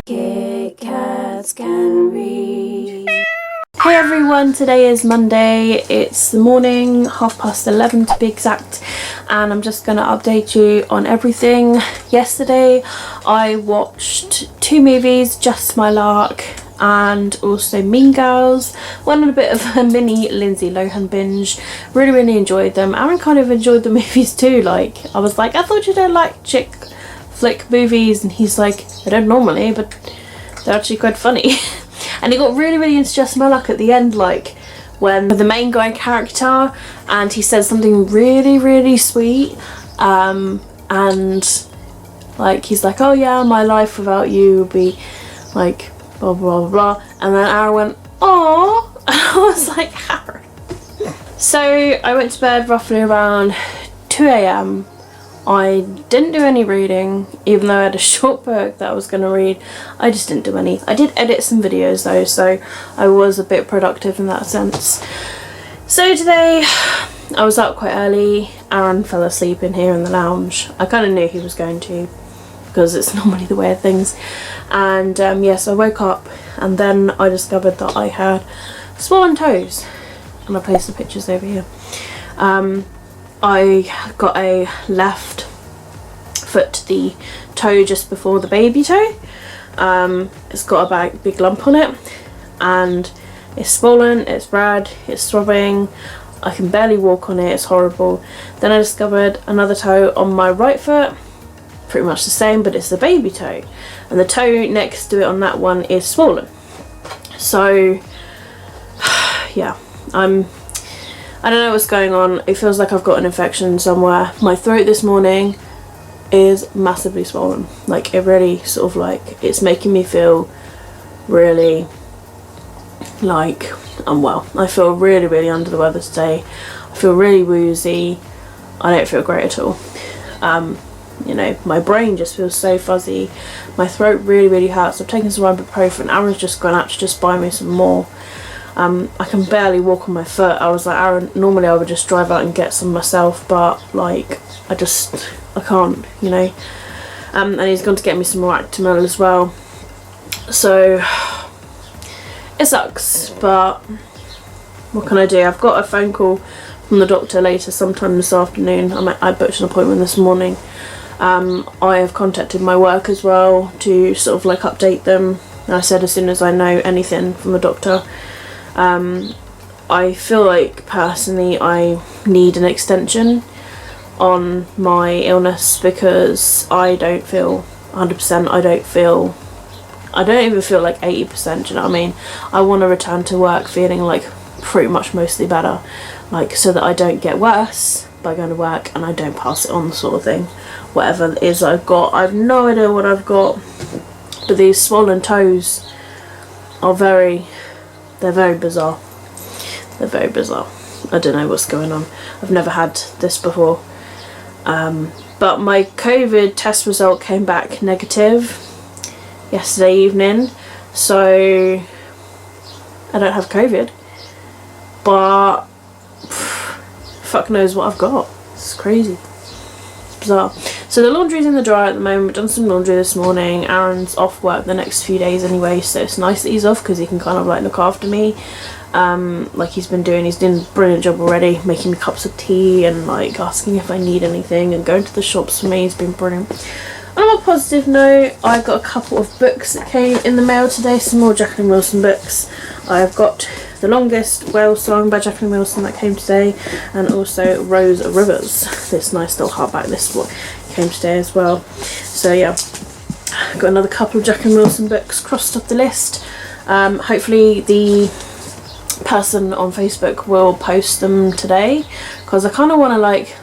Kitkatscanread. Hey everyone, today is Monday. It's the morning, 11:30 to be exact, and I'm just going to update you on everything. Yesterday I watched 2 movies, Just My Lark and also Mean Girls. Went on a bit of a mini Lindsay Lohan binge. Really enjoyed them. Aaron kind of enjoyed the movies too. Like, I was like, I thought you don't like chick flick movies, and he's like, I don't normally, but they're actually quite funny. And he got really into Just My Luck at the end, like when the main guy character, and he says something really sweet, and like he's like, oh yeah, my life without you would be like blah blah blah, and then Aaron went, aww, and I was like, Aaron. So I went to bed roughly around 2 AM. I didn't do any reading, even though I had a short book that I was going to read. I just didn't do any. I did edit some videos though, so I was a bit productive in that sense. So today I was up quite early. Aaron fell asleep in here in the lounge. I kind of knew he was going to, because it's normally the way of things. And yes, I woke up and then I discovered that I had swollen toes, and I placed the pictures over here. I got a left foot, the toe just before the baby toe. It's got a big lump on it, and it's swollen, it's red, it's throbbing. I can barely walk on it, it's horrible. Then I discovered another toe on my right foot, pretty much the same, but it's the baby toe, and the toe next to it on that one is swollen. So yeah, I don't know what's going on. It feels like I've got an infection somewhere. My throat this morning is massively swollen. Like, it really sort of like, it's making me feel really like unwell. I feel really under the weather today. I feel really woozy. I don't feel great at all. You know, my brain just feels so fuzzy. My throat really hurts. I've taken some ibuprofen. Aaron's just gone out to just buy me some more. I can barely walk on my foot. I was like, Aaron, normally I would just drive out and get some myself, but like, I can't, you know. And he's gone to get me some more Actimel as well. So it sucks, but what can I do? I've got a phone call from the doctor later sometime this afternoon. I booked an appointment this morning. I have contacted my work as well to sort of like update them. And I said as soon as I know anything from the doctor. I feel like personally I need an extension on my illness, because I don't feel 100%. I don't even feel like 80%, do you know what I mean? I want to return to work feeling like pretty much mostly better, like so that I don't get worse by going to work and I don't pass it on, sort of thing. Whatever it is I've got, I have no idea what I've got, but these swollen toes are they're very bizarre. They're very bizarre. I don't know what's going on. I've never had this before. But my COVID test result came back negative yesterday evening. So I don't have COVID. But fuck knows what I've got. It's crazy. It's bizarre. So the laundry's in the dryer at the moment. We've done some laundry this morning. Aaron's off work the next few days anyway, so it's nice that he's off because he can kind of like look after me, like he's been doing. He's doing a brilliant job already, making me cups of tea and like asking if I need anything and going to the shops for me. He's been brilliant. On a positive note, I've got a couple of books that came in the mail today, some more Jacqueline Wilson books. I've got The Longest Whale Song by Jacqueline Wilson that came today, and also Rose Rivers, this nice little hardback. This one came today as well. So yeah, got another couple of Jacqueline Wilson books crossed off the list. Hopefully the person on Facebook will post them today, because I kind of want to like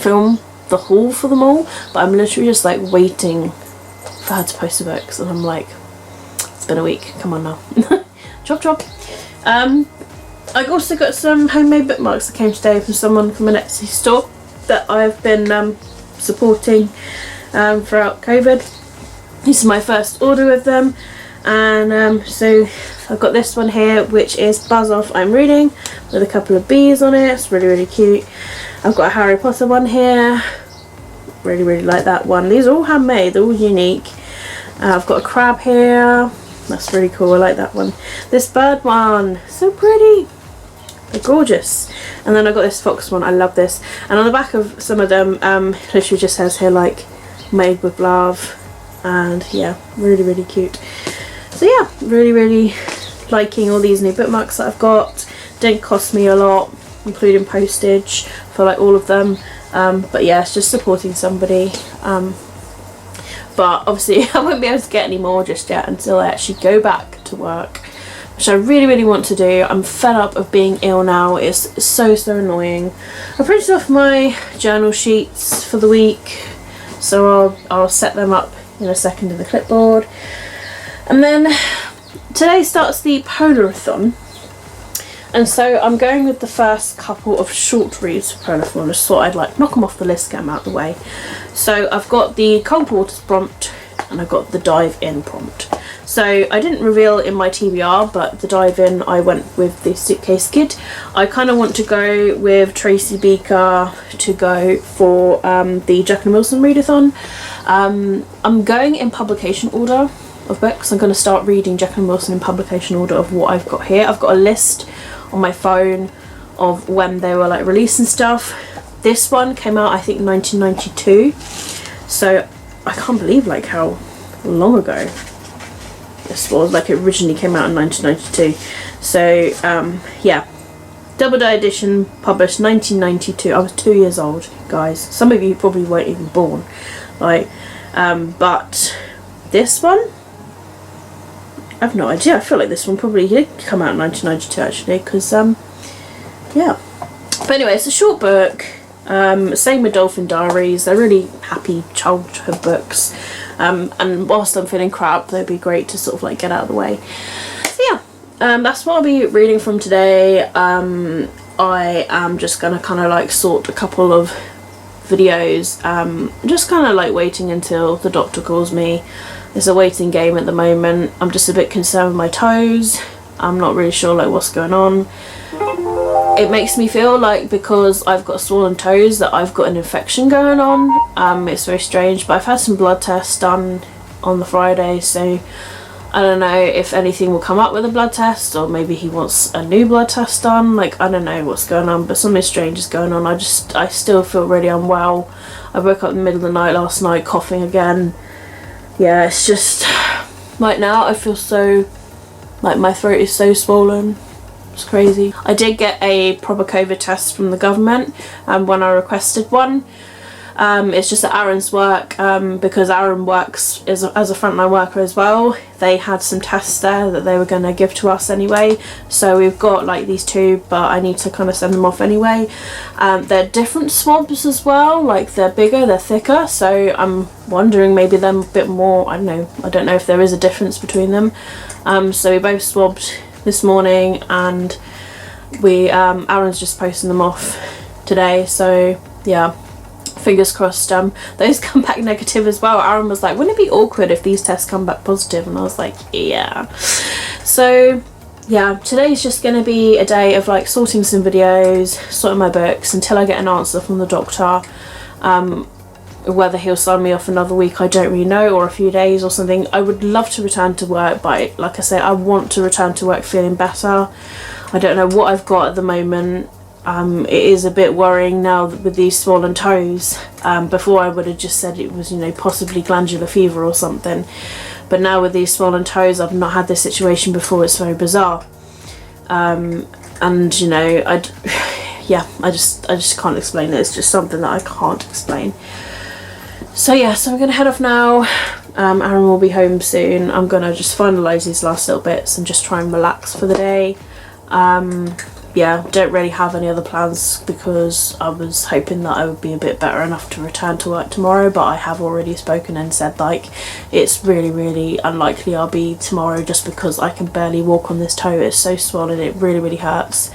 film the haul for them all, but I'm literally just like waiting for her to post the books, and I'm like, it's been a week, come on now. Chop. I also got some homemade bookmarks that came today from someone from an Etsy store that I've been supporting throughout COVID. This is my first order with them, and so I've got this one here, which is Buzz Off I'm Reading, with a couple of bees on it. It's really cute. I've got a Harry Potter one here. Really like that one. These are all handmade, they're all unique. I've got a crab here. That's really cool. I like that one. This bird one, so pretty. They're gorgeous. And then I got this fox one. I love this. And on the back of some of them, literally just says here like made with love. And yeah, really, really cute. So yeah, really, really liking all these new bookmarks that I've got. Didn't cost me a lot, including postage for like all of them. But yeah, it's just supporting somebody. But obviously I won't be able to get any more just yet until I actually go back to work, which I really, really want to do. I'm fed up of being ill now. It's so annoying. I printed off my journal sheets for the week, so I'll set them up in a second in the clipboard. And then today starts the Polarathon. And so I'm going with the first couple of short reads for Polarathon. I just thought I'd like knock them off the list, get them out of the way. So I've got the Cold Waters prompt and I've got the Dive In prompt. So I didn't reveal in my TBR, but the Dive In I went with the Suitcase Kid. I kind of want to go with Tracy Beaker to go for the Jacqueline Wilson readathon. I'm going in publication order of books. I'm going to start reading Jacqueline Wilson in publication order of what I've got here. I've got a list on my phone of when they were like releasing stuff. This one came out I think 1992, so I can't believe like how long ago this was. Like it originally came out in 1992. So yeah, Doubleday edition, published 1992. I was 2 years old, guys. Some of you probably weren't even born. Like but this one, I have no idea. I feel like this one probably did come out in 1992 actually, because yeah. But anyway, it's a short book. Same with Dolphin Diaries. They're really happy childhood books. And whilst I'm feeling crap, they'd be great to sort of like get out of the way. So yeah, that's what I'll be reading from today. I am just gonna kind of like sort a couple of videos. Just kind of like waiting until the doctor calls me. It's a waiting game at the moment. I'm just a bit concerned with my toes. I'm not really sure like what's going on. It makes me feel like because I've got swollen toes that I've got an infection going on. It's very strange, but I've had some blood tests done on the Friday, so I don't know if anything will come up with a blood test, or maybe he wants a new blood test done. Like I don't know what's going on, but something strange is going on. I still feel really unwell. I woke up in the middle of the night last night coughing again. Yeah, it's just right now I feel so like my throat is so swollen. It's crazy. I did get a proper COVID test from the government when I requested one. It's just at Aaron's work, because Aaron works as a frontline worker as well. They had some tests there that they were going to give to us anyway. So we've got like these two, but I need to kind of send them off anyway. They're different swabs as well. Like they're bigger, they're thicker. So I'm wondering maybe they're a bit more, I don't know if there is a difference between them. So we both swabbed this morning, and we Aaron's just posting them off today. So yeah, fingers crossed those come back negative as well. Aaron was like, wouldn't it be awkward if these tests come back positive? And I was like, yeah. So yeah, today's just going to be a day of like sorting some videos, sorting my books until I get an answer from the doctor. Whether he'll sign me off another week, I don't really know, or a few days or something. I would love to return to work, but like I say, I want to return to work feeling better. I don't know what I've got at the moment. It is a bit worrying now with these swollen toes. Before I would have just said it was, possibly glandular fever or something. But now with these swollen toes, I've not had this situation before. It's very bizarre. And I just can't explain it. It's just something that I can't explain. So yeah, so I'm going to head off now. Aaron will be home soon. I'm going to just finalise these last little bits and just try and relax for the day. Yeah, don't really have any other plans because I was hoping that I would be a bit better enough to return to work tomorrow, but I have already spoken and said like it's really, really unlikely I'll be tomorrow just because I can barely walk on this toe. It's so swollen, it really, really hurts.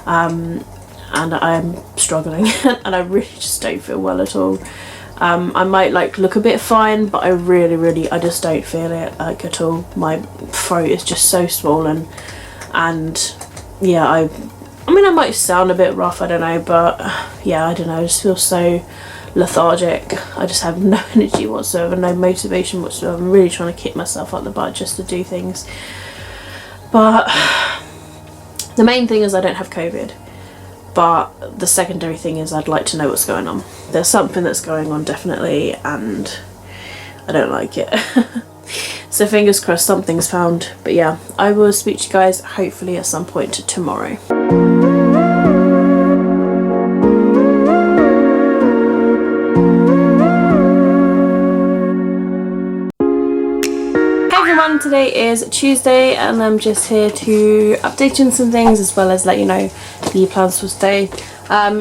And I'm struggling and I really just don't feel well at all. I might like look a bit fine, but I really, I just don't feel it like at all. My throat is just so swollen, and yeah, I mean I might sound a bit rough, I don't know, but yeah, I don't know, I just feel so lethargic. I just have no energy whatsoever, no motivation whatsoever. I'm really trying to kick myself up the butt just to do things. But the main thing is I don't have COVID. But the secondary thing is I'd like to know what's going on. There's something that's going on definitely, and I don't like it. So fingers crossed something's found. But yeah, I will speak to you guys hopefully at some point tomorrow. Today is Tuesday and I'm just here to update you on some things as well as let you know the plans for today.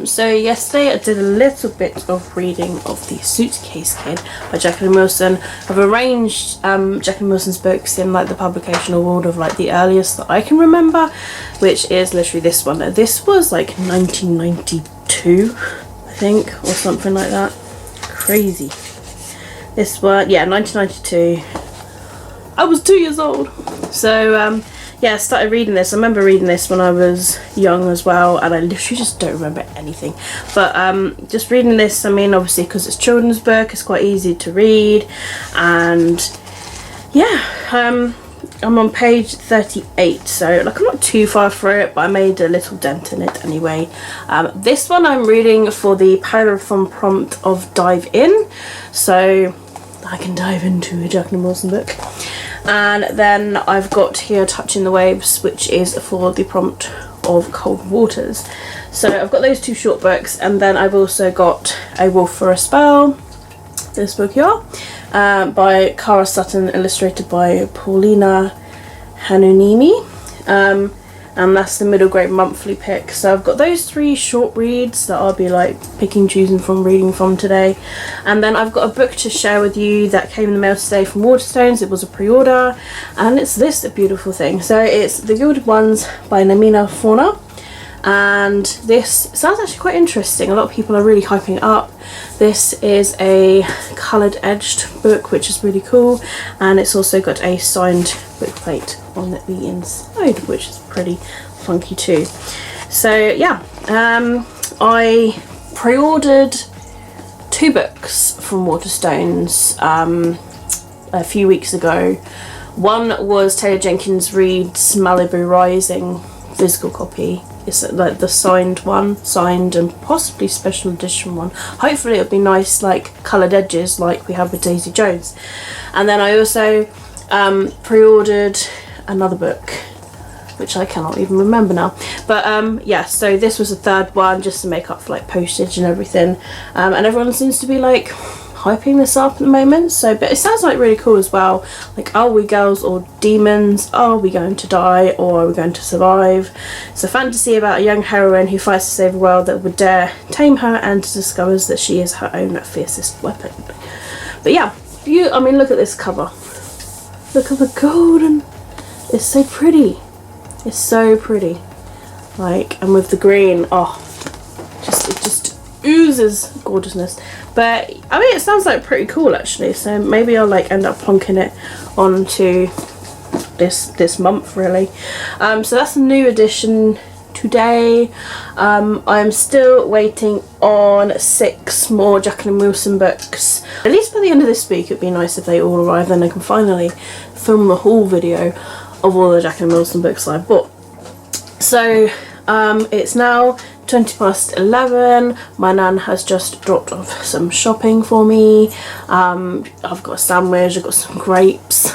So yesterday I did a little bit of reading of The Suitcase Kid by Jacqueline Wilson. I've arranged Jacqueline Wilson's books in like the publication order of like the earliest that I can remember, which is literally this one. This was like 1992 I think, or something like that. Crazy. This one, yeah, 1992. I was 2 years old. So yeah, I started reading this. I remember reading this when I was young as well, and I literally just don't remember anything. But just reading this, I mean, obviously because it's a children's book, it's quite easy to read. And yeah, I'm on page 38, so like I'm not too far through it, but I made a little dent in it anyway. This one I'm reading for the Parathon prompt of Dive In, so I can dive into a Jacqueline Wilson book. And then I've got here Touching the Waves, which is for the prompt of Cold Waters. So I've got those two short books, and then I've also got A Wolf for a Spell, this book here, by Cara Sutton, illustrated by Paulina Hanunimi. And that's the middle grade monthly pick. So I've got those three short reads that I'll be like picking, choosing from, reading from today. And then I've got a book to share with you that came in the mail today from Waterstones. It was a pre-order, and it's this beautiful thing. So it's The Gilded Ones by Namina Fauna. And this sounds actually quite interesting. A lot of people are really hyping it up. This is a coloured edged book, which is really cool, and it's also got a signed book plate on the inside, which is pretty funky too. So yeah, I pre-ordered 2 books from Waterstones a few weeks ago. One was Taylor Jenkins Reid's Malibu Rising physical copy. It's like the signed one, signed and possibly special edition one. Hopefully it'll be nice, like coloured edges like we have with Daisy Jones. And then I also pre-ordered another book, which I cannot even remember now. But yeah, so this was the third one, just to make up for like postage and everything. And everyone seems to be like hyping this up at the moment. So, but it sounds like really cool as well. Like, are we girls or demons? Are we going to die or are we going to survive? It's a fantasy about a young heroine who fights to save a world that would dare tame her, and discovers that she is her own fiercest weapon. But yeah, I mean, look at this cover. Look at the golden. It's so pretty. It's so pretty. Like, and with the green, oh, it just oozes gorgeousness. But I mean, it sounds like pretty cool actually, so maybe I'll like end up plonking it onto this month really. So that's a new edition today. I'm still waiting on 6 more Jacqueline Wilson books. At least by the end of this week it'd be nice if they all arrive, then I can finally film the haul video of all the Jacqueline Wilson books I've bought. So it's now 11:20. My nan has just dropped off some shopping for me. I've got a sandwich, I've got some grapes,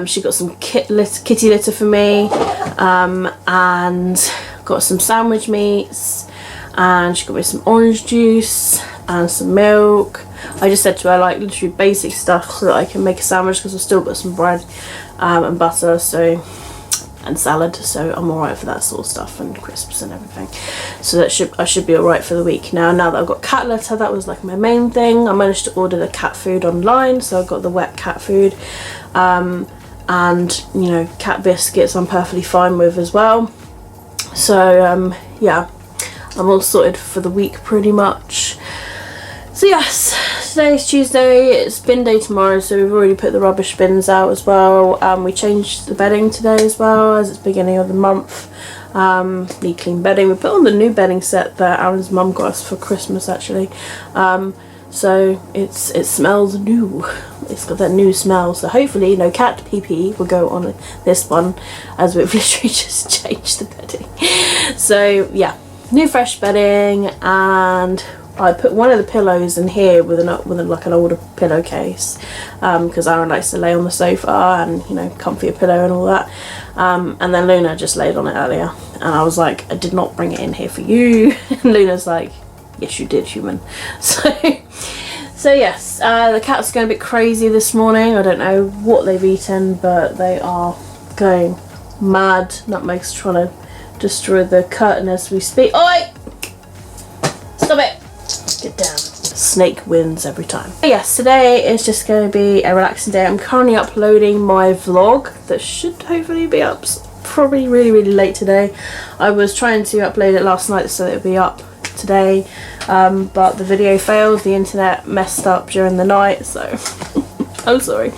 she got some kitty litter for me, and got some sandwich meats, and she got me some orange juice and some milk. I just said to her like literally basic stuff so that I can make a sandwich, because I've still got some bread and butter, so, and salad, so I'm alright for that sort of stuff, and crisps and everything. So that I should be alright for the week. Now that I've got cat litter, that was like my main thing. I managed to order the cat food online, so I got the wet cat food, and you know, cat biscuits I'm perfectly fine with as well. So yeah, I'm all sorted for the week pretty much. So yes, today's Tuesday, it's bin day tomorrow, so we've already put the rubbish bins out as well. We changed the bedding today as well, as it's beginning of the month. Need clean bedding. We put on the new bedding set that Aaron's mum got us for Christmas actually. So it smells new. It's got that new smell, so hopefully no cat pee will go on this one, as we've literally just changed the bedding. So yeah, new fresh bedding, and I put one of the pillows in here with like an older pillowcase, because Aaron likes to lay on the sofa and, you know, comfier pillow and all that. And then Luna just laid on it earlier, and I was like, I did not bring it in here for you. And Luna's like, yes you did, human. So yes, the cat's going a bit crazy this morning. I don't know what they've eaten, but they are going mad. Nutmeg's trying to destroy the curtain as we speak. Oi! Stop it! Get down. Snake wins every time. But yes, today is just going to be a relaxing day. I'm currently uploading my vlog that should hopefully be up probably really late today. I was trying to upload it last night so it would be up today, but the video failed. The internet messed up during the night, so I'm sorry.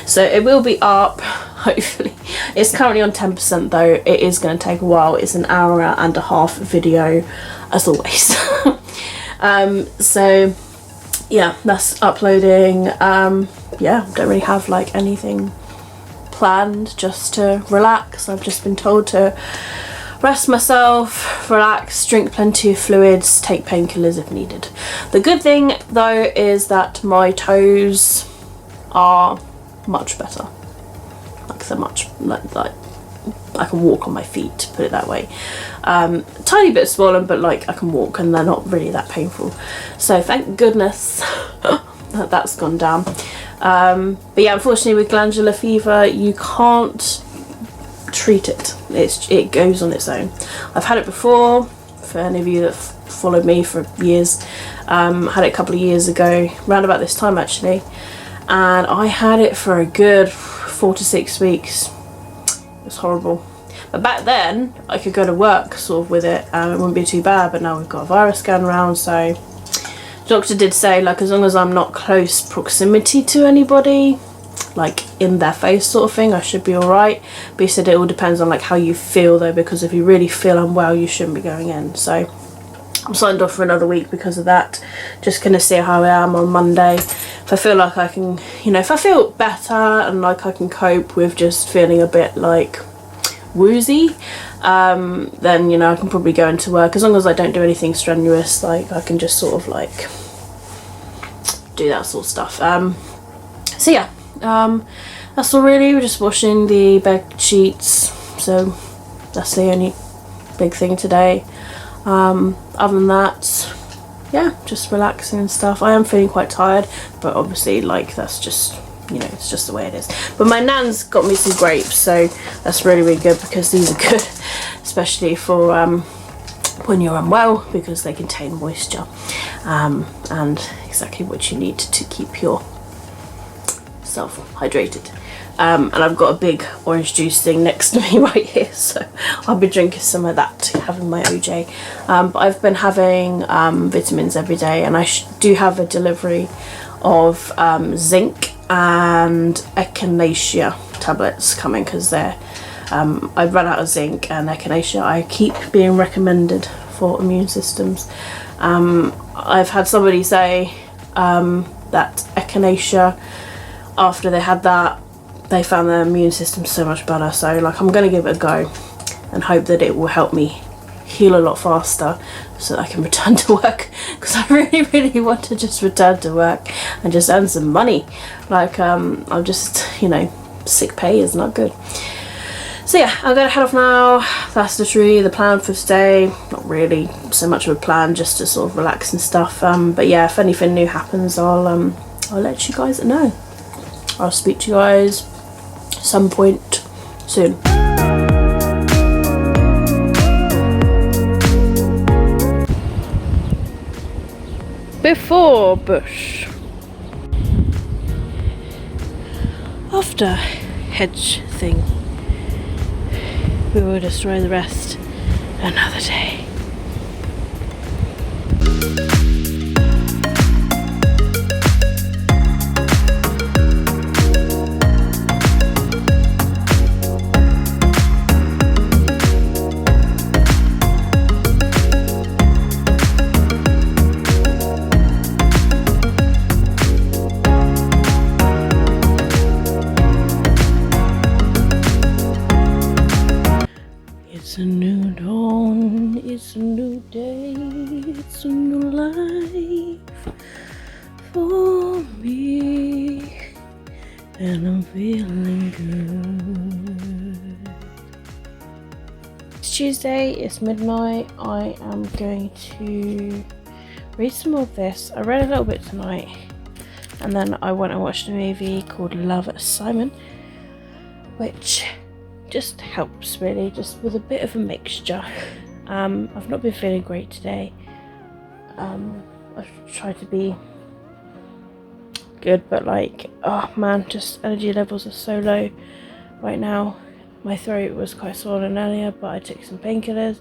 So it will be up hopefully. It's currently on 10% though. It is going to take a while. It's an hour and a half video as always. So yeah, that's uploading. Yeah, don't really have like anything planned, just to relax. I've just been told to rest myself, relax, drink plenty of fluids, take painkillers if needed. The good thing though is that my toes are much better. Like they're much like I can walk on my feet, to put it that way. Tiny bit swollen, but like I can walk and they're not really that painful. So thank goodness that that's gone down. But yeah, unfortunately with glandular fever, you can't treat it. It goes on its own. I've had it before. For any of you that followed me for years, had it a couple of years ago, around about this time actually, and I had it for a good 4 to 6 weeks. It was horrible. But back then I could go to work sort of with it and it wouldn't be too bad, but now we've got a virus scan around, so doctor did say like as long as I'm not close proximity to anybody, like in their face sort of thing, I should be alright. But he said it all depends on like how you feel though, because if you really feel unwell you shouldn't be going in. So I'm signed off for another week because of that. Just gonna see how I am on Monday. If I feel like I can, you know, if I feel better and like I can cope with just feeling a bit like woozy, then, you know, I can probably go into work. As long as I don't do anything strenuous, like I can just sort of like do that sort of stuff. So yeah, that's all really. We're just washing the bed sheets, so that's the only big thing today. Other than that, yeah, just relaxing and stuff. I am feeling quite tired, but obviously like that's just, you know, it's just the way it is. But my nan's got me some grapes, so that's really good, because these are good, especially for when you're unwell, because they contain moisture, and exactly what you need to keep yourself hydrated. And I've got a big orange juice thing next to me right here, so I'll be drinking some of that, having my OJ. But I've been having vitamins every day, and I do have a delivery of zinc and echinacea tablets coming, because they're I've run out of zinc and echinacea. I keep being recommended for immune systems. I've had somebody say that echinacea, after they had that, they found their immune system so much better. So like I'm gonna give it a go and hope that it will help me heal a lot faster so that I can return to work, because I really want to just return to work and just earn some money. Like I'm just, you know, sick pay is not good. So yeah, I'm gonna head off now. That's literally the plan for today. Not really so much of a plan, just to sort of relax and stuff. But yeah, if anything new happens, I'll let you guys know. I'll speak to you guys some point soon. Before bush, after hedge thing, we will destroy the rest another day. and I'm feeling good. It's Tuesday, it's midnight. I am going to read some more of this. I read a little bit tonight, and then I went and watched a movie called Love, Simon, which just helps really, just with a bit of a mixture. I've not been feeling great today. I've tried to be good, but like, oh man, just energy levels are so low right now. My throat was quite swollen earlier, but I took some painkillers.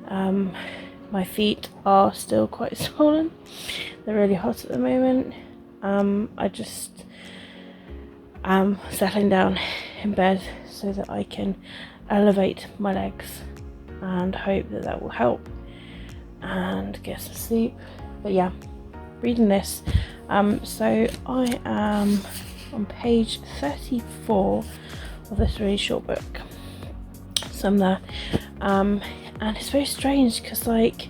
My feet are still quite swollen. They're really hot at the moment. I just am settling down in bed so that I can elevate my legs and hope that that will help and get some sleep. But yeah, reading this. So I am on page 34 of this really short book. So I'm there. And it's very strange because like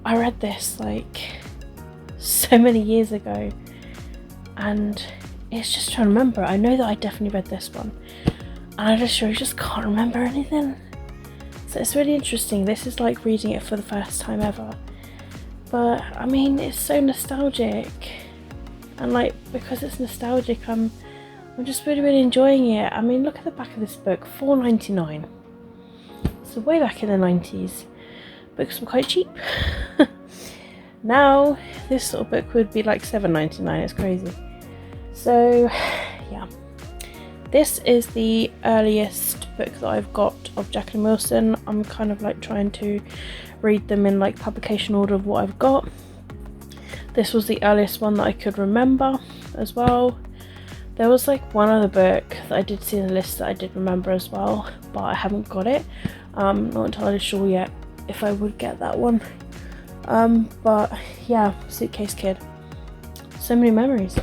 I read this like so many years ago, and it's just trying to remember. I know that I definitely read this one, and I just can't remember anything. So it's really interesting. This is like reading it for the first time ever. But I mean, it's so nostalgic, and like because it's nostalgic, I'm just really enjoying it. I mean, look at the back of this book, $4.99. So way back in the 90s, books were quite cheap. Now this sort of book would be like $7.99. It's crazy. So yeah, this is the earliest book that I've got of Jacqueline Wilson. I'm kind of like trying to read them in like publication order of what I've got. This was the earliest one that I could remember as well. There was like one other book that I did see in the list that I did remember as well, but I haven't got it. Not entirely sure yet if I would get that one. But yeah, Suitcase Kid. So many memories.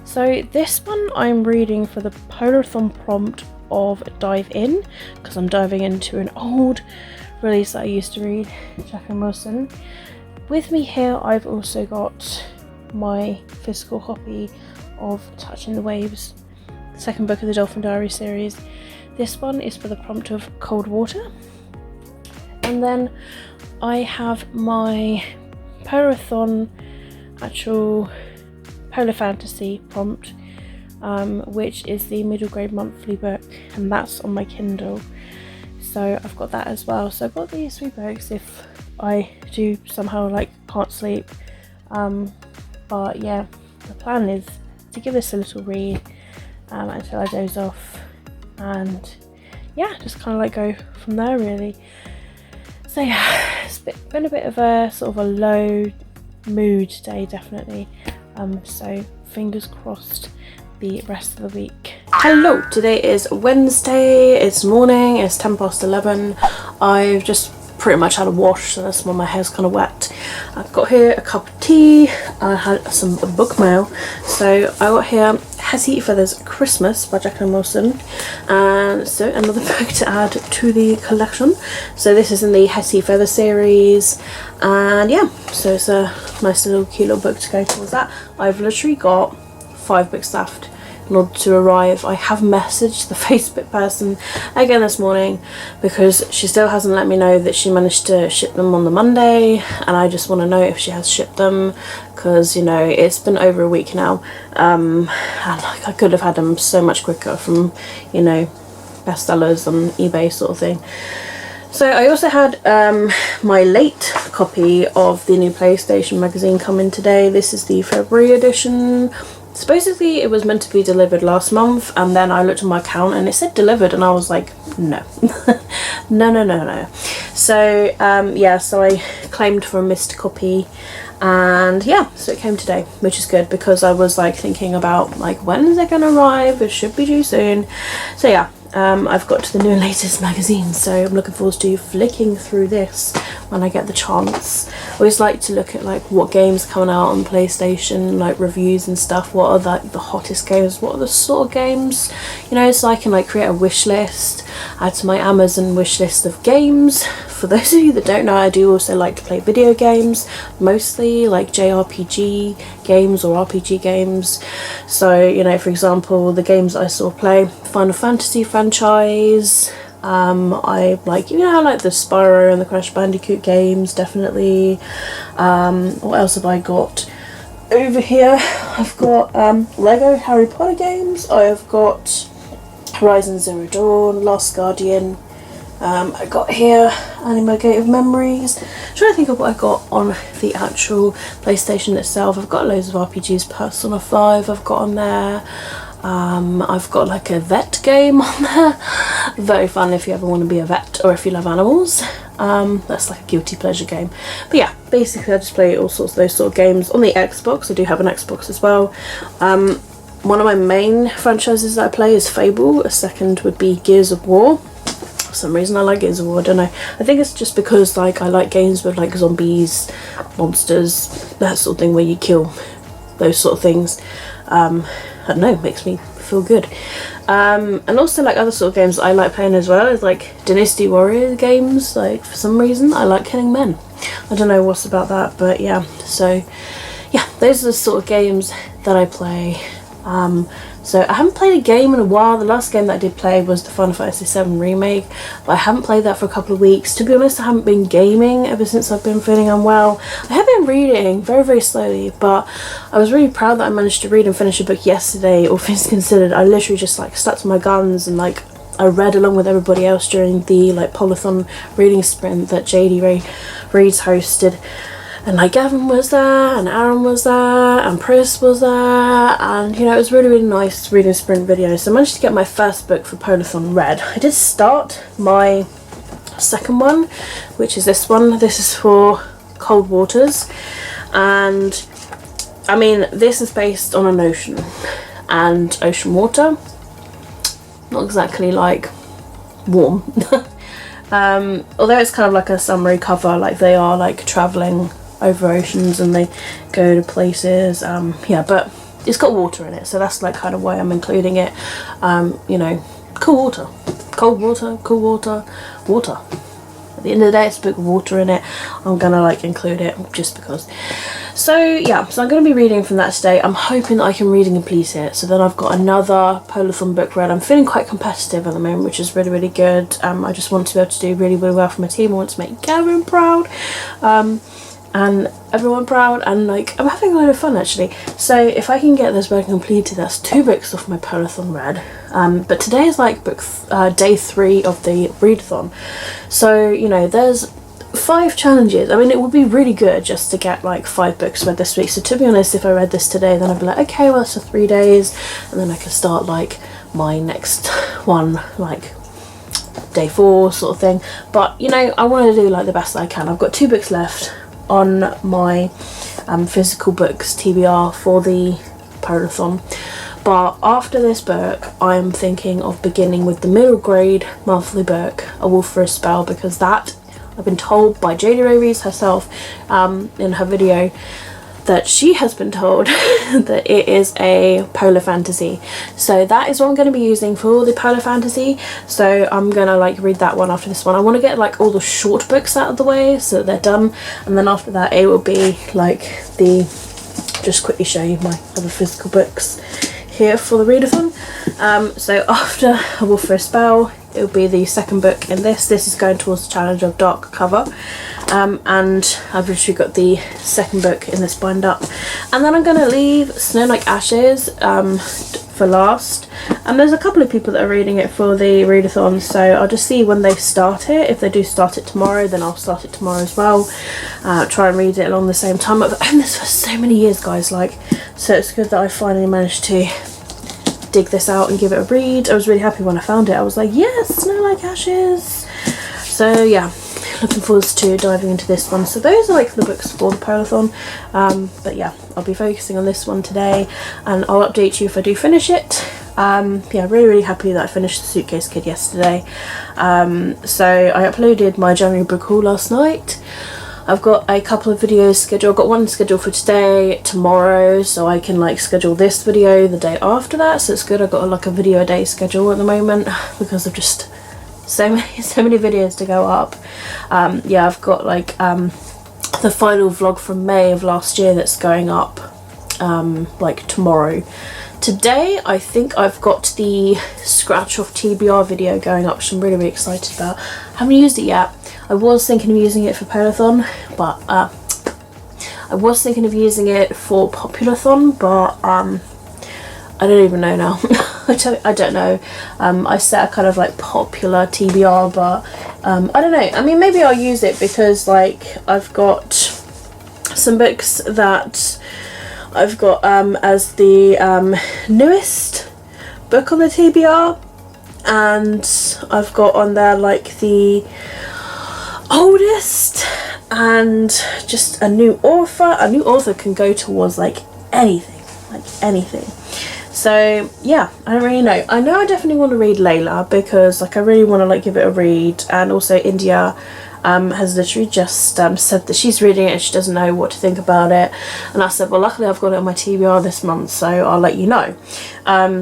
So this one I'm reading for the Polathon prompt of Dive In, because I'm diving into an old release that I used to read, Jacqueline Wilson. With me here I've also got my physical copy of Touching the Waves, the second book of the Dolphin Diary series. This one is for the prompt of Cold Water. And then I have my Polathon actual Polar Fantasy prompt, which is the middle grade monthly book, and that's on my Kindle. So I've got that as well. So I've got these three books if I do somehow like can't sleep. But yeah, the plan is to give this a little read until I doze off, and yeah, just kind of like go from there really. So yeah, it's been a bit of a sort of a low mood day definitely. So fingers crossed the rest of the week. Hello, today is Wednesday, it's morning, it's 11:10. I've just pretty much had a wash, so that's why my hair's kind of wet. I've got here a cup of tea, I had some book mail. So I got here Hessie Feathers Christmas by Jacqueline Wilson, and so another book to add to the collection. So this is in the Hessie Feather series, and yeah, so it's a nice little cute little book to go towards that. I've literally got 5 books left in order to arrive. I have messaged the Facebook person again this morning because she still hasn't let me know that she managed to ship them on the Monday, and I just want to know if she has shipped them, because you know it's been over a week now, and like I could have had them so much quicker from, you know, bestsellers on eBay sort of thing. So I also had my late copy of the new PlayStation magazine come in today. This is the February edition. Supposedly it was meant to be delivered last month, and then I looked at my account and it said delivered, and I was like, no. no. So yeah, so I claimed for a missed copy, and yeah, so it came today, which is good because I was like thinking about like when is it gonna arrive, it should be due soon. So yeah, I've got to the new and latest magazine, so I'm looking forward to flicking through this when I get the chance. I always like to look at like what games coming out on PlayStation, like reviews and stuff, what are like the hottest games, what are the sort of games, you know, so I can like create a wish list, add to my Amazon wish list of games. For those of you that don't know, I do also like to play video games, mostly like JRPG games or RPG games. So, you know, for example, the games I sort of play, Final Fantasy franchise, I like, you know, I like the Spyro and the Crash Bandicoot games, definitely. What else have I got over here? I've got Lego Harry Potter games, I've got Horizon Zero Dawn, Last Guardian, I got here Anime Gate of Memories. I'm trying to think of what I got on the actual PlayStation itself. I've got loads of RPGs, Persona 5 I've got on there. I've got like a vet game on there. Very fun if you ever want to be a vet or if you love animals. That's like a guilty pleasure game. But yeah, basically I just play all sorts of those sort of games on the Xbox. I do have an Xbox as well. One of my main franchises that I play is Fable. A second would be Gears of War. For some reason I like Gears of War, I don't know. I think it's just because like I like games with like zombies, monsters, that sort of thing where you kill those sort of things. I don't know, makes me feel good. And also like other sort of games that I like playing as well is like Dynasty Warrior games. Like for some reason I like killing men. I don't know what's about that, but yeah. So yeah, those are the sort of games that I play. So I haven't played a game in a while. The last game that I did play was the Final Fantasy VII Remake, but I haven't played that for a couple of weeks. To be honest, I haven't been gaming ever since I've been feeling unwell. I have been reading very, very slowly, but I was really proud that I managed to read and finish a book yesterday, all things considered. I literally just like stuck to my guns and like I read along with everybody else during the like Polython reading sprint that JD Reads hosted. And like Gavin was there, and Aaron was there, and Pris was there, and you know, it was really, really nice reading sprint video. So I managed to get my first book for Polython read. I did start my second one, which is this one. This is for Cold Waters, and I mean, this is based on an ocean, and ocean water, not exactly like warm. Although it's kind of like a summary cover, like they are like travelling over oceans and they go to places, yeah, but it's got water in it, so that's like kind of why I'm including it. You know, cool water, cold water, cool water, water. At the end of the day, it's a book with water in it. I'm gonna like include it just because. So yeah, so I'm gonna be reading from that today. I'm hoping that I can read and complete it, so then I've got another Polython book read. I'm feeling quite competitive at the moment, which is really, really good. I just want to be able to do really, really well for my team. I want to make Gavin proud, and everyone proud, and like I'm having a lot of fun actually. So if I can get this book completed, that's 2 books off my Polython read. But today is like day 3 of the readathon, so you know there's 5 challenges. I mean, it would be really good just to get like 5 books read this week. So to be honest, if I read this today, then I'd be like, okay, well, it's for 3 days, and then I can start like my next one like day 4 sort of thing. But you know, I want to do like the best that I can. I've got 2 books left on my physical books TBR for the Polython. But after this book, I'm thinking of beginning with the middle grade monthly book, A Wolf for a Spell, because that, I've been told by JD Reads herself in her video, that she has been told that it is a polar fantasy. So that is what I'm going to be using for the polar fantasy. So I'm going to like read that one after this one. I want to get like all the short books out of the way so that they're done, and then after that it will be like the, just quickly show you my other physical books here for the readathon. So after A Wolf for a Spell, it will be the second book in this. This is going towards the challenge of dark cover, and I've literally got the second book in this bind up, and then I'm going to leave Snow Like Ashes for last. And there's a couple of people that are reading it for the readathon, so I'll just see when they start it. If they do start it tomorrow, then I'll start it tomorrow as well. Try and read it along the same time. I've owned this for so many years, guys, like, so it's good that I finally managed to dig this out and give it a read. I was really happy when I found it. I was like, yes, Snow Like Ashes. So yeah, looking forward to diving into this one. So those are like the books for the Polython, but yeah, I'll be focusing on this one today, and I'll update you if I do finish it. Yeah, really happy that I finished the Suitcase Kid yesterday. So I uploaded my January book haul last night. I've got a couple of videos scheduled. I've got one scheduled for today, tomorrow, so I can like schedule this video the day after that, so it's good. I've got like a video a day schedule at the moment because of just so many videos to go up. Yeah, I've got like the final vlog from May of last year that's going up like tomorrow. Today I think I've got the scratch off TBR video going up, which I'm really excited about. I haven't used it yet. I was thinking of using it for Polathon, but I was thinking of using it for Populathon, but I don't even know now. I don't know. I set a kind of like popular TBR, but I don't know. I mean, maybe I'll use it because like I've got some books that I've got as the newest book on the TBR, and I've got on there like the oldest and just a new author. A new author can go towards like anything. So yeah, I don't really know. I know I definitely want to read Layla because like I really want to like give it a read, and also India has literally just said that she's reading it and she doesn't know what to think about it, and I said, well, luckily I've got it on my TBR this month, so I'll let you know.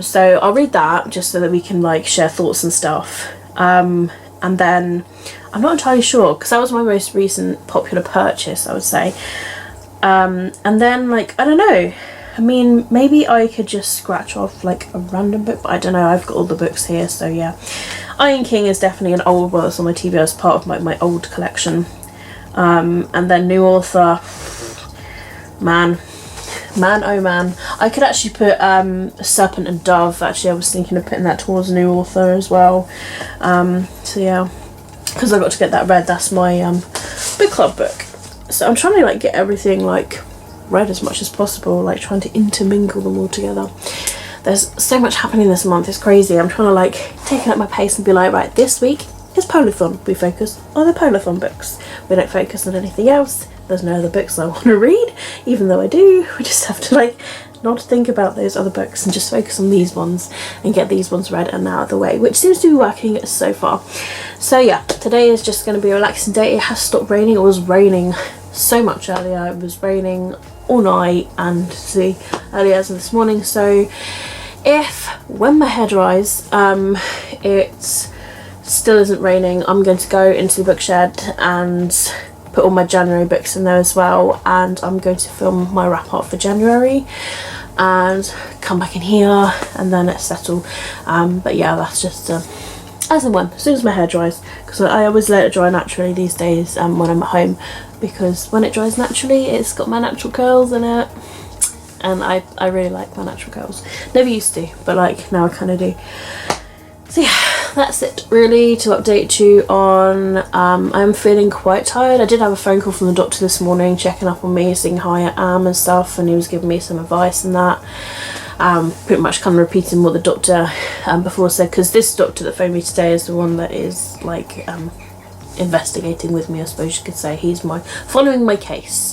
So I'll read that just so that we can like share thoughts and stuff, and then I'm not entirely sure because that was my most recent popular purchase, I would say. And then like I don't know, I mean, maybe I could just scratch off like a random book, but I don't know. I've got all the books here, so yeah. Iron King is definitely an old one that's on my TBR as part of my old collection. And then new author, man, oh man. I could actually put Serpent and Dove. Actually, I was thinking of putting that towards new author as well. So yeah, because I got to get that read. That's my book club book. So I'm trying to like get everything like read as much as possible, like trying to intermingle them all together. There's so much happening this month, it's crazy. I'm trying to like take up my pace and be like, right, this week is Polathon. We focus on the Polathon books. We don't focus on anything else. There's no other books I want to read, even though I do. We just have to like not think about those other books and just focus on these ones and get these ones read and out of the way, which seems to be working so far. So yeah, today is just going to be a relaxing day. It has stopped raining. It was raining so much earlier. It was raining all night and see early as of this morning. So if when my hair dries it still isn't raining, I'm going to go into the bookshed and put all my January books in there as well, and I'm going to film my wrap up for January and come back in here and then let's settle. But yeah, that's just as and when, as soon as my hair dries, because I always let it dry naturally these days when I'm at home, because when it dries naturally it's got my natural curls in it, and I really like my natural curls. Never used to, but like now I kind of do. So yeah, that's it really to update you on. I'm feeling quite tired. I did have a phone call from the doctor this morning checking up on me, seeing how I am and stuff, and he was giving me some advice and that. Pretty much kind of repeating what the doctor before said, because this doctor that phoned me today is the one that is like investigating with me, I suppose you could say. He's following my case.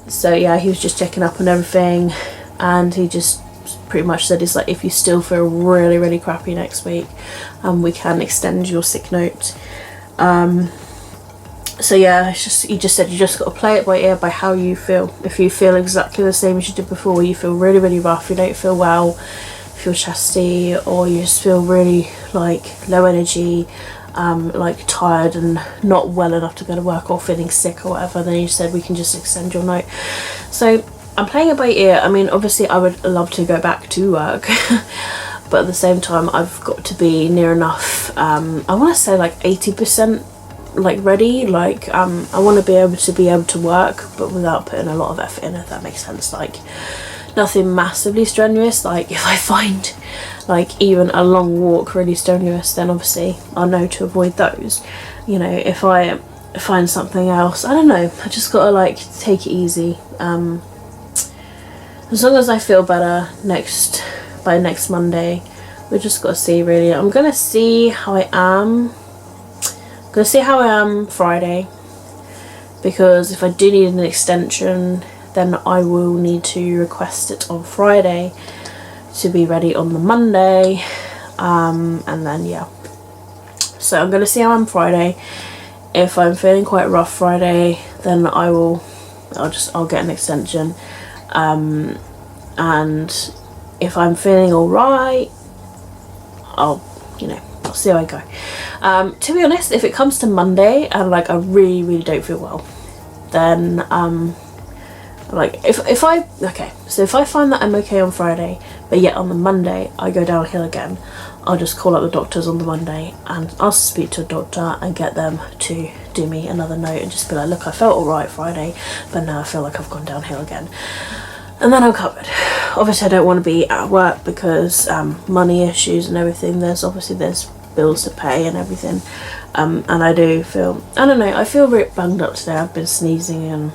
So yeah, he was just checking up on everything, and he just pretty much said it's like, if you still feel really crappy next week, we can extend your sick note. So yeah, it's just, he just said you just got to play it by ear, by how you feel. If you feel exactly the same as you did before, you feel really rough, you don't feel well, feel chesty, or you just feel really like low energy, like tired and not well enough to go to work, or feeling sick or whatever, then he said we can just extend your note. So I'm playing it by ear. I mean, obviously I would love to go back to work but at the same time I've got to be near enough, I want to say like 80% like ready, like I want to be able to work but without putting a lot of effort in, if that makes sense. Like nothing massively strenuous. Like if I find like even a long walk really strenuous, then obviously I'll know to avoid those. You know, if I find something else, I don't know, I just gotta like take it easy. As long as I feel better by next Monday, we just gotta see really. I'm gonna see how I am. Gonna see how I am Friday, because if I do need an extension then I will need to request it on Friday, to be ready on the Monday, and then yeah. So I'm going to see how I'm Friday. If I'm feeling quite rough Friday, then I'll get an extension, and if I'm feeling alright, I'll see how I go. To be honest, if it comes to Monday and like I really don't feel well, then like if I find that I'm okay on Friday, but yet on the Monday I go downhill again, I'll just call up the doctors on the Monday and I'll speak to a doctor and get them to do me another note and just be like, look, I felt alright Friday, but now I feel like I've gone downhill again. And then I'm covered. Obviously I don't want to be at work because money issues and everything. There's bills to pay and everything. And I do feel, I don't know, I feel a bit bunged up today. I've been sneezing and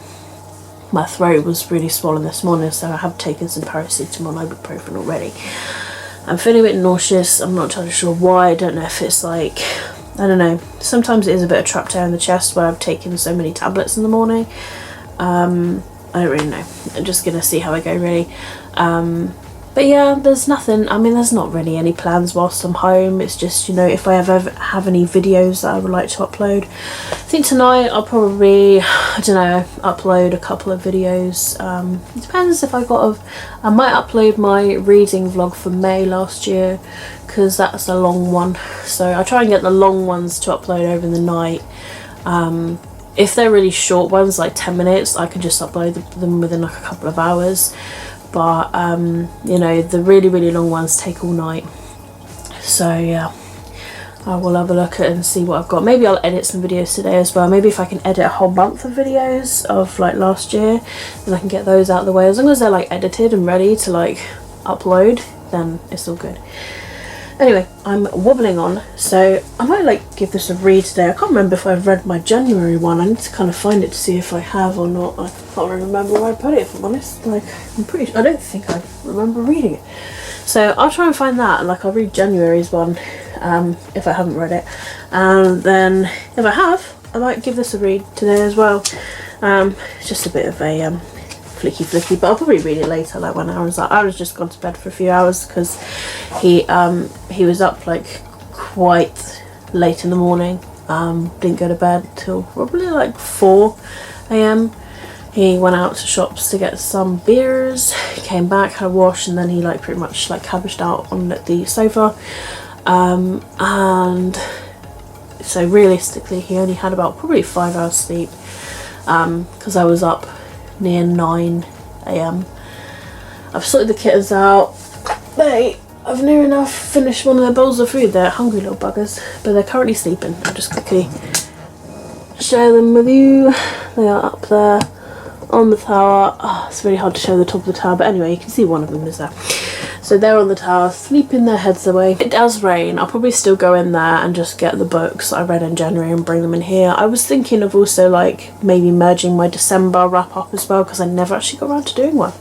my throat was really swollen this morning, so I have taken some paracetamol and ibuprofen already. I'm feeling a bit nauseous. I'm not entirely sure why. I don't know if it's like, I don't know, sometimes it is a bit of trapped air in the chest where I've taken so many tablets in the morning. I don't really know. I'm just gonna see how I go really. But yeah, there's nothing, I mean there's not really any plans whilst I'm home. It's just, if I ever have any videos that I would like to upload. I think tonight I'll probably, I don't know, upload a couple of videos. It depends if I might upload my reading vlog for May last year, because that's a long one. So I try and get the long ones to upload over the night. If they're really short ones, like 10 minutes, I can just upload them within like a couple of hours. But the really long ones take all night. So yeah, I will have a look at it and see what I've got. Maybe I'll edit some videos today as well. Maybe if I can edit a whole month of videos of like last year, then I can get those out of the way. As long as they're like edited and ready to like upload, then it's all good. Anyway, I'm wobbling on, so I might like give this a read today. I can't remember if I've read my January one. I need to kind of find it to see if I have or not. I can't remember where I put it, if I'm honest. Like, I don't think I remember reading it. So I'll try and find that, and like I'll read January's one if I haven't read it. And then if I have, I might give this a read today as well. It's just a bit of a flicky, but I'll probably read it later, like when I was just gone to bed for a few hours because he was up like quite late in the morning. Didn't go to bed till probably like 4 a.m. He went out to shops to get some beers, came back, had a wash, and then he like pretty much like cabbaged out on the sofa. And so realistically he only had about probably 5 hours sleep, because I was up near 9 a.m. I've sorted the kittens out. I've near enough finished one of their bowls of food. They're hungry little buggers, but they're currently sleeping. I'll just quickly share them with you. They are up there on the tower. Oh, it's really hard to show the top of the tower, but anyway, you can see one of them is there. So they're on the tower, sleeping their heads away. It does rain. I'll probably still go in there and just get the books I read in January and bring them in here. I was thinking of also like maybe merging my December wrap up as well, because I never actually got around to doing one.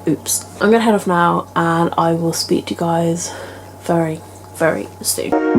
Oops. I'm gonna head off now, and I will speak to you guys very soon.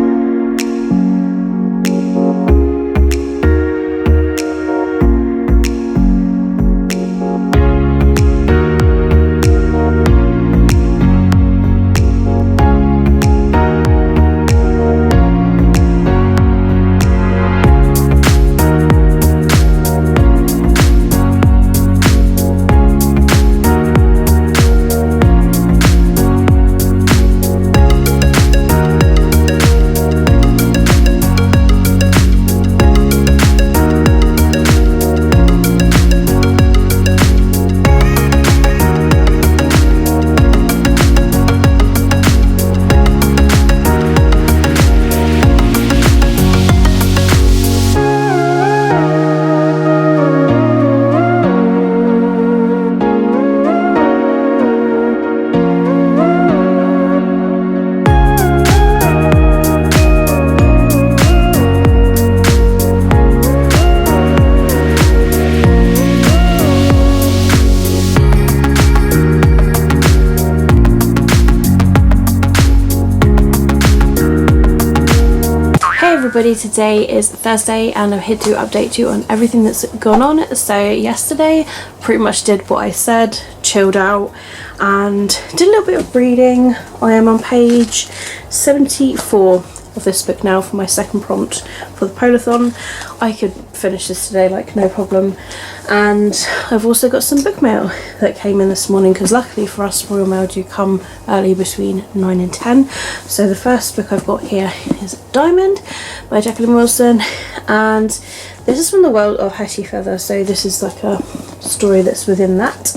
everybody, today is Thursday and I'm here to update you on everything that's gone on. So yesterday pretty much did what I said, chilled out and did a little bit of reading. I am on page 74 of this book now for my second prompt for the Polathon. I could finish this today like no problem, and I've also got some book mail that came in this morning because luckily for us Royal Mail do come early between 9 and 10. So the first book I've got here is Diamond by Jacqueline Wilson, and this is from the world of Hetty Feather, so this is like a story that's within that.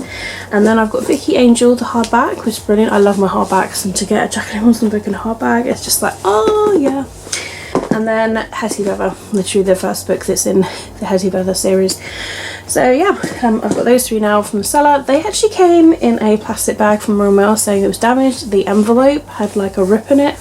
And then I've got Vicky Angel, the hardback, which is brilliant. I love my hardbacks, and to get a Jacqueline Wilson book in a hardback, it's just like, oh yeah. And then Hetty Feather, literally the first book that's in the Hetty Feather series. So yeah, I've got those three now from the seller. They actually came in a plastic bag from Royal Mail saying it was damaged. The envelope had like a rip in it,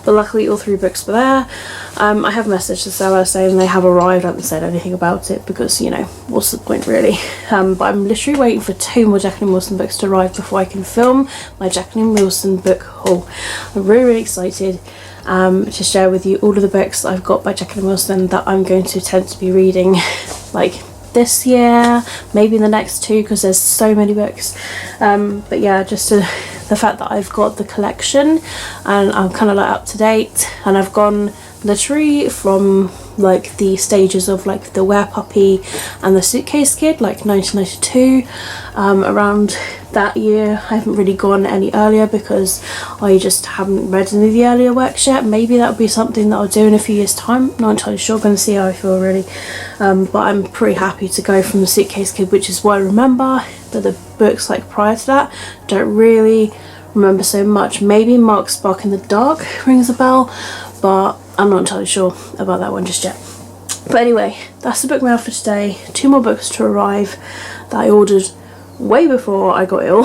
but luckily all three books were there. I have messaged the seller saying they have arrived. I haven't said anything about it because, you know, what's the point really? But I'm literally waiting for 2 more Jacqueline Wilson books to arrive before I can film my Jacqueline Wilson book haul. I'm really, really excited to share with you all of the books that I've got by Jacqueline Wilson that I'm going to attempt to be reading like this year, maybe in the next 2, because there's so many books. But yeah, just the fact that I've got the collection and I'm kind of like up to date, and I've gone literally from like the stages of like the Were Puppy and the Suitcase Kid, like 1992, around that year. I haven't really gone any earlier because I just haven't read any of the earlier works yet. Maybe that would be something that I'll do in a few years time, not entirely sure, going to see how I feel really. But I'm pretty happy to go from the Suitcase Kid, which is what I remember, but the books like prior to that don't really remember so much. Maybe Mark Spark in the Dark rings a bell, but I'm not entirely sure about that one just yet. But anyway, that's the book mail for today. 2 more books to arrive that I ordered way before I got ill.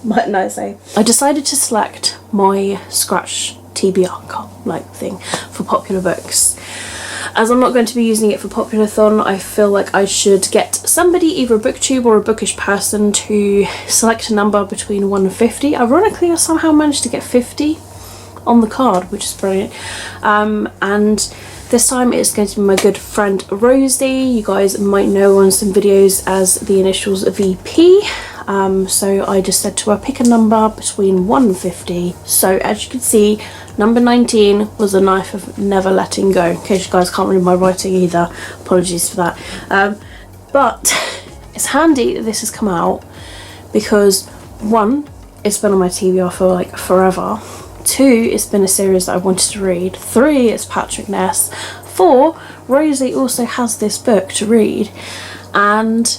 Might I say. I decided to select my scratch TBR card like thing for popular books. As I'm not going to be using it for Populathon, I feel like I should get somebody, either a booktube or a bookish person, to select a number between 1 and 50. Ironically, I somehow managed to get 50 on the card, which is brilliant. And this time it's going to be my good friend Rosie. You guys might know on some videos as the initials VP. So I just said to her, pick a number between 1 and 50. So as you can see, number 19 was a knife of never letting go. In case you guys can't read my writing either, apologies for that. But it's handy that this has come out because 1, it's been on my TBR for like forever. 2, it's been a series that I wanted to read. 3, it's Patrick Ness. 4, Rosie also has this book to read, and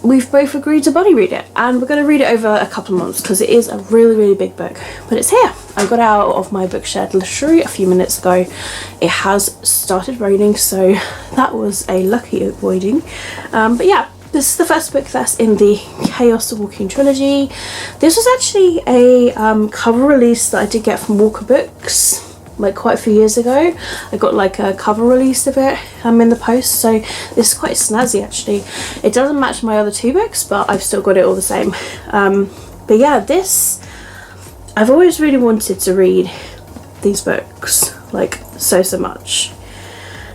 we've both agreed to buddy read it, and we're going to read it over a couple of months because it is a really, really big book. But it's here. I got it out of my book shed literally a few minutes ago. It has started raining, so that was a lucky avoiding. But yeah, this is the first book that's in the Chaos Walking trilogy. This was actually a cover release that I did get from Walker Books like quite a few years ago. I got like a cover release of it in the post, so this is quite snazzy actually. It doesn't match my other 2 books, but I've still got it all the same. But yeah, this, I've always really wanted to read these books like so much.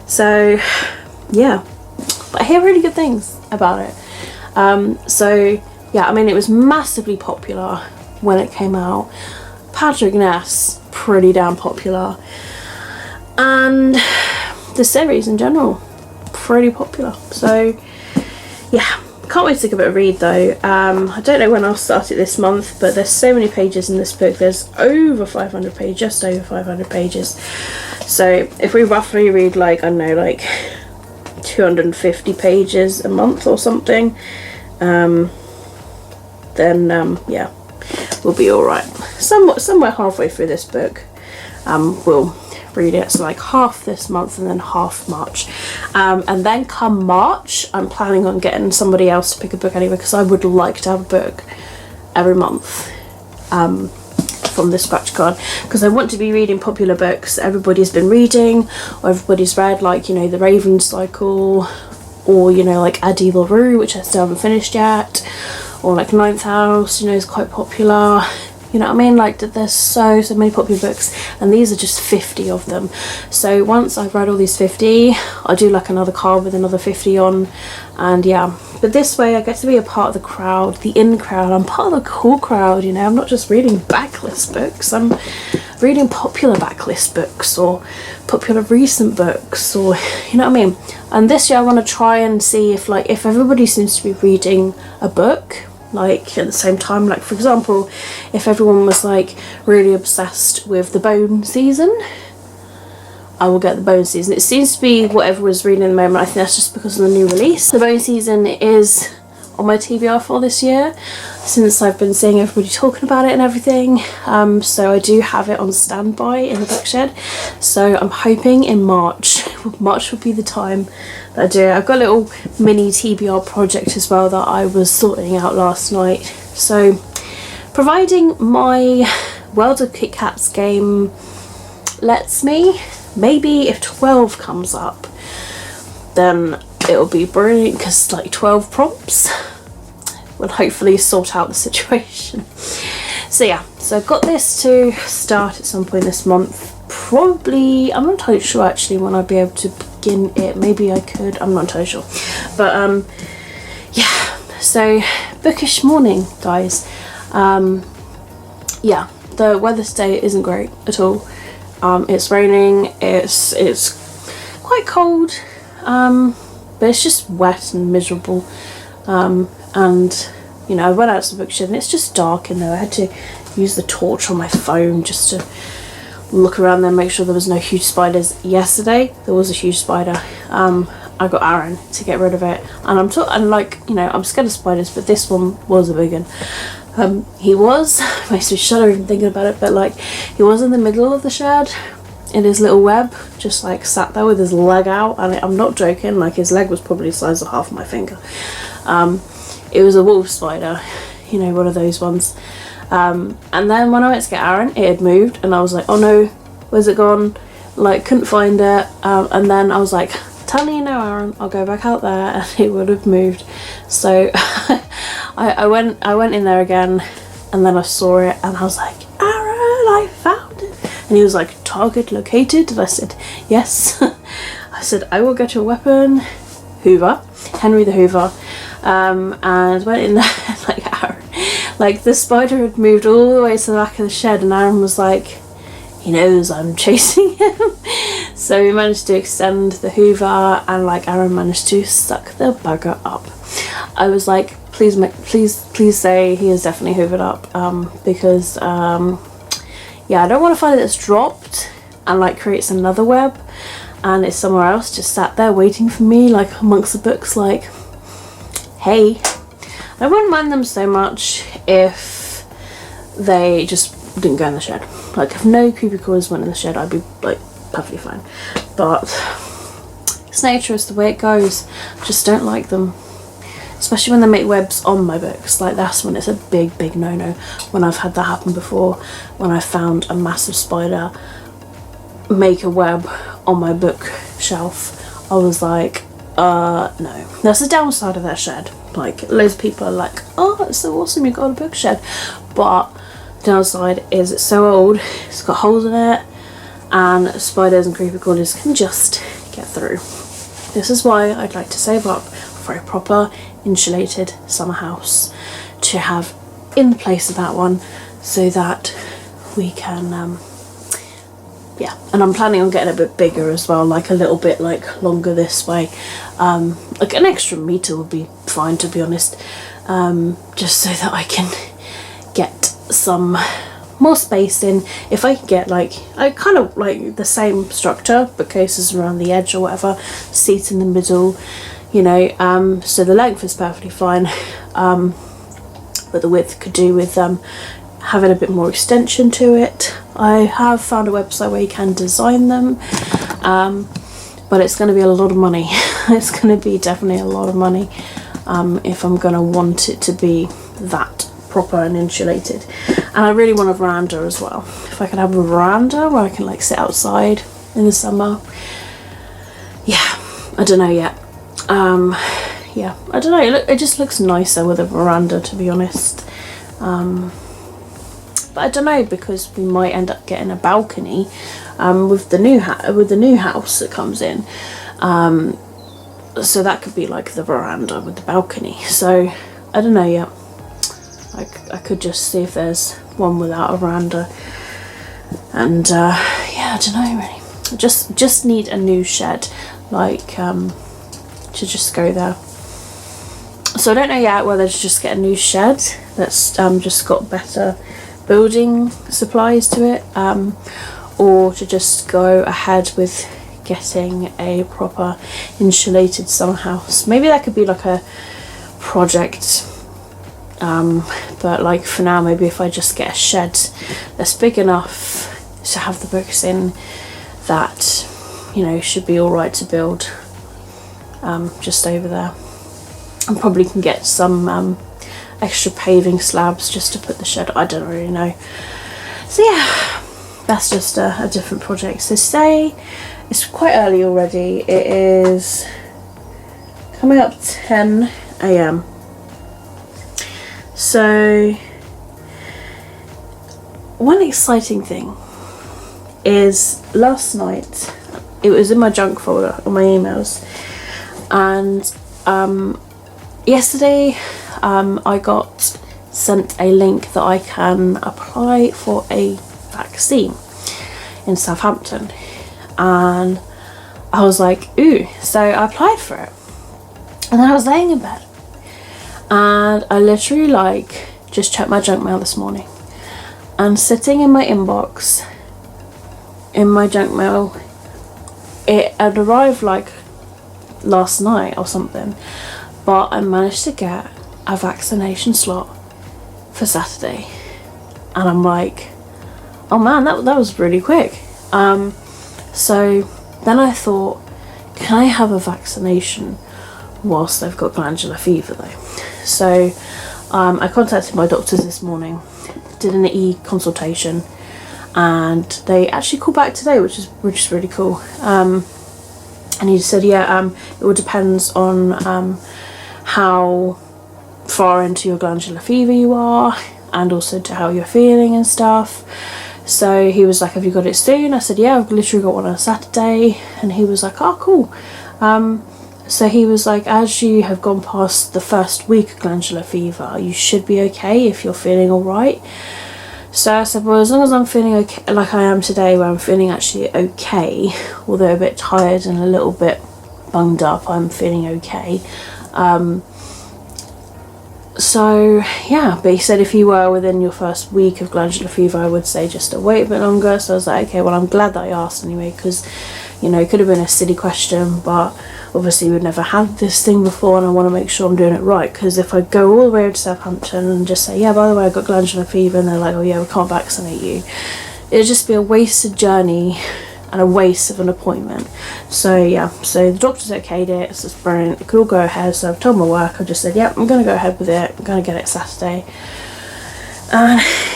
So yeah, but I hear really good things about it. So yeah, I mean, it was massively popular when it came out. Patrick Ness, pretty damn popular, and the series in general, pretty popular. So yeah, can't wait to give it a read though. I don't know when I'll start it this month, but there's so many pages in this book. There's over 500 pages, just over 500 pages. So if we roughly read like, I don't know, like 250 pages a month or something, then yeah, we'll be all right. Somewhere halfway through this book, we'll read it. So like half this month and then half March, and then come March I'm planning on getting somebody else to pick a book anyway, because I would like to have a book every month from the scratch card, because I want to be reading popular books everybody's been reading or everybody's read, like, you know, the Raven Cycle, or, you know, like Adib Rue, which I still haven't finished yet, or like Ninth House, you know, is quite popular. You know what I mean? Like, there's so many popular books, and these are just 50 of them. So once I've read all these 50, I'll do like another card with another 50 on, and yeah. But this way I get to be a part of the crowd, the in crowd. I'm part of the cool crowd, you know. I'm not just reading backlist books, I'm reading popular backlist books or popular recent books, or you know what I mean. And this year I want to try and see if everybody seems to be reading a book like at the same time. Like, for example, if everyone was like really obsessed with the Bone season, I will get the Bone season. It seems to be what everyone's reading at the moment. I think that's just because of the new release. The Bone season is on my TBR for this year, since I've been seeing everybody talking about it and everything. So I do have it on standby in the bookshed. So I'm hoping in March would be the time that I do it. I've got a little mini TBR project as well that I was sorting out last night. So providing my World of Kit Kats game lets me, maybe if 12 comes up, then it'll be brilliant, because like 12 prompts will hopefully sort out the situation. So yeah, so I've got this to start at some point this month. Probably, I'm not entirely sure actually when I'll be able to begin it. Maybe I could, I'm not entirely sure. But yeah, so bookish morning, guys. Yeah, the weather today isn't great at all. It's raining, it's quite cold, but it's just wet and miserable. And you know, I went out to the bookshed and it's just dark in there. I had to use the torch on my phone just to look around there and make sure there was no huge spiders. Yesterday there was a huge spider. I got Aaron to get rid of it, and I'm like, you know, I'm scared of spiders, but this one was a big one. He was, makes me shudder even thinking about it, but like, he was in the middle of the shed in his little web, just like sat there with his leg out, and I'm not joking, like his leg was probably the size of half of my finger. It was a wolf spider, you know, one of those ones. And then when I went to get Aaron, it had moved, and I was like, oh no, where's it gone? Like, couldn't find it. And then I was like, tell me no, Aaron, I'll go back out there, and it would have moved. So I went in there again, and then I saw it, and I was like, Aaron, I found it. And he was like, target located, and I said, yes. I said, I will get your weapon, Hoover, Henry the Hoover. And went in there, like, Aaron, like, the spider had moved all the way to the back of the shed, and Aaron was like, he knows I'm chasing him. So we managed to extend the Hoover, and like, Aaron managed to suck the bugger up. I was like, please say he is definitely hoovered up, because yeah, I don't want to find it that's dropped and like creates another web and it's somewhere else, just sat there waiting for me, like amongst the books, like, hey. I wouldn't mind them so much if they just didn't go in the shed. Like, if no creepy crawlers went in the shed, I'd be like perfectly fine. But it's nature, it's the way it goes. I just don't like them. Especially when they make webs on my books. Like, that's when it's a big no-no. When I've had that happen before, when I found a massive spider make a web on my bookshelf, I was like, no. That's the downside of that shed. Like, loads of people are like, oh, it's so awesome, you got a book shed. But the downside is it's so old, it's got holes in it, and spiders and creepy crawlers can just get through. This is why I'd like to save up for a proper insulated summer house to have in place of that one, so that we can yeah, and I'm planning on getting a bit bigger as well, like a little bit like longer this way. Like an extra meter would be fine, to be honest, just so that I can get some more space in. If I can get like, I kind of like the same structure, bookcases around the edge or whatever, seats in the middle, you know, so the length is perfectly fine, but the width could do with having a bit more extension to it. I have found a website where you can design them, but it's going to be a lot of money. It's going to be definitely a lot of money if I'm going to want it to be that proper and insulated. And I really want a veranda as well. If I could have a veranda where I can like sit outside in the summer. Yeah, I don't know yet. Yeah, I don't know, it just looks nicer with a veranda, to be honest. but I don't know, because we might end up getting a balcony with the new house that comes in, so that could be like the veranda with the balcony. So I don't know yet. I could just see if there's one without a veranda, and yeah, I don't know really. I just need a new shed, like to just go there. So I don't know yet whether to just get a new shed that's just got better building supplies to it, or to just go ahead with getting a proper insulated summer house. Maybe that could be like a project, but like for now, maybe if I just get a shed that's big enough to have the books in, that, you know, should be all right to build just over there. And probably can get some extra paving slabs just to put the shed. I don't really know. So yeah, that's just a different project. So today, it's quite early already. It is coming up 10 AM. So one exciting thing is last night, it was in my junk folder on my emails, and yesterday I got sent a link that I can apply for a vaccine in Southampton, and I was like, ooh. So I applied for it, and then I was laying in bed and I literally like just checked my junk mail this morning, and sitting in my inbox in my junk mail, it had arrived like last night or something, but I managed to get a vaccination slot for Saturday, and I'm like, oh man, that was really quick. So then I thought, can I have a vaccination whilst I've got glandular fever though? So I contacted my doctors this morning, did an e-consultation, and they actually called back today, which is really cool. And he said, yeah, it all depends on how far into your glandular fever you are, and also to how you're feeling and stuff. So he was like, have you got it soon? I said, yeah, I've literally got one on Saturday. And he was like, oh cool. So he was like, as you have gone past the first week of glandular fever, you should be okay if you're feeling alright. So I said, well, as long as I'm feeling okay, like I am today, where I'm feeling actually okay, although a bit tired and a little bit bunged up, I'm feeling okay. So yeah, but he said if you were within your first week of glandular fever, I would say just to wait a bit longer. So I was like, okay, well, I'm glad that I asked anyway, because, you know, it could have been a silly question, but obviously we've never had this thing before, and I want to make sure I'm doing it right, because if I go all the way over to Southampton and just say, yeah, by the way, I got glandular fever, and they're like, oh yeah, we can't vaccinate you, it'd just be a wasted journey and a waste of an appointment. So yeah, so the doctors okayed it, so it's brilliant, it could all go ahead. So I've told my work, I just said, yeah, I'm going to go ahead with it, I'm going to get it Saturday.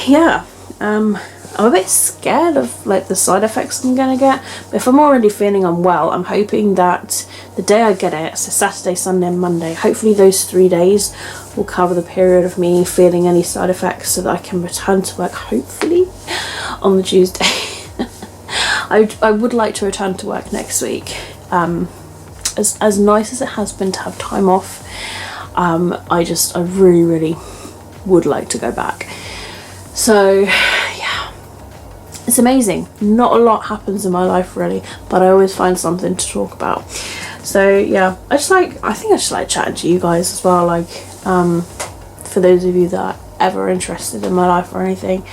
Yeah, I'm a bit scared of like the side effects I'm going to get, but if I'm already feeling unwell, I'm hoping that the day I get it, so Saturday, Sunday and Monday, hopefully those 3 days will cover the period of me feeling any side effects, so that I can return to work hopefully on the Tuesday. I would like to return to work next week. As nice as it has been to have time off, I really would like to go back. So yeah, it's amazing. Not a lot happens in my life really, but I always find something to talk about. So yeah, I think I just like chatting to you guys as well, like for those of you that are ever interested in my life or anything,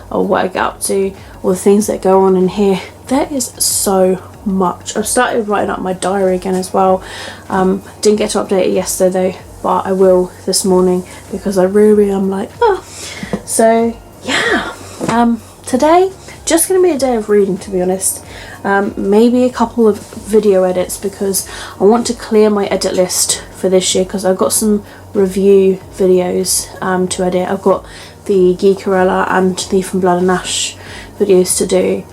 or what I get up to, or the things that go on in here. There is so much. I've started writing up my diary again as well. Didn't get to update it yesterday though, but I will this morning, because I really am like, oh. So yeah, today just going to be a day of reading, to be honest. Maybe a couple of video edits, because I want to clear my edit list for this year, because I've got some review videos to edit. I've got the Geekerella and the From Blood and Ash videos to do,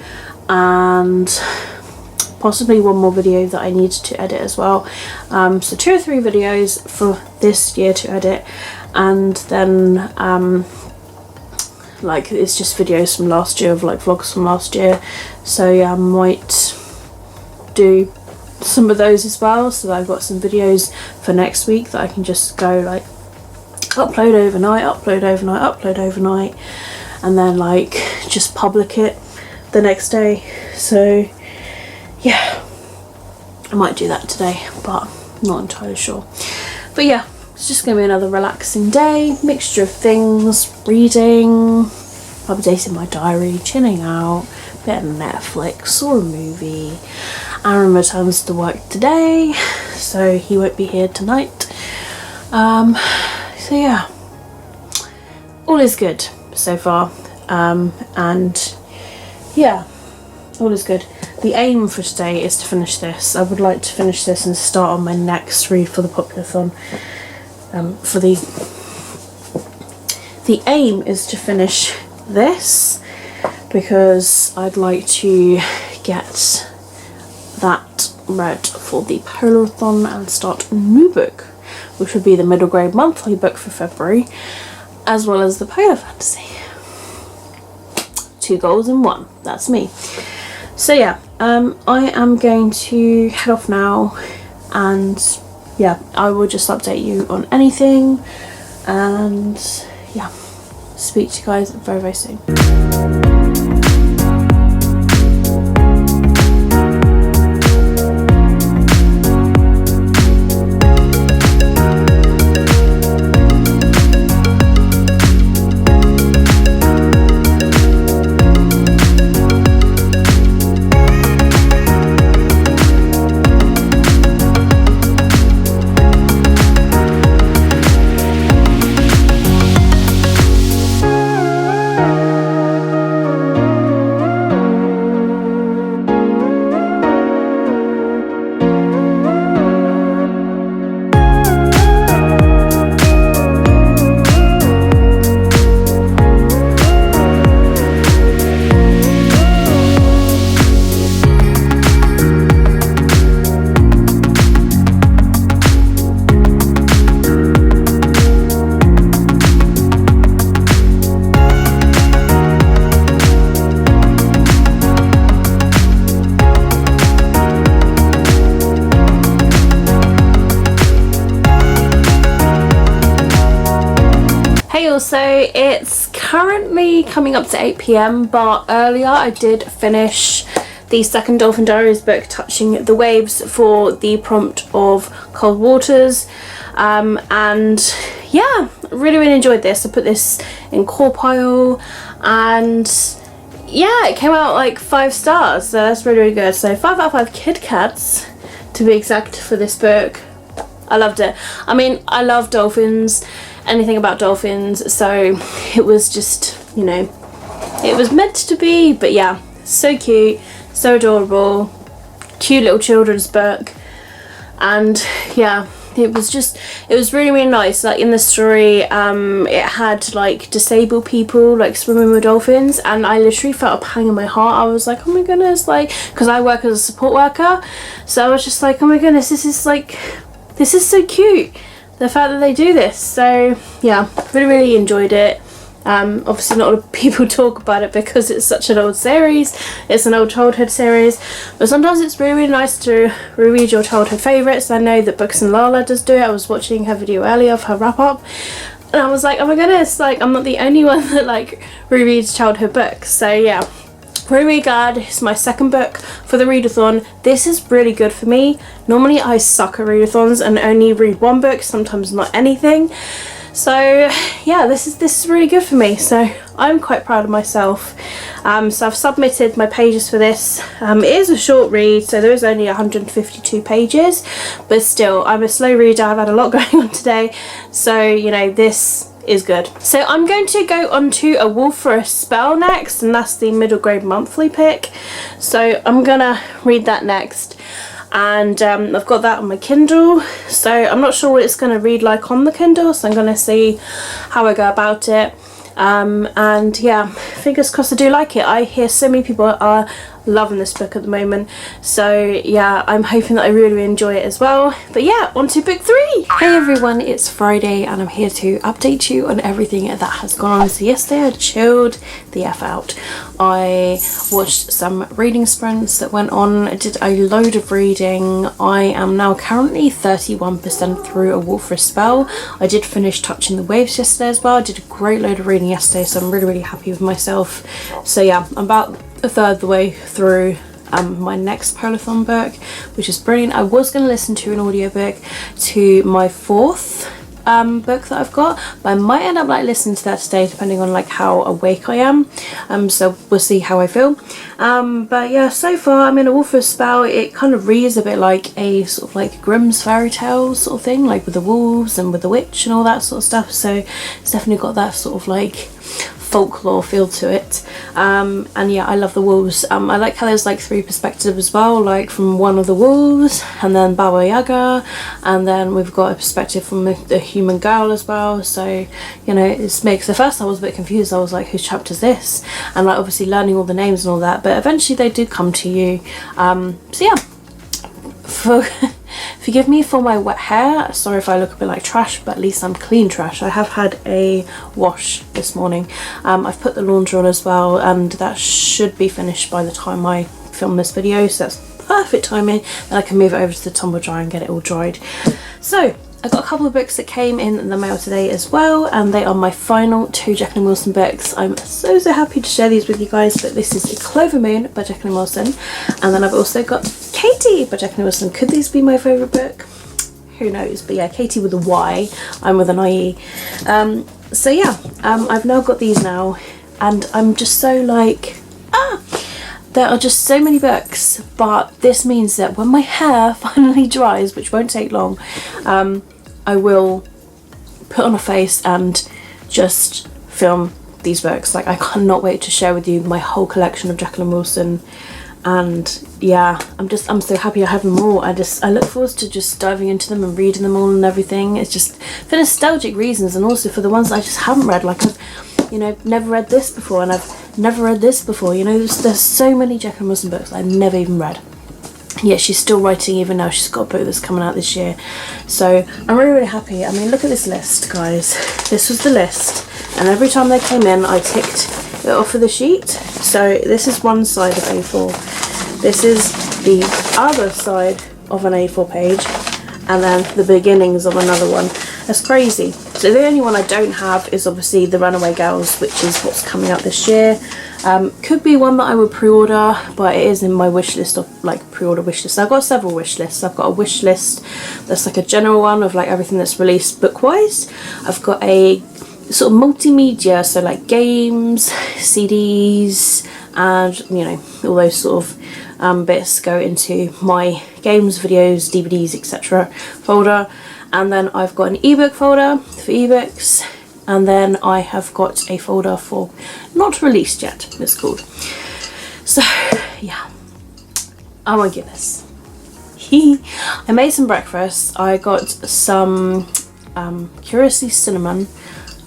and possibly one more video that I need to edit as well. So 2 or 3 videos for this year to edit, and then like it's just videos from last year, of like vlogs from last year. So yeah, I might do some of those as well, so I've got some videos for next week that I can just go like upload overnight, and then like just public it the next day. So yeah, I might do that today, but I'm not entirely sure. But yeah, it's just gonna be another relaxing day, mixture of things, reading, updating my diary, chilling out, bit of Netflix or a movie. Aaron returns to work today, so he won't be here tonight. So yeah, all is good so far, and yeah, all is good. The aim for today is to finish this. I would like to finish this and start on my next read for the Populathon. The aim is to finish this because I'd like to get that read for the Populathon and start a new book, which would be the middle grade monthly book for February, as well as the Polar Fantasy. 2 goals in 1. That's me. So yeah, I am going to head off now, and yeah, I will just update you on anything, and yeah, speak to you guys very, very soon. So it's currently coming up to 8 PM, but earlier I did finish the second Dolphin Diaries book, Touching the Waves, for the prompt of Cold Waters, and yeah, really enjoyed this. I put this in core pile, and yeah, it came out like 5 stars, so that's really good. So 5 out of 5 Kit Kats to be exact for this book. I loved it. I mean, I love dolphins, anything about dolphins, so it was just, you know, it was meant to be. But yeah, so cute, so adorable, cute little children's book, and yeah, it was really nice. Like in the story, it had like disabled people like swimming with dolphins, and I literally felt a pang in my heart. I was like, oh my goodness, like, because I work as a support worker, so I was just like, oh my goodness, this is so cute, the fact that they do this. So yeah, really enjoyed it. Obviously not a lot of people talk about it because it's such an old series, it's an old childhood series, but sometimes it's really nice to reread your childhood favourites. I know that Books and Lala does do it. I was watching her video earlier of her wrap up, and I was like, oh my goodness, like I'm not the only one that like rereads childhood books. So yeah, really glad. It's my second book for the readathon. This is really good for me. Normally I suck at readathons and only read one book, sometimes not anything. So yeah, this is really good for me, so I'm quite proud of myself. So I've submitted my pages for this. It is a short read, so there is only 152 pages, but still, I'm a slow reader. I've had a lot going on today, so you know, this is good. So I'm going to go on to A Wolf for a Spell next, and that's the middle grade monthly pick, so I'm gonna read that next. And I've got that on my Kindle, so I'm not sure what it's going to read like on the Kindle, so I'm going to see how I go about it. And yeah, fingers crossed I do like it. I hear so many people are loving this book at the moment. So yeah, I'm hoping that I really enjoy it as well. But yeah, on to book 3. Hey everyone, it's Friday and I'm here to update you on everything that has gone on. So yesterday I chilled the F out. I watched some reading sprints that went on. I did a load of reading. I am now currently 31% through A Wolf for a Spell. I did finish Touching the Waves yesterday as well. I did a great load of reading yesterday, so I'm really happy with myself. So yeah, I'm about a third of the way through my next Polathon book, which is brilliant. I was going to listen to an audiobook to my 4th book that I've got, but I might end up like listening to that today, depending on like how awake I am. So we'll see how I feel. But yeah, so far I'm in A Wolf for a Spell. It kind of reads a bit like a sort of like Grimm's fairy tales sort of thing, like with the wolves and with the witch and all that sort of stuff. So it's definitely got that sort of like folklore feel to it. And yeah, I love the wolves. I like how there's like 3 perspectives as well, like from one of the wolves, and then Baba Yaga, and then we've got a perspective from the human girl as well. So you know, it makes, at first I was a bit confused. I was like, whose chapter is this? And like obviously learning all the names and all that, but eventually they do come to you. So yeah, forgive me for my wet hair. Sorry if I look a bit like trash, but at least I'm clean trash. I have had a wash this morning. I've put the laundry on as well, and that should be finished by the time I film this video, so that's perfect timing. Then I can move it over to the tumble dryer and get it all dried. So I got a couple of books that came in the mail today as well, and they are my final 2 Jacqueline Wilson books. I'm so happy to share these with you guys, but this is Clover Moon by Jacqueline Wilson, and then I've also got Katie by Jacqueline Wilson. Could these be my favourite book? Who knows? But yeah, Katie with a Y, I'm with an IE. So yeah, I've now got these now, and I'm just so like, there are just so many books, but this means that when my hair finally dries, which won't take long, I will put on a face and just film these books. Like, I cannot wait to share with you my whole collection of Jacqueline Wilson. And yeah, I'm so happy I have them all. I look forward to just diving into them and reading them all and everything. It's just for nostalgic reasons, and also for the ones that I just haven't read. Like, I've, you know, never read this before, and I've never read this before. You know, there's so many Jacqueline Wilson books I've never even read. Yeah, she's still writing even now. She's got a book that's coming out this year. So I'm really happy. I mean, look at this list, guys. This was the list, and every time they came in, I ticked it off of the sheet. So this is one side of A4. This is the other side of an A4 page, and then the beginnings of another one. That's crazy. So the only one I don't have is obviously The Runaway Girls, which is what's coming out this year. Could be one that I would pre-order, but it is in my wish list of like pre-order wish list. I've got several wish lists. I've got a wish list that's like a general one of like everything that's released book-wise. I've got a sort of multimedia, so like games, CDs, and you know, all those sort of bits go into my games, videos, DVDs, etc. folder. And then I've got an ebook folder for ebooks, and then I have got a folder for not released yet, it's called. So yeah, oh my goodness. I made some breakfast. I got some Curiously Cinnamon,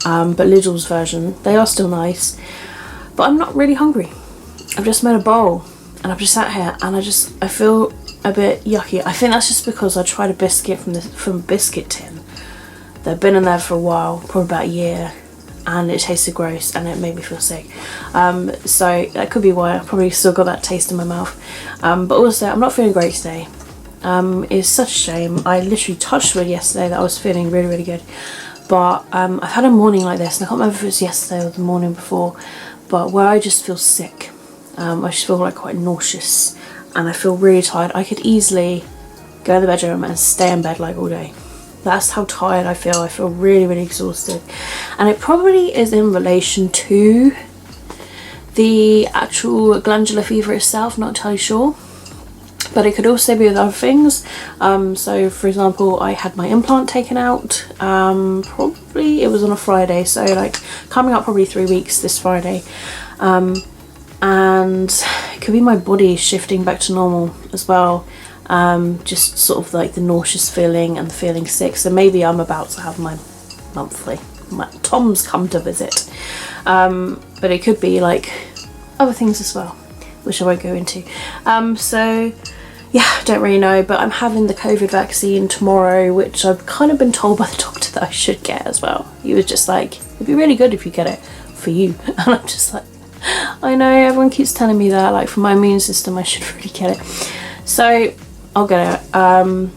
but Lidl's version. They are still nice, but I'm not really hungry. I've just made a bowl and I've just sat here and I feel a bit yucky. I think that's just because I tried a biscuit from a biscuit tin. They've been in there for a while, probably about a year, and it tasted gross and it made me feel sick. So that could be why I probably still got that taste in my mouth. But also, I'm not feeling great today. It's such a shame. I literally touched wood yesterday that I was feeling really good. But I've had a morning like this, and I can't remember if it was yesterday or the morning before, but where I just feel sick. I just feel like quite nauseous, and I feel really tired. I could easily go in the bedroom and stay in bed like all day. That's how tired I feel. I feel really exhausted, and it probably is in relation to the actual glandular fever itself. Not entirely sure, but it could also be with other things. So for example, I had my implant taken out, probably it was on a Friday, so like coming up probably 3 weeks this Friday, and it could be my body shifting back to normal as well. Just sort of like the nauseous feeling and the feeling sick. So maybe I'm about to have my monthly. Tom's come to visit, but it could be like other things as well. which I won't go into. So yeah, don't really know, but I'm having the COVID vaccine tomorrow, which I've kind of been told by the doctor that I should get as well. He was just like, it'd be really good if you get it for you. And I'm just like, I know, everyone keeps telling me that, like for my immune system I should really get it. So I'll get it.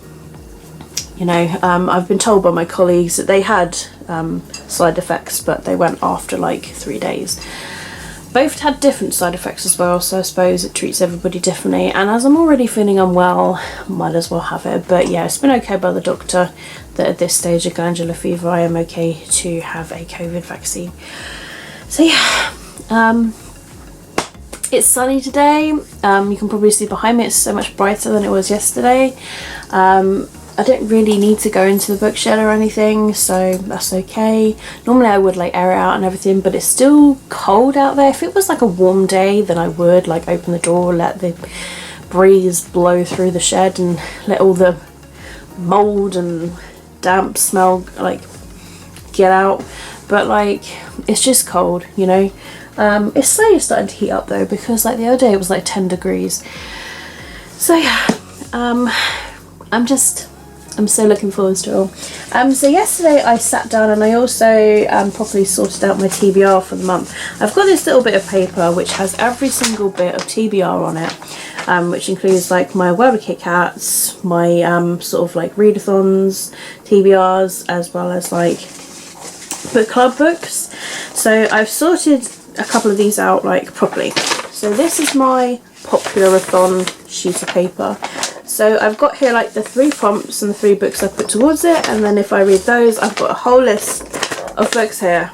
You know, I've been told by my colleagues that they had side effects, but they went after like 3 days. Both had different side effects as well, so I suppose it treats everybody differently, and as I'm already feeling unwell, might as well have it. But yeah, it's been okay by the doctor that at this stage of glandular fever I am okay to have a COVID vaccine. So yeah, it's sunny today. You can probably see behind me it's so much brighter than it was yesterday. I don't really need to go into the bookshed or anything, so that's okay. Normally I would like air it out and everything, but it's still cold out there. If it was like a warm day, then I would like open the door, let the breeze blow through the shed and let all the mold and damp smell like get out. But like, it's just cold, you know. It's slowly starting to heat up though, because like the other day it was like 10 degrees. So yeah, I'm so looking forward to it all. So yesterday I sat down and I also properly sorted out my TBR for the month. I've got this little bit of paper which has every single bit of TBR on it, which includes like my Werber Kit Kats, my sort of like readathons, TBRs, as well as like book club books. So I've sorted a couple of these out like properly. So this is my Popularathon sheet of paper. So I've got here like the 3 prompts and the 3 books I put towards it, and then if I read those, I've got a whole list of books here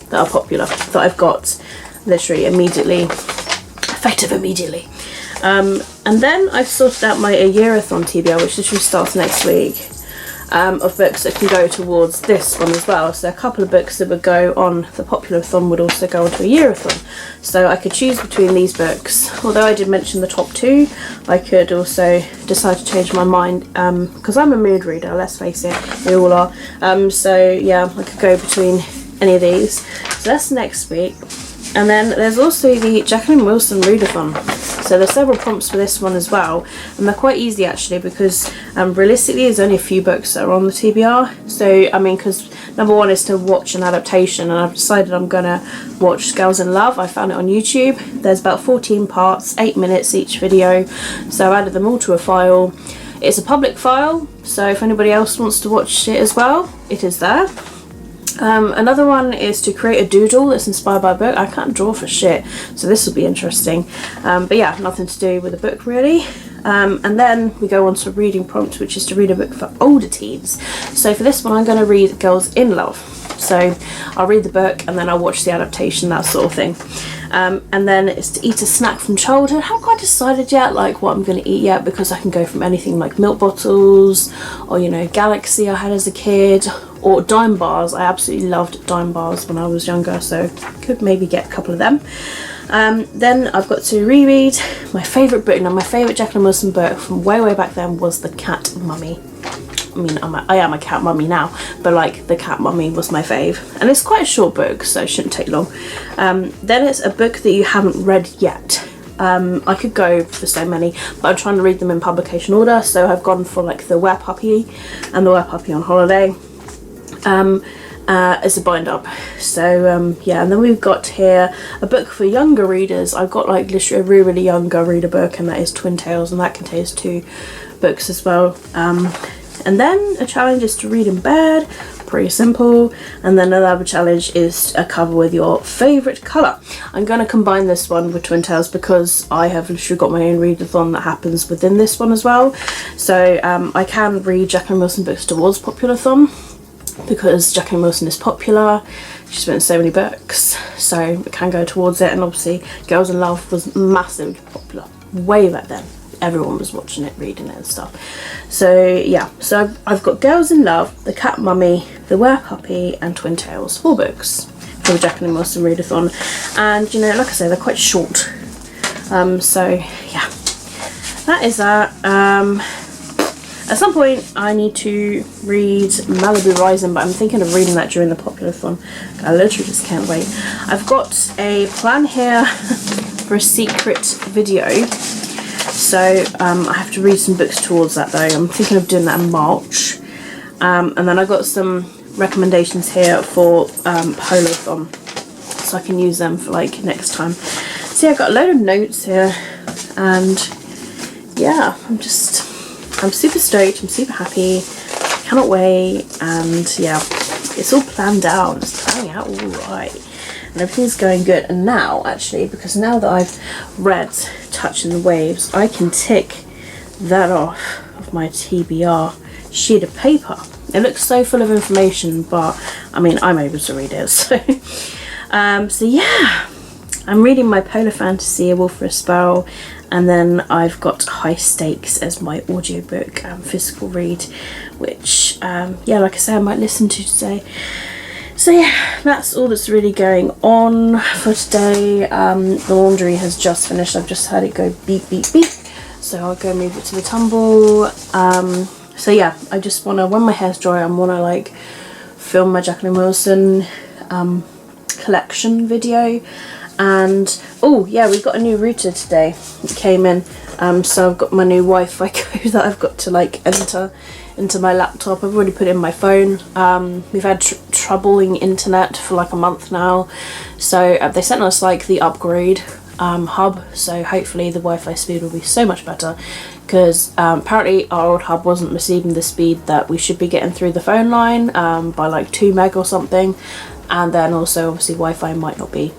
that are popular, that I've got literally immediately, effective immediately. And then I've sorted out my yearathon TBR, which literally starts next week, of books that can go towards this one as well. So a couple of books that would go on the Popularathon would also go onto a yearathon. So I could choose between these books. Although I did mention the top 2, I could also decide to change my mind, because I'm a mood reader, let's face it, we all are. So yeah, I could go between any of these. So that's next week. And then there's also the Jacqueline Wilson readathon. So there's several prompts for this one as well, and they're quite easy actually, because realistically there's only a few books that are on the TBR. So I mean, because number 1 is to watch an adaptation, and I've decided I'm gonna watch Girls in Love. I found it on YouTube. There's about 14 parts, 8 minutes each video, so I've added them all to a file. It's a public file, so if anybody else wants to watch it as well, it is there. Another one is to create a doodle that's inspired by a book. I can't draw for shit, so this will be interesting. But yeah, nothing to do with a book really. And then we go on to a reading prompt, which is to read a book for older teens. So for this one I'm going to read Girls in Love. So I'll read the book and then I'll watch the adaptation, that sort of thing. And then it's to eat a snack from childhood. I haven't quite decided yet like what I'm going to eat yet, because I can go from anything like milk bottles, or you know, Galaxy I had as a kid, or dime bars. I absolutely loved dime bars when I was younger, so could maybe get a couple of them. Then I've got to reread my favourite book. Now my favourite Jacqueline Wilson book from way back then was The Cat Mummy. I mean, I am a cat mummy now, but like The Cat Mummy was my fave, and it's quite a short book, so it shouldn't take long. Then it's a book that you haven't read yet. I could go for so many, but I'm trying to read them in publication order, so I've gone for like The Were Puppy and The Were Puppy on Holiday as a bind up. So yeah, and then we've got here a book for younger readers. I've got like literally a really younger reader book, and that is Twin Tales, and that contains 2 books as well. And then a challenge is to read in bed, pretty simple. And then another challenge is a cover with your favourite colour. I'm going to combine this one with Twin Tales because I have literally got my own readathon that happens within this one as well. So I can read Jacqueline Wilson books towards Populathon, because Jacqueline Wilson is popular. She's written so many books, so it can go towards it. And obviously Girls in Love was massively popular way back then. Everyone was watching it, reading it and stuff. So yeah, so I've got Girls in Love, The Cat Mummy, The Were Puppy and Twin Tales, 4 books for the Jacqueline Wilson readathon. And you know, like I say, they're quite short. So yeah, that is that. At some point I need to read Malibu Rising, but I'm thinking of reading that during the Populathon. I literally just can't wait. I've got a plan here for for a secret video. So I have to read some books towards that though. I'm thinking of doing that in March. And then I got some recommendations here for Polothon, so I can use them for like next time. So yeah, I've got a load of notes here, and yeah, I'm super stoked, I'm super happy, cannot wait, and yeah, it's all planned out, it's planning out all right, and everything's going good. And now actually, because now that I've read Touching the Waves, I can tick that off of my TBR sheet of paper. It looks so full of information, but I mean, I'm able to read it, so so yeah, I'm reading my Polar Fantasy, A Wolf for a Spell, and then I've got High Stakes as my audiobook physical read, which yeah, like I say, I might listen to today. So yeah, that's all that's really going on for today. The laundry has just finished. I've just heard it go beep beep beep, so I'll go move it to the tumble. So yeah, I just want to, when my hair's dry, I want to like film my Jacqueline Wilson collection video. And oh yeah, we've got a new router today. It came in, so I've got my new Wi-Fi code that I've got to like enter into my laptop. I've already put it in my phone. We've had troubling internet for like a month now, so they sent us like the upgrade hub, so hopefully the Wi-Fi speed will be so much better, because apparently our old hub wasn't receiving the speed that we should be getting through the phone line by like 2 meg or something, and then also obviously Wi-Fi might not be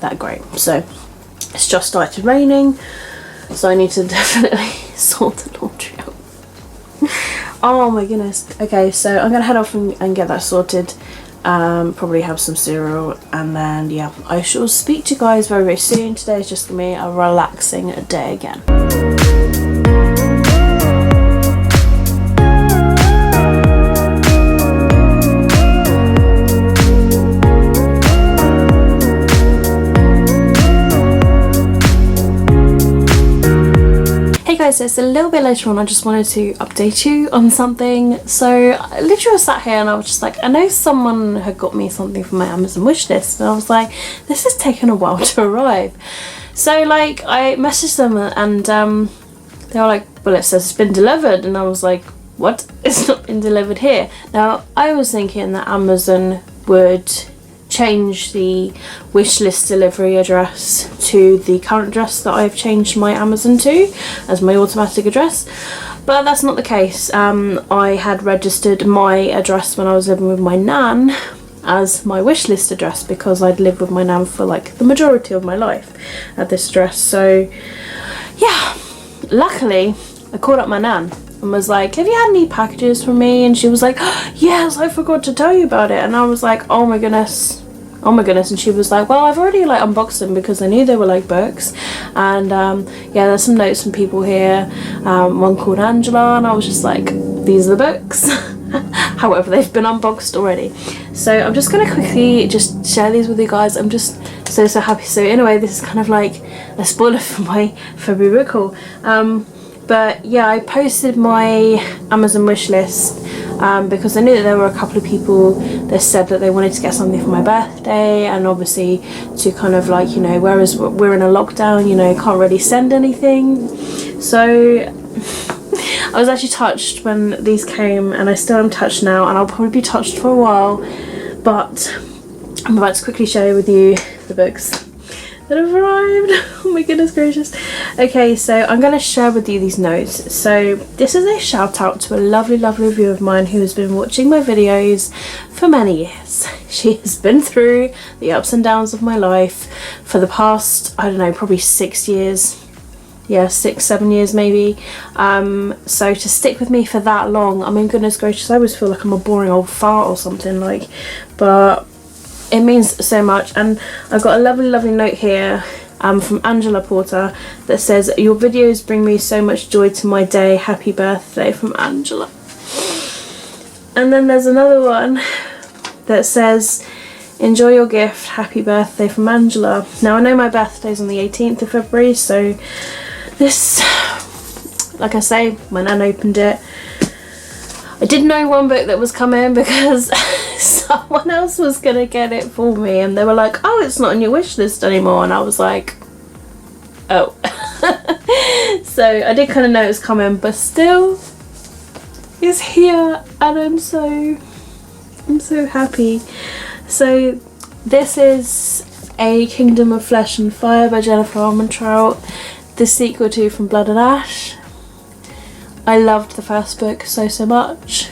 that great. So it's just started raining, so I need to definitely sort the laundry out. Oh my goodness. Okay, so I'm gonna head off and get that sorted, probably have some cereal, and then yeah, I shall speak to you guys very, very soon. Today is just gonna be a relaxing day again. So it's a little bit later on. I just wanted to update you on something. So I literally was sat here and I was just like, I know someone had got me something from my Amazon wish list, and I was like, this has taken a while to arrive. So like I messaged them and they were like, well, it says it's been delivered, and I was like, what? It's not been delivered here. Now I was thinking that Amazon would change the wishlist delivery address to the current address that I've changed my Amazon to as my automatic address, but that's not the case. I had registered my address when I was living with my nan as my wishlist address, because I'd lived with my nan for like the majority of my life at this address. So yeah, luckily I called up my nan and was like, have you had any packages for me? And she was like, oh, yes, I forgot to tell you about it. And I was like, oh my goodness. And she was like, well, I've already like unboxed them because I knew they were like books. And yeah, there's some notes from people here, one called Angela, and I was just like, these are the books. However, they've been unboxed already. So I'm just gonna quickly just share these with you guys. I'm just so happy. So anyway, this is kind of like a spoiler for my February book haul. But yeah, I posted my Amazon wish list because I knew that there were a couple of people that said that they wanted to get something for my birthday, and obviously to kind of like, you know, whereas we're in a lockdown, you know, can't really send anything. So I was actually touched when these came, and I still am touched now, and I'll probably be touched for a while, but I'm about to quickly share with you the books that have arrived. Oh my goodness gracious. Okay, so I'm going to share with you these notes. So this is a shout out to a lovely viewer of mine who has been watching my videos for many years. She has been through the ups and downs of my life for the past, I don't know, probably 6 years. Yeah, 6-7 years maybe. So to stick with me for that long, I mean, goodness gracious, I always feel like I'm a boring old fart or something, like, but it means so much. And I've got a lovely note here from Angela Porter that says, your videos bring me so much joy to my day, happy birthday, from Angela. And then there's another one that says, enjoy your gift, happy birthday, from Angela. Now I know my birthday's on the 18th of February, so this, like I say, when Anne opened it, I didn't know one book that was coming because someone else was gonna get it for me, and they were like, oh, it's not on your wish list anymore, and I was like, Oh. So I did kind of know it was coming, but still it's here and I'm so happy. So this is A Kingdom of Flesh and Fire by Jennifer Armentrout, the sequel to From Blood and Ash. I loved the first book so much,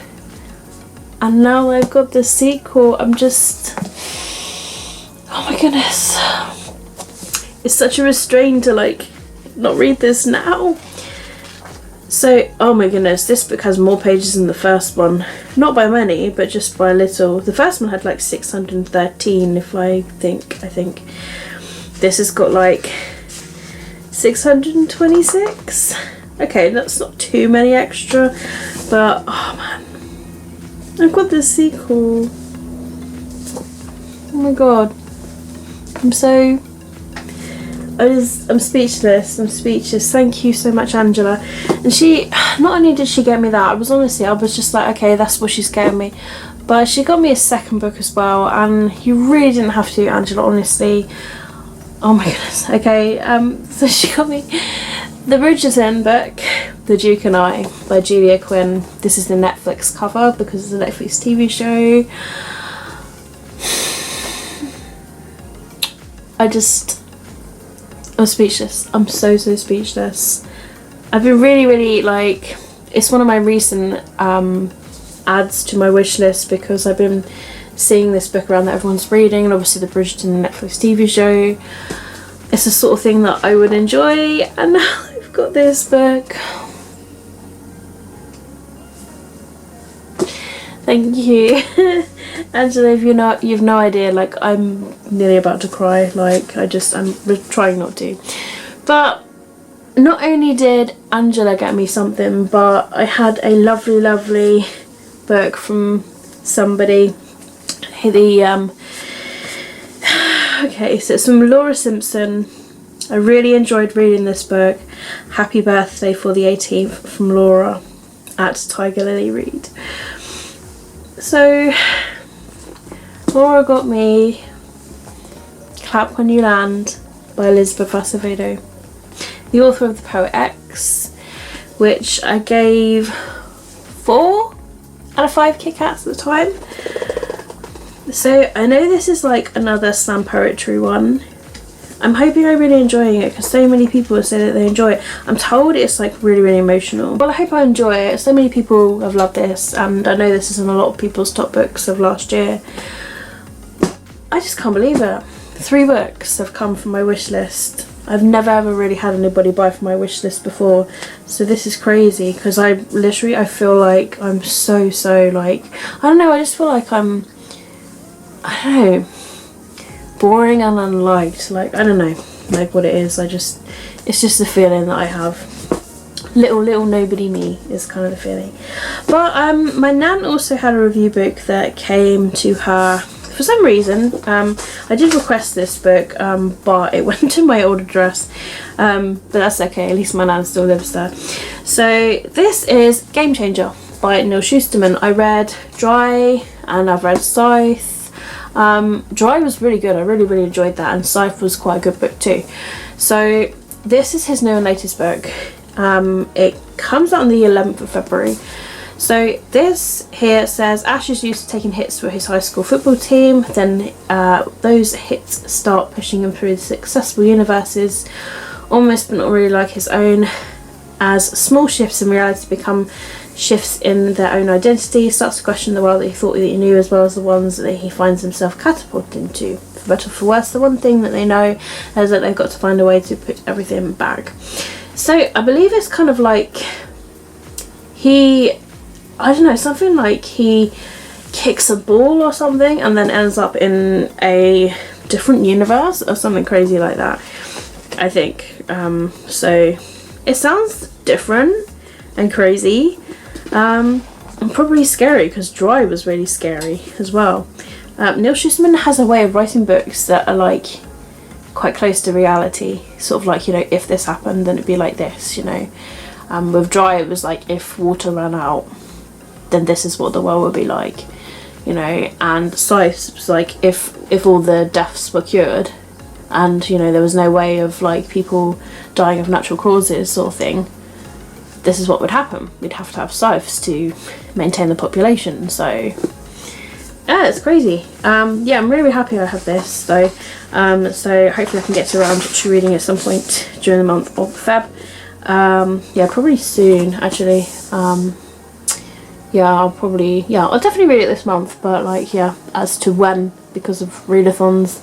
and now I've got the sequel. I'm just, oh my goodness, it's such a restraint to like not read this now. So, oh my goodness, this book has more pages than the first one. Not by many, but just by a little. The first one had like 613, if I think. This has got like 626. Okay, that's not too many extra, but oh man, I've got the sequel. Oh my god, I'm speechless. Thank you so much, Angela. And she, not only did she get me that, I was just like, okay, that's what she's getting me, but she got me a second book as well, and you really didn't have to, Angela, honestly. Oh my goodness. Okay, so she got me the Bridgerton book, The Duke and I, by Julia Quinn. This is the Netflix cover because it's a Netflix TV show. I'm speechless. I'm so speechless. I've been really like, it's one of my recent adds to my wish list because I've been seeing this book around that everyone's reading, and obviously the Bridgerton Netflix TV show. It's the sort of thing that I would enjoy, and now I've got this book. Thank you. Angela, you've no idea, like I'm nearly about to cry, like I'm trying not to. But not only did Angela get me something, but I had a lovely book from somebody. Okay, so it's from Laura Simpson. I really enjoyed reading this book. Happy birthday for the 18th from Laura at Tiger Lily Read. So Laura got me Clap When You Land by Elizabeth Acevedo, the author of The Poet X, which I gave 4 out of 5 Kit Kats at the time. So I know this is like another slam poetry one. I'm hoping I'm really enjoying it because so many people have said that they enjoy it. I'm told it's like really emotional. Well, I hope I enjoy it. So many people have loved this, and I know this is in a lot of people's top books of last year. I just can't believe it. 3 books have come from my wish list. I've never ever really had anybody buy from my wish list before, so this is crazy because I feel like I'm so like, I don't know, I just feel like I'm, I don't know, boring and unliked, like I don't know, like what it is. It's just the feeling that I have. Little nobody me is kind of the feeling. But my nan also had a review book that came to her for some reason. I did request this book, but it went to my old address, but that's okay, at least my nan still lives there. So this is Game Changer by Neil Shusterman. I read Dry and I've read Scythe. Dry was really good, I really enjoyed that, and Scythe was quite a good book too. So this is his new and latest book. It comes out on the 11th of February. So this here says Ash is used to taking hits for his high school football team, then those hits start pushing him through the successful universes, almost but not really like his own, as small shifts in reality become shifts in their own identity. He starts to question the world that he thought that he knew, as well as the ones that he finds himself catapulted into. For better or for worse, the one thing that they know is that they've got to find a way to put everything back. So I believe it's kind of like I don't know, something like he kicks a ball or something and then ends up in a different universe or something crazy like that, I think. So it sounds different and crazy, and probably scary, because Dry was really scary as well. Neil Shusterman has a way of writing books that are like quite close to reality, sort of like, you know, if this happened then it'd be like this, you know. With Dry it was like, if water ran out then this is what the world would be like, you know. And Scythe was like, if all the deaths were cured and you know there was no way of like people dying of natural causes sort of thing, this is what would happen. We'd have to have scythes to maintain the population. So yeah, it's crazy. Yeah, I'm really happy I have this though. So hopefully I can get around to reading at some point during the month of Feb. Yeah, probably soon actually. Yeah, I'll definitely read it this month, but like, yeah, as to when, because of readathons,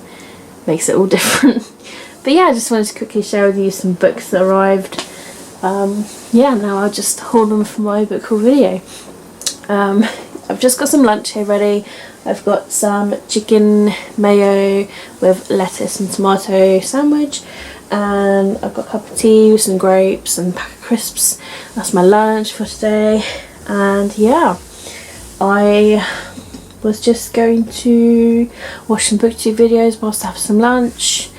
makes it all different. But yeah, I just wanted to quickly share with you some books that arrived. Yeah, now I'll just hold them for my book haul video. I've just got some lunch here ready. I've got some chicken mayo with lettuce and tomato sandwich, and I've got a cup of tea with some grapes and a pack of crisps. That's my lunch for today. And yeah, I was just going to watch some booktube videos whilst I have some lunch,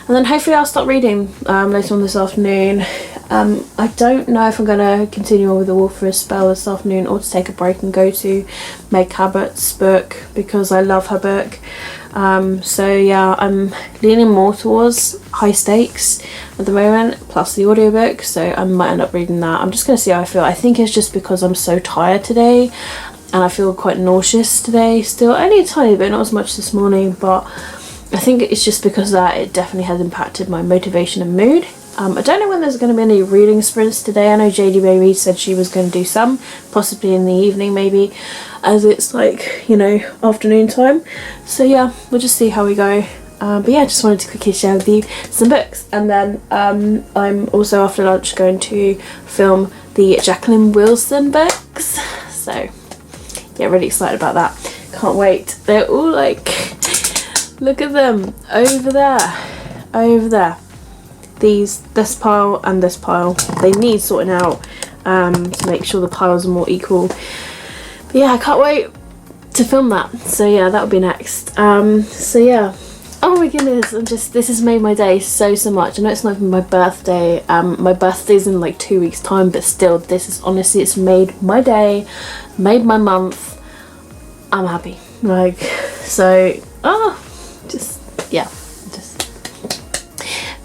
and then hopefully I'll start reading later on this afternoon. I don't know if I'm going to continue on with The Wolf for a spell this afternoon or to take a break and go to Meg Cabot's book, because I love her book. So yeah, I'm leaning more towards High Stakes at the moment, plus the audiobook, so I might end up reading that. I'm just going to see how I feel. I think it's just because I'm so tired today and I feel quite nauseous today still. Only a tiny bit, not as much this morning, but I think it's just because of that. It definitely has impacted my motivation and mood. I don't know when there's going to be any reading sprints today. I know JD Reid said she was going to do some, possibly in the evening maybe, as it's like, you know, afternoon time. So yeah, we'll just see how we go. But yeah, just wanted to quickly share with you some books. And then I'm also after lunch going to film the Jacqueline Wilson books. So yeah, really excited about that. Can't wait. They're all like, look at them, over there. This pile and this pile, they need sorting out to make sure the piles are more equal. But yeah, I can't wait to film that. So yeah, that'll be next. So yeah, oh my goodness, this has made my day so much. I know it's not even my birthday. My birthday's in like 2 weeks time, but still, this is honestly, it's made my day, made my month. I'm happy. Like, so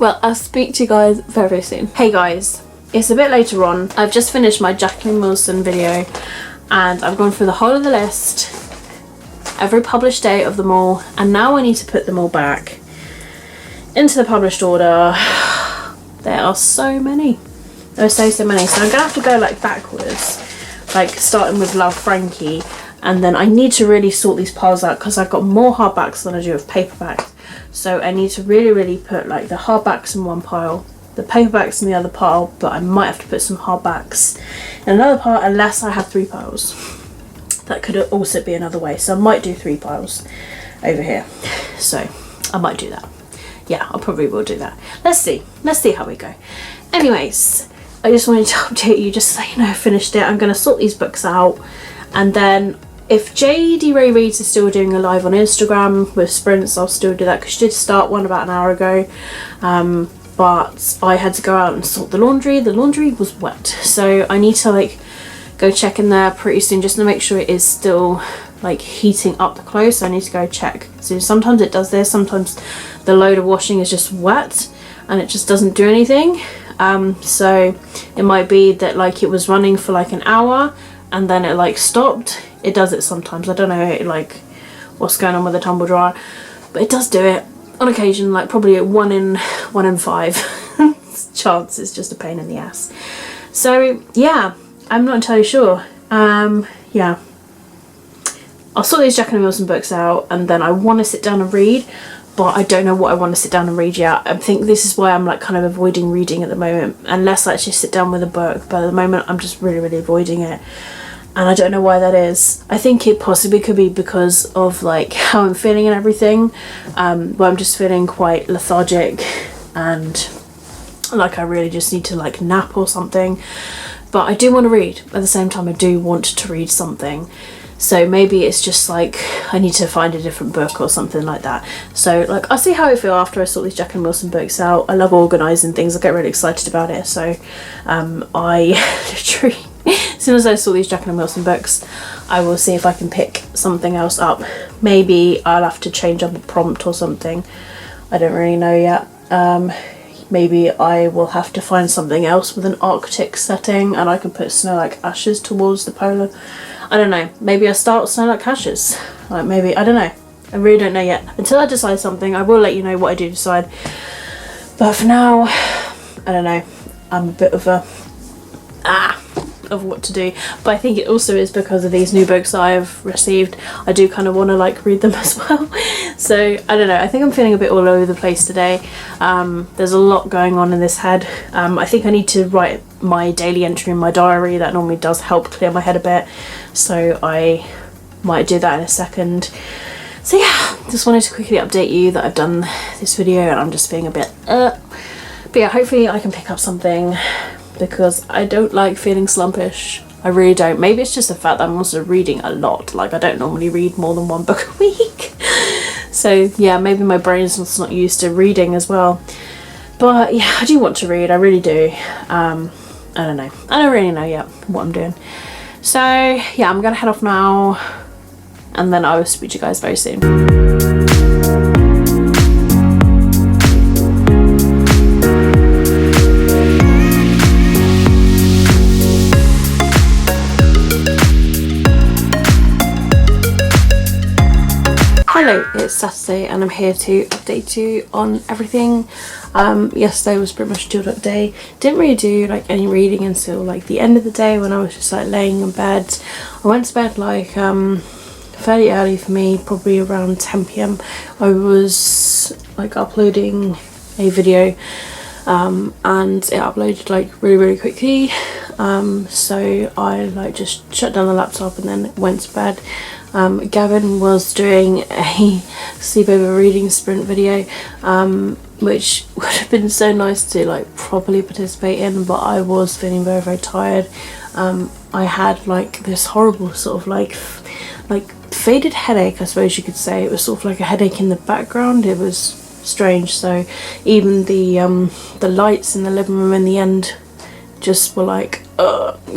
well, I'll speak to you guys very, very soon. Hey guys, it's a bit later on. I've just finished my Jacqueline Wilson video and I've gone through the whole of the list, every published date of them all, and now I need to put them all back into the published order. There are so many. There are so many. So I'm gonna have to go like backwards, like starting with Love Frankie, and then I need to really sort these piles out because I've got more hardbacks than I do of paperbacks. So I need to really put like the hardbacks in one pile, the paperbacks in the other pile, but I might have to put some hardbacks in another pile unless I have 3 piles. That could also be another way. So I might do 3 piles over here. So I might do that. Yeah, I probably will do that. Let's see how we go. Anyways, I just wanted to update you just so you know I finished it. I'm going to sort these books out, and then if JD Ray Reads is still doing a live on Instagram with sprints, I'll still do that, because she did start one about an hour ago. But I had to go out and sort the laundry. The laundry was wet, so I need to like go check in there pretty soon just to make sure it is still like heating up the clothes. So I need to go check. So sometimes it does this, sometimes the load of washing is just wet and it just doesn't do anything. So it might be that like it was running for like an hour and then it like stopped. It does it sometimes. I don't know like what's going on with the tumble dryer, but it does do it on occasion, like probably at 1 in 5 chance. It's just a pain in the ass. So yeah, I'm not entirely sure. Yeah, I'll sort these Jacqueline Wilson books out, and then I want to sit down and read, but I don't know what I want to sit down and read yet. I think this is why I'm like kind of avoiding reading at the moment, unless I actually sit down with a book. But at the moment I'm just really avoiding it, and I don't know why that is. I think it possibly could be because of like how I'm feeling and everything, where I'm just feeling quite lethargic and like I really just need to like nap or something. But I do want to read at the same time. I do want to read something, so maybe it's just like I need to find a different book or something like that. So like I'll see how I feel after I sort these Jacqueline Wilson books out. I love organising things. I get really excited about it. So I literally, as soon as I sort these Jacqueline Wilson books, I will see if I can pick something else up. Maybe I'll have to change up a prompt or something, I don't really know yet. Maybe I will have to find something else with an Arctic setting and I can put Snow Like Ashes towards the polar. I don't know, maybe I start with Snow Like Ashes. Like maybe, I don't know. I really don't know yet. Until I decide something, I will let you know what I do decide. But for now, I don't know. I'm a bit of a of what to do, but I think it also is because of these new books that I've received. I do kind of want to like read them as well. So I don't know, I think I'm feeling a bit all over the place today. There's a lot going on in this head. I think I need to write my daily entry in my diary. That normally does help clear my head a bit, so I might do that in a second. So yeah, just wanted to quickly update you that I've done this video and I'm just feeling a bit but yeah, hopefully I can pick up something, because I don't like feeling slumpish. I really don't. Maybe it's just the fact that I'm also reading a lot. Like, I don't normally read more than one book a week. So yeah, maybe my brain's just not used to reading as well. But yeah, I do want to read, I really do. I don't know. I don't really know yet what I'm doing. So yeah, I'm gonna head off now and then I will speak to you guys very soon. Hello, it's Saturday and I'm here to update you on everything. Yesterday was pretty much a chilled up day. Didn't really do like any reading until like the end of the day when I was just like laying in bed. I went to bed like fairly early for me, probably around 10 p.m. I was like uploading a video and it uploaded like really quickly, so I like just shut down the laptop and then went to bed. Gavin was doing a sleepover reading sprint video, which would have been so nice to like properly participate in, but I was feeling very tired. I had like this horrible sort of like faded headache, I suppose you could say. It was sort of like a headache in the background. It was strange, so even the lights in the living room in the end just were like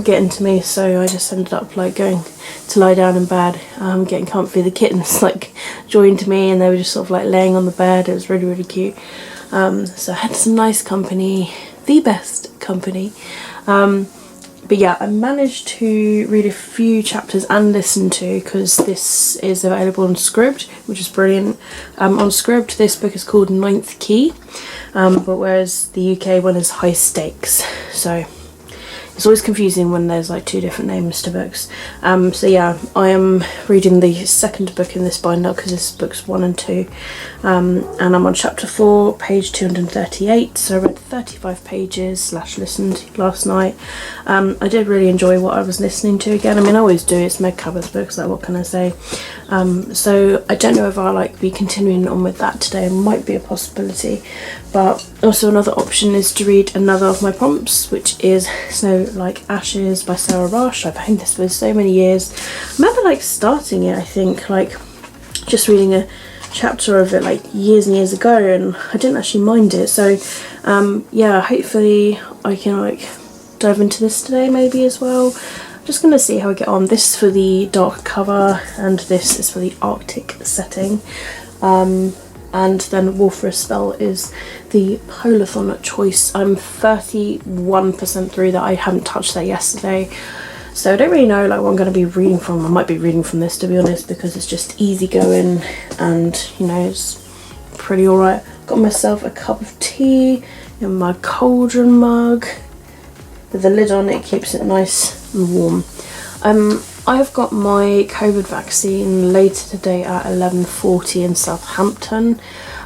getting to me, so I just ended up like going to lie down in bed, getting comfy. The kittens like joined me and they were just sort of like laying on the bed. It was really cute. So I had some nice company, the best company. But yeah, I managed to read a few chapters and listen to, because this is available on Scribd, which is brilliant. On Scribd, this book is called Ninth Key, but whereas the UK one is High Stakes. So it's always confusing when there's like two different names to books. So yeah, I am reading the second book in this binder because this is books 1 and 2, and I'm on chapter 4, page 238. So I read 35 pages / listened last night. I did really enjoy what I was listening to again. I mean, I always do. It's Meg Cabot's books, like what can I say? So I don't know if I'll like be continuing on with that today. It might be a possibility, but also another option is to read another of my prompts, which is Snow Like Ashes by Sarah Rush. I've owned this for so many years. I remember like starting it, I think, like just reading a chapter of it like years and years ago, and I didn't actually mind it. So yeah, hopefully I can like dive into this today maybe as well. I'm just gonna see how I get on. This is for the dark cover and this is for the Arctic setting. And then Wolf for a Spell is the Polathon choice. I'm 31% through that. I haven't touched that yesterday, so I don't really know like what I'm going to be reading from. I might be reading from this, to be honest, because it's just easy going and you know it's pretty alright. Got myself a cup of tea in my cauldron mug with the lid on. It keeps it nice and warm. I've got my COVID vaccine later today at 11:40 in Southampton.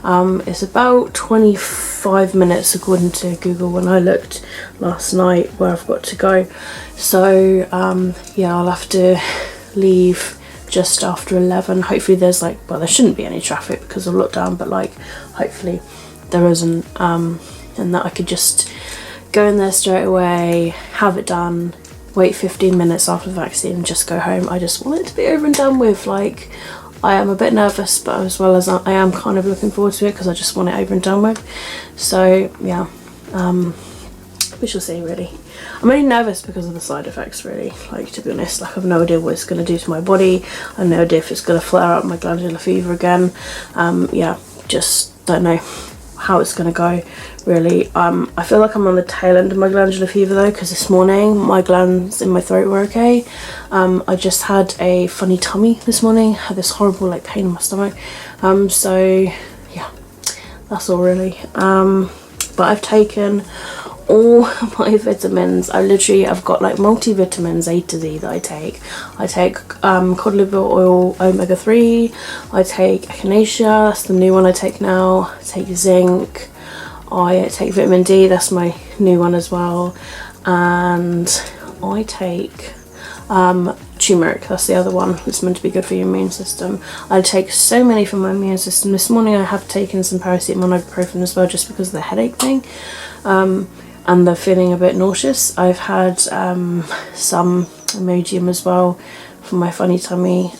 It's about 25 minutes according to Google when I looked last night where I've got to go. So yeah, I'll have to leave just after 11. Hopefully there's like, well, there shouldn't be any traffic because of lockdown, but like hopefully there isn't, and that I could just go in there straight away, have it done, wait 15 minutes after the vaccine and just go home. I just want it to be over and done with. Like, I am a bit nervous, but as well as I am kind of looking forward to it because I just want it over and done with. So yeah, we shall see really. I'm only nervous because of the side effects really, like to be honest. Like, I've no idea what it's going to do to my body. I have no idea if it's going to flare up my glandular fever again. Yeah, just don't know how it's gonna go really. I feel like I'm on the tail end of my glandular fever though, because this morning my glands in my throat were okay. I just had a funny tummy this morning, had this horrible like pain in my stomach, so yeah, that's all really. But I've taken all my vitamins. I've got like multivitamins A to Z that I take. I take cod liver oil omega-3, I take echinacea, that's the new one I take now, I take zinc, I take vitamin D, that's my new one as well, and I take turmeric, that's the other one that's meant to be good for your immune system. I take so many for my immune system. This morning I have taken some paracetamol and ibuprofen as well, just because of the headache thing, and the feeling a bit nauseous. I've had some Imodium as well for my funny tummy,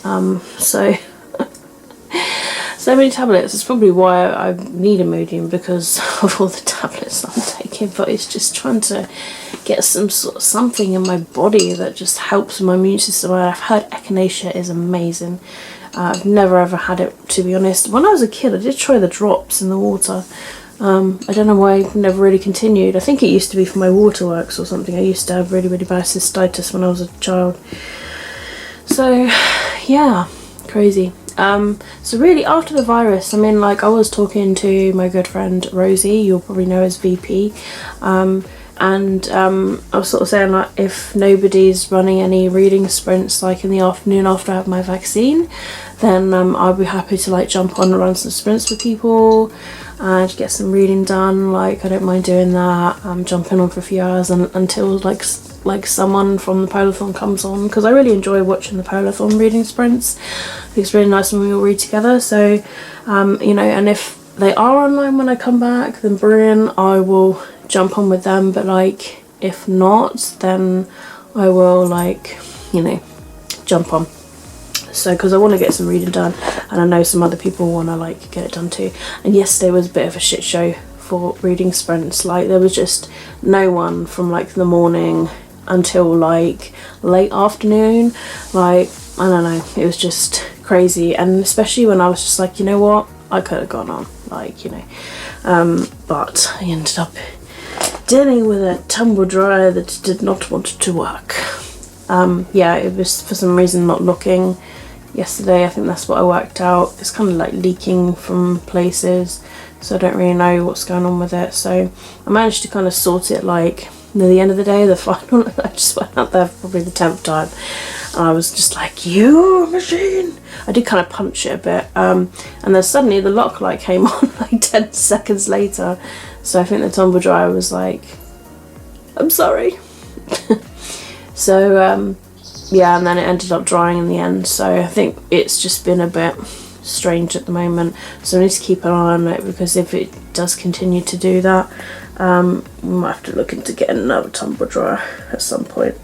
so so many tablets. It's probably why I need Imodium, because of all the tablets I'm taking, but it's just trying to get some sort of something in my body that just helps my immune system. I've heard echinacea is amazing. I've never ever had it, to be honest. When I was a kid I did try the drops in the water. I don't know why I never really continued. I think it used to be for my waterworks or something. I used to have really bad cystitis when I was a child. So yeah, crazy. So really after the virus, I mean, like, I was talking to my good friend Rosie, you'll probably know as VP, and I was sort of saying, like, if nobody's running any reading sprints like in the afternoon after I have my vaccine, then I'll be happy to like jump on and run some sprints with people and get some reading done. Like, I don't mind doing that. Jumping on for a few hours until like someone from the Polathon comes on, because I really enjoy watching the Polathon reading sprints. I think it's really nice when we all read together. So you know, and if they are online when I come back, then brilliant, I will jump on with them. But like, if not, then I will, like, you know, jump on. So because I want to get some reading done, and I know some other people want to like get it done too. And yesterday was a bit of a shit show for reading sprints. Like, there was just no one from like the morning until like late afternoon. Like, I don't know, it was just crazy. And especially when I was just like, you know what, I could have gone on, like, you know, but I ended up dealing with a tumble dryer that did not want to work. Yeah, it was for some reason not locking yesterday. I think that's what I worked out. It's kind of like leaking from places, so I don't really know what's going on with it. So I managed to kind of sort it like near the end of the day, the final. I just went out there for probably the 10th time, and I was just like, you machine. I did kind of punch it a bit, and then suddenly the lock light came on like 10 seconds later. So I think the tumble dryer was like, I'm sorry. So yeah, and then it ended up drying in the end. So I think it's just been a bit strange at the moment. So I need to keep an eye on it, because if it does continue to do that, we might have to look into getting another tumble dryer at some point.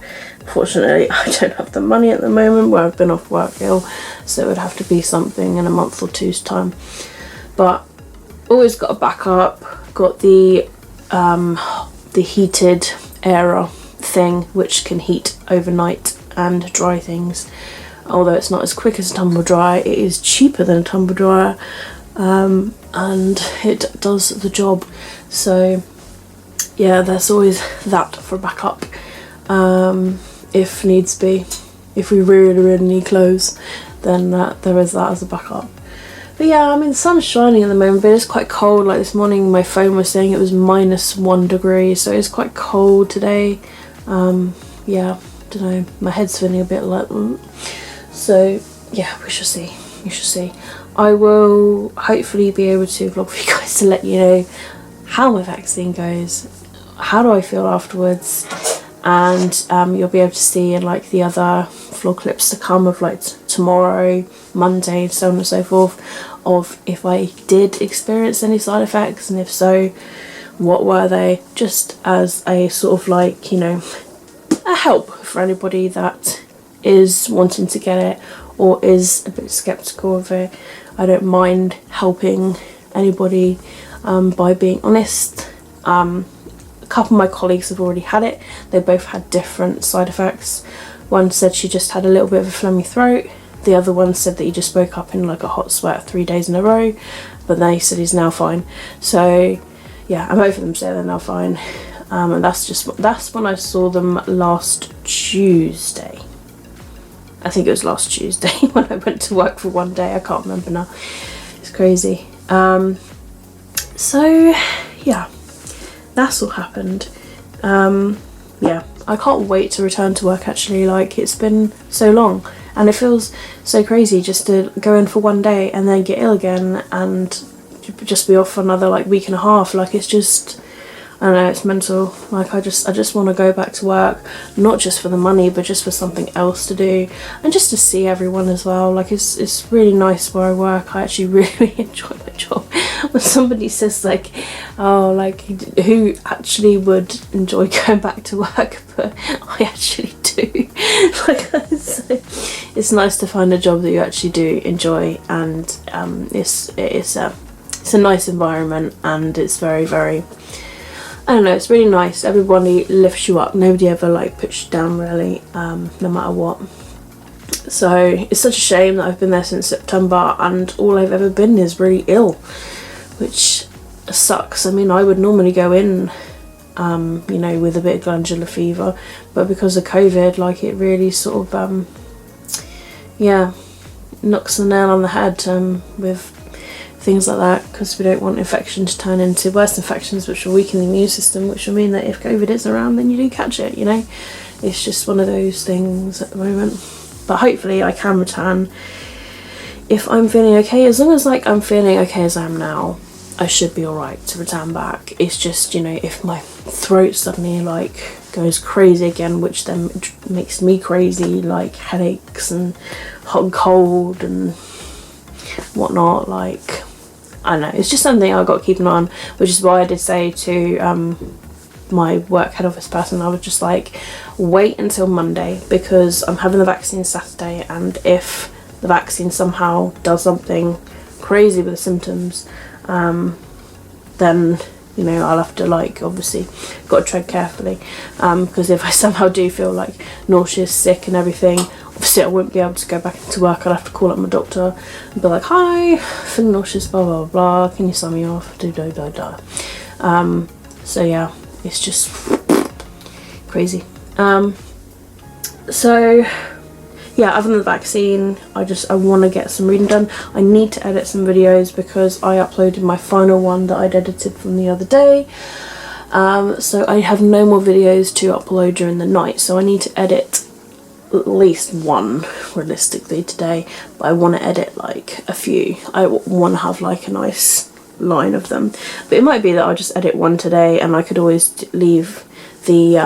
Unfortunately, I don't have the money at the moment, where I've been off work ill, so it would have to be something in a month or two's time. But always got a backup. Got the heated air thing, which can heat overnight and dry things. Although it's not as quick as a tumble dryer, it is cheaper than a tumble dryer, and it does the job. So yeah, there's always that for backup, if needs be. If we really need clothes, then there is that as a backup. But yeah, I mean, the sun's shining at the moment, but it's quite cold. Like this morning my phone was saying it was -1 degree, so it's quite cold today. Yeah, don't know, my head's feeling a bit like so yeah, we shall see. I will hopefully be able to vlog for you guys to let you know how my vaccine goes, how do I feel afterwards, and you'll be able to see in like the other vlog clips to come of like tomorrow, Monday, so on and so forth, of if I did experience any side effects, and if so, what were they, just as a sort of like, you know, a help for anybody that is wanting to get it or is a bit skeptical of it. I don't mind helping anybody by being honest. A couple of my colleagues have already had it. They both had different side effects. One said she just had a little bit of a phlegmy throat. The other one said that he just woke up in like a hot sweat 3 days in a row. but they said he's now fine. So yeah, and both of them say they're now fine. And that's when I saw them last Tuesday. I think it was last Tuesday when I went to work for one day. I can't remember now. It's crazy. So yeah, that's all happened. Yeah, I can't wait to return to work actually. Like, it's been so long and it feels so crazy just to go in for one day and then get ill again and just be off for another like week and a half. Like, it's just, I don't know, it's mental. Like, I just want to go back to work, not just for the money, but just for something else to do and just to see everyone as well. Like, it's really nice where I work. I actually really enjoy my job. When somebody says like, oh, like, who actually would enjoy going back to work, but I actually do. Like, it's nice to find a job that you actually do enjoy, and it's a nice environment, and it's very, very, I don't know, it's really nice. Everybody lifts you up. Nobody ever like puts you down really, no matter what. So it's such a shame that I've been there since September and all I've ever been is really ill, which sucks. I mean, I would normally go in, you know, with a bit of glandular fever, but because of COVID, like, it really sort of, yeah, knocks the nail on the head with things like that, because we don't want infection to turn into worse infections, which will weaken the immune system, which will mean that if COVID is around, then you do catch it, you know. It's just one of those things at the moment. But hopefully I can return if I'm feeling okay. As long as like I'm feeling okay as I am now, I should be alright to return back. It's just, you know, if my throat suddenly like goes crazy again, which then makes me crazy, like headaches and hot and cold and whatnot, like, I don't know, it's just something I've got to keep an eye on, which is why I did say to my work head office person, I was just like, wait until Monday, because I'm having the vaccine Saturday, and if the vaccine somehow does something crazy with the symptoms, then, you know, I'll have to, like, obviously got to tread carefully, because if I somehow do feel like nauseous, sick and everything, obviously I won't be able to go back into work. I'll have to call up my doctor and be like, hi, feeling nauseous, blah blah blah, can you sign me off, so yeah, it's just crazy. So yeah, other than the vaccine, I want to get some reading done. I need to edit some videos because I uploaded my final one that I'd edited from the other day. So I have no more videos to upload during the night, so I need to edit at least one realistically today, but I want to edit like a few. I want to have like a nice line of them, but it might be that I'll just edit one today and I could always leave the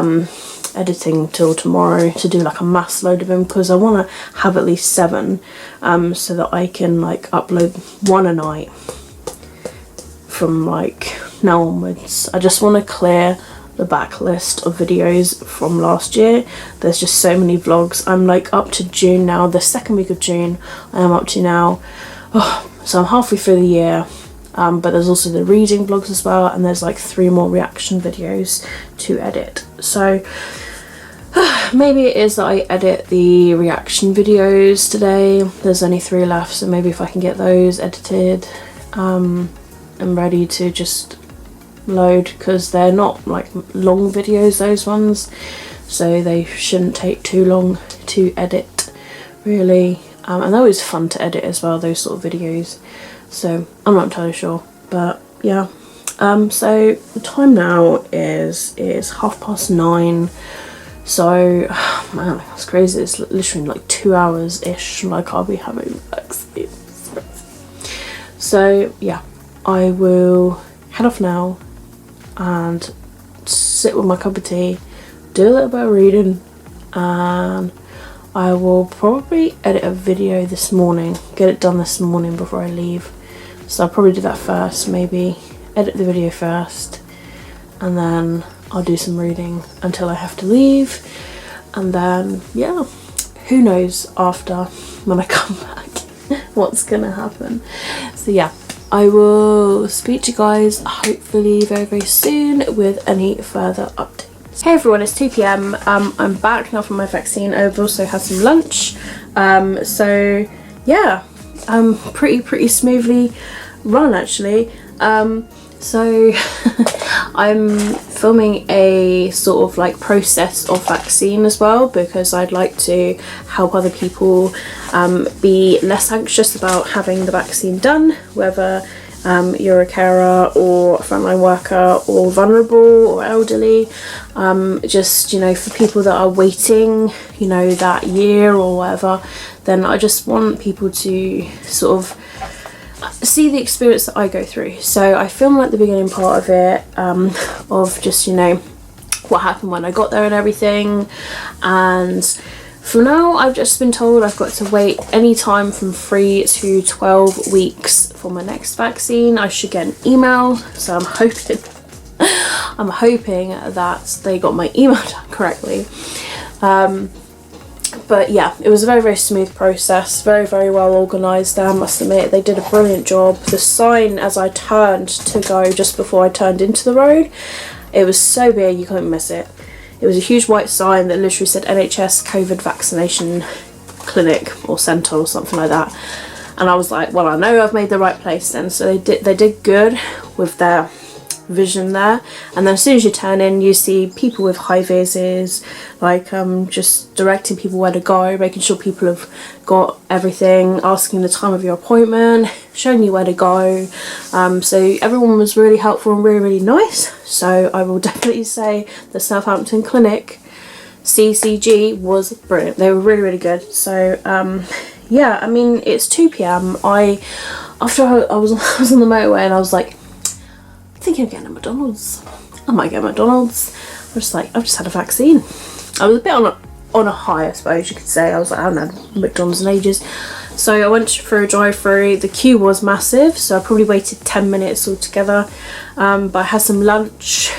editing till tomorrow to do like a mass load of them, because I want to have at least 7 so that I can like upload one a night from like now onwards. I just want to clear the backlist of videos from last year. There's just so many vlogs. I'm like up to June now, the second week of June I am up to now. So I'm halfway through the year, but there's also the reading vlogs as well, and there's like 3 more reaction videos to edit. So maybe it is that I edit the reaction videos today. There's only 3 left, so maybe if I can get those edited and ready to just load, because they're not like long videos, those ones, so they shouldn't take too long to edit really, and they're always fun to edit as well, those sort of videos. So I'm not entirely sure, but yeah. So the time now is 9:30. So man, that's crazy. It's literally like 2 hours ish like I'll be having vaccine. So yeah, I will head off now and sit with my cup of tea, do a little bit of reading, and I will probably edit a video this morning, get it done this morning before I leave. So I'll probably do that first, maybe edit the video first, and then I'll do some reading until I have to leave, and then yeah, who knows after when I come back what's gonna happen. So yeah, I will speak to you guys hopefully very, very soon with any further updates. Hey everyone, it's 2 PM. I'm back now from my vaccine. I've also had some lunch. So yeah, pretty smoothly. run actually. So I'm filming a sort of like process of vaccine as well, because I'd like to help other people be less anxious about having the vaccine done, whether you're a carer or a frontline worker or vulnerable or elderly. Just, you know, for people that are waiting, you know, that year or whatever, then I just want people to sort of see the experience that I go through. So I filmed like the beginning part of it, of just, you know, what happened when I got there and everything. And for now, I've just been told I've got to wait any time from 3 to 12 weeks for my next vaccine. I should get an email, so I'm hoping that they got my email done correctly. But yeah, it was a very, very smooth process, very, very well organised. I must admit, they did a brilliant job. The sign as I turned to go just before I turned into the road, it was so big you couldn't miss it. It was a huge white sign that literally said NHS COVID vaccination clinic or centre or something like that. And I was like, well, I know I've made the right place then. So they did good with their vision there. And then as soon as you turn in, you see people with high vises, like just directing people where to go, making sure people have got everything, asking the time of your appointment, showing you where to go. So everyone was really helpful and really, really nice. So I will definitely say the Southampton Clinic CCG was brilliant. They were really, really good. So yeah, I mean, it's 2 p.m. After I was on the motorway and I was like, thinking of getting a McDonald's. I might get McDonald's. I was like, I've just had a vaccine. I was a bit on a high, I suppose you could say. I was like, I haven't had McDonald's in ages. So I went for a drive-through. The queue was massive, so I probably waited 10 minutes altogether. But I had some lunch,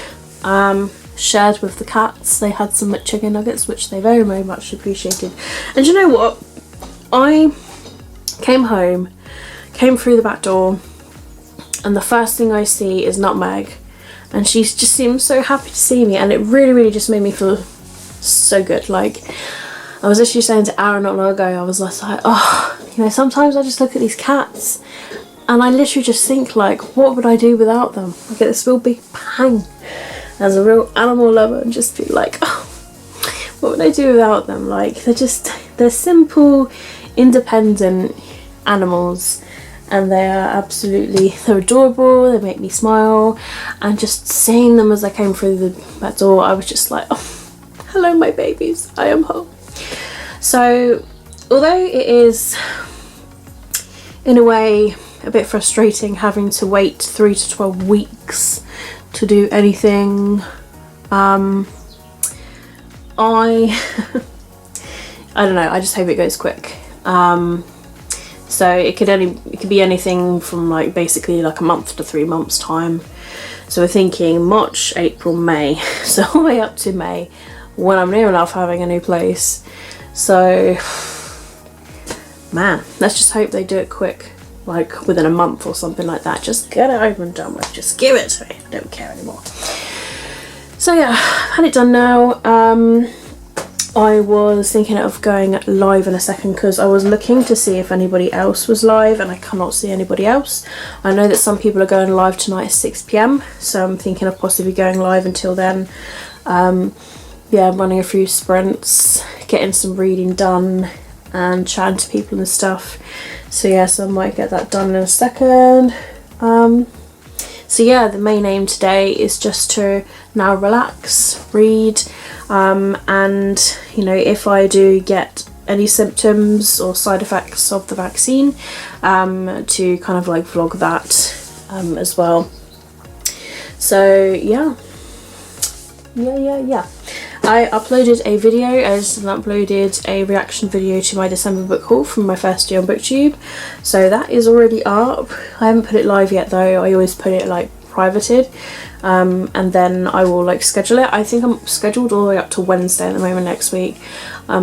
shared with the cats. They had some chicken nuggets, which they very, very much appreciated. And you know what? I came home, came through the back door, and the first thing I see is Nutmeg, and she just seems so happy to see me, and it really, really just made me feel so good. Like, I was actually saying to Aaron not long ago, I was just like, oh, you know, sometimes I just look at these cats and I literally just think, like, what would I do without them? I get this real big pang as a real animal lover and just be like, oh, what would I do without them? Like, they're simple, independent animals, and they're adorable. They make me smile, and just seeing them as I came through the back door, I was just like, oh, hello my babies, I am home. So although it is in a way a bit frustrating having to wait 3 to 12 weeks to do anything, I don't know, I just hope it goes quick. So it could be anything from like basically like a month to 3 months time. So we're thinking March, April, May, so all the way up to May, when I'm near enough having a new place. So man, let's just hope they do it quick, like within a month or something like that. Just get it over and done with. Just give it to me. I don't care anymore. So yeah, I've had it done now. I was thinking of going live in a second because I was looking to see if anybody else was live, and I cannot see anybody else. I know that some people are going live tonight at 6 p.m, so I'm thinking of possibly going live until then. Yeah, running a few sprints, getting some reading done and chatting to people and stuff. So yeah, so I might get that done in a second. So yeah, the main aim today is just to now relax, read, and you know, if I do get any symptoms or side effects of the vaccine, to kind of like vlog that as well. So yeah. I uploaded a video. I just uploaded a reaction video to my December book haul from my first year on BookTube, so that is already up. I haven't put it live yet though. I always put it like privated, and then I will like schedule it. I think I'm scheduled all the way up to Wednesday at the moment next week,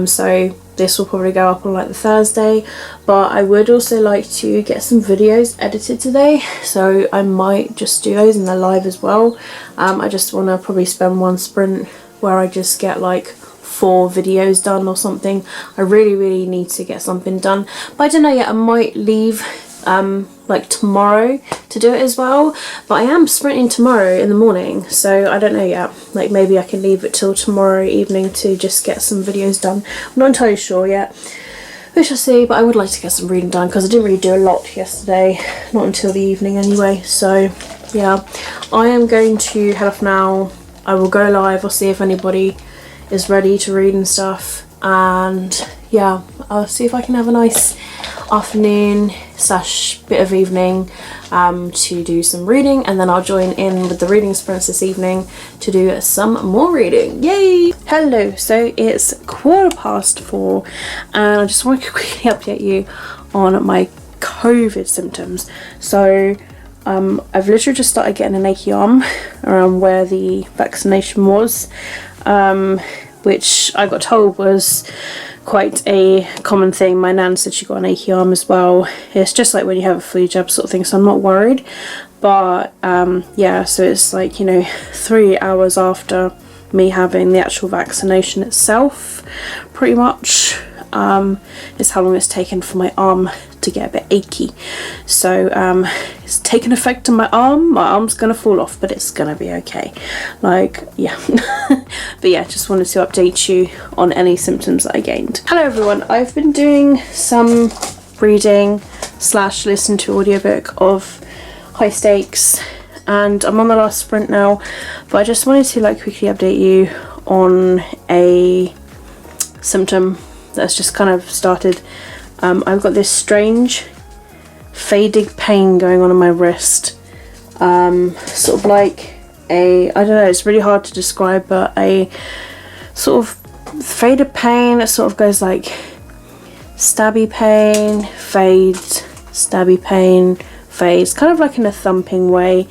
so this will probably go up on like the Thursday, but I would also like to get some videos edited today, so I might just do those in the live as well. I just want to probably spend one sprint where I just get like 4 videos done or something. I really need to get something done, but I don't know yet. I might leave like tomorrow to do it as well, but I am sprinting tomorrow in the morning, so I don't know yet. Like maybe I can leave it till tomorrow evening to just get some videos done. I'm not entirely sure yet. We shall see, but I would like to get some reading done because I didn't really do a lot yesterday, not until the evening anyway. So yeah, I am going to head off now. I will go live, I'll see if anybody is ready to read and stuff, and yeah, I'll see if I can have a nice afternoon slash bit of evening to do some reading, and then I'll join in with the reading sprints this evening to do some more reading. Yay! Hello, so it's 4:15 and I just want to quickly update you on my COVID symptoms. So I've literally just started getting an achy arm around where the vaccination was, which I got told was quite a common thing. My nan said she got an achy arm as well. It's just like when you have a flu jab sort of thing, so I'm not worried. But yeah, so it's like, you know, 3 hours after me having the actual vaccination itself, pretty much, is how long it's taken for my arm to get a bit achy. So it's taken effect on my arm's gonna fall off, but it's gonna be okay. Like, yeah. But yeah, just wanted to update you on any symptoms that I gained. Hello everyone, I've been doing some reading slash listen to audiobook of High Stakes, and I'm on the last sprint now, but I just wanted to like quickly update you on a symptom that's just kind of started. I've got this strange fading pain going on in my wrist, sort of like I don't know, it's really hard to describe, but a sort of faded pain that sort of goes like stabby pain, fades, stabby pain, fades, kind of like in a thumping way.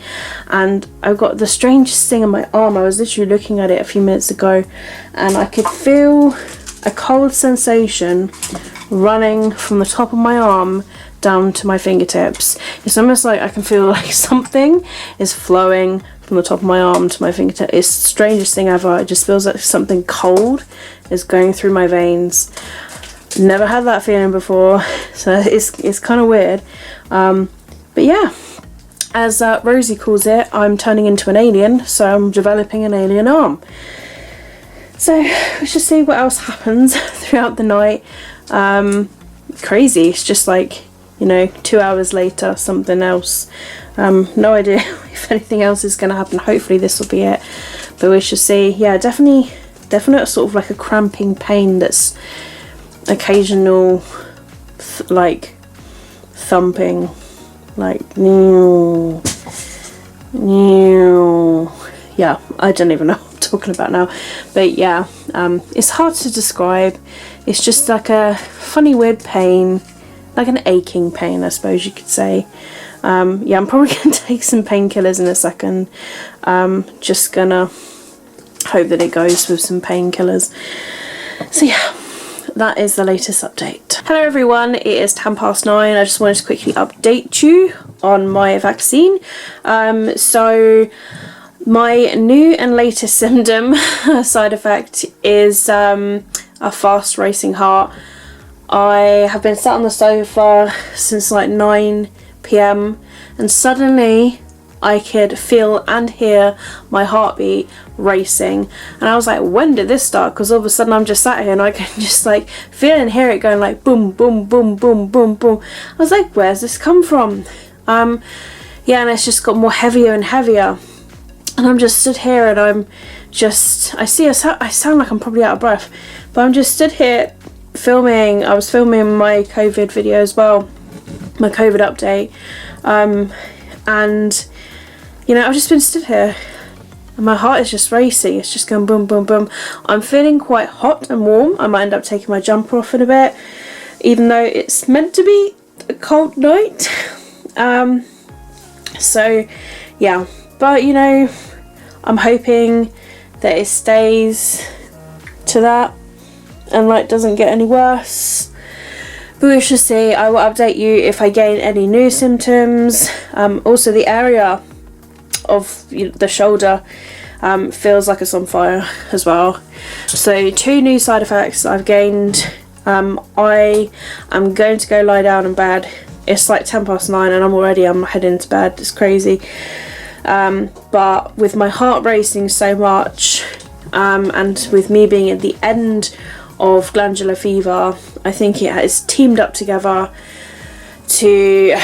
And I've got the strangest thing in my arm. I was literally looking at it a few minutes ago and I could feel a cold sensation running from the top of my arm down to my fingertips. It's almost like I can feel like something is flowing from the top of my arm to my fingertips. It's the strangest thing ever. It just feels like something cold is going through my veins. Never had that feeling before, so it's kind of weird. But yeah, as Rosie calls it, I'm turning into an alien, so I'm developing an alien arm. So we should see what else happens throughout the night. Crazy. It's just like, you know, 2 hours later, something else. No idea if anything else is going to happen. Hopefully this will be it, but we should see. Yeah, definite sort of like a cramping pain that's occasional, like thumping, like new. Yeah, I don't even know what I'm talking about now, but yeah, it's hard to describe. It's just like a funny weird pain, like an aching pain, I suppose you could say. Yeah, I'm probably gonna take some painkillers in a second. Just gonna hope that it goes with some painkillers. So yeah, that is the latest update. Hello everyone, it is 9:10. I just wanted to quickly update you on my vaccine. So my new and latest symptom side effect is a fast racing heart. I have been sat on the sofa since like 9 PM and suddenly I could feel and hear my heartbeat racing, and I was like, when did this start? Because all of a sudden I'm just sat here and I can just like feel and hear it going like boom boom boom boom boom boom. I was like, where's this come from? Yeah, and it's just got more heavier and heavier, and I'm just stood here and I'm just, I sound like I'm probably out of breath, but I'm just stood here filming. I was filming my COVID video as well, my COVID update, and you know, I've just been stood here and my heart is just racing. It's just going boom boom boom. I'm feeling quite hot and warm. I might end up taking my jumper off in a bit, even though it's meant to be a cold night. So yeah, but you know, I'm hoping that it stays to that and like doesn't get any worse, but we shall see. I will update you if I gain any new symptoms. Also the area of the shoulder feels like it's on fire as well. So 2 new side effects I've gained. I am going to go lie down in bed it's like 9 and I'm heading to bed. It's crazy. But with my heart racing so much, and with me being at the end of glandular fever, I think it has teamed up together to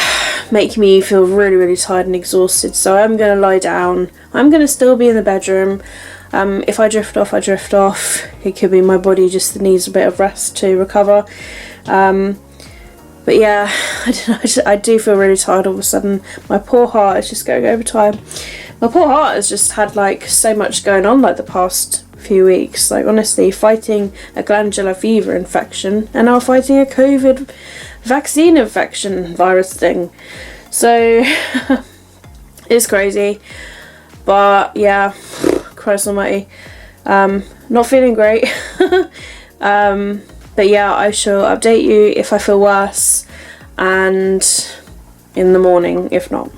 make me feel really, really tired and exhausted. So I'm going to lie down. I'm going to still be in the bedroom. If I drift off, I drift off. It could be my body just needs a bit of rest to recover. But yeah, I don't know, I do feel really tired all of a sudden. My poor heart is just going over time. My poor heart has just had like so much going on like the past few weeks. Like honestly, fighting a glandular fever infection and now fighting a COVID vaccine infection virus thing. So it's crazy. But yeah, Christ almighty. Not feeling great. But yeah, I shall update you if I feel worse and in the morning if not.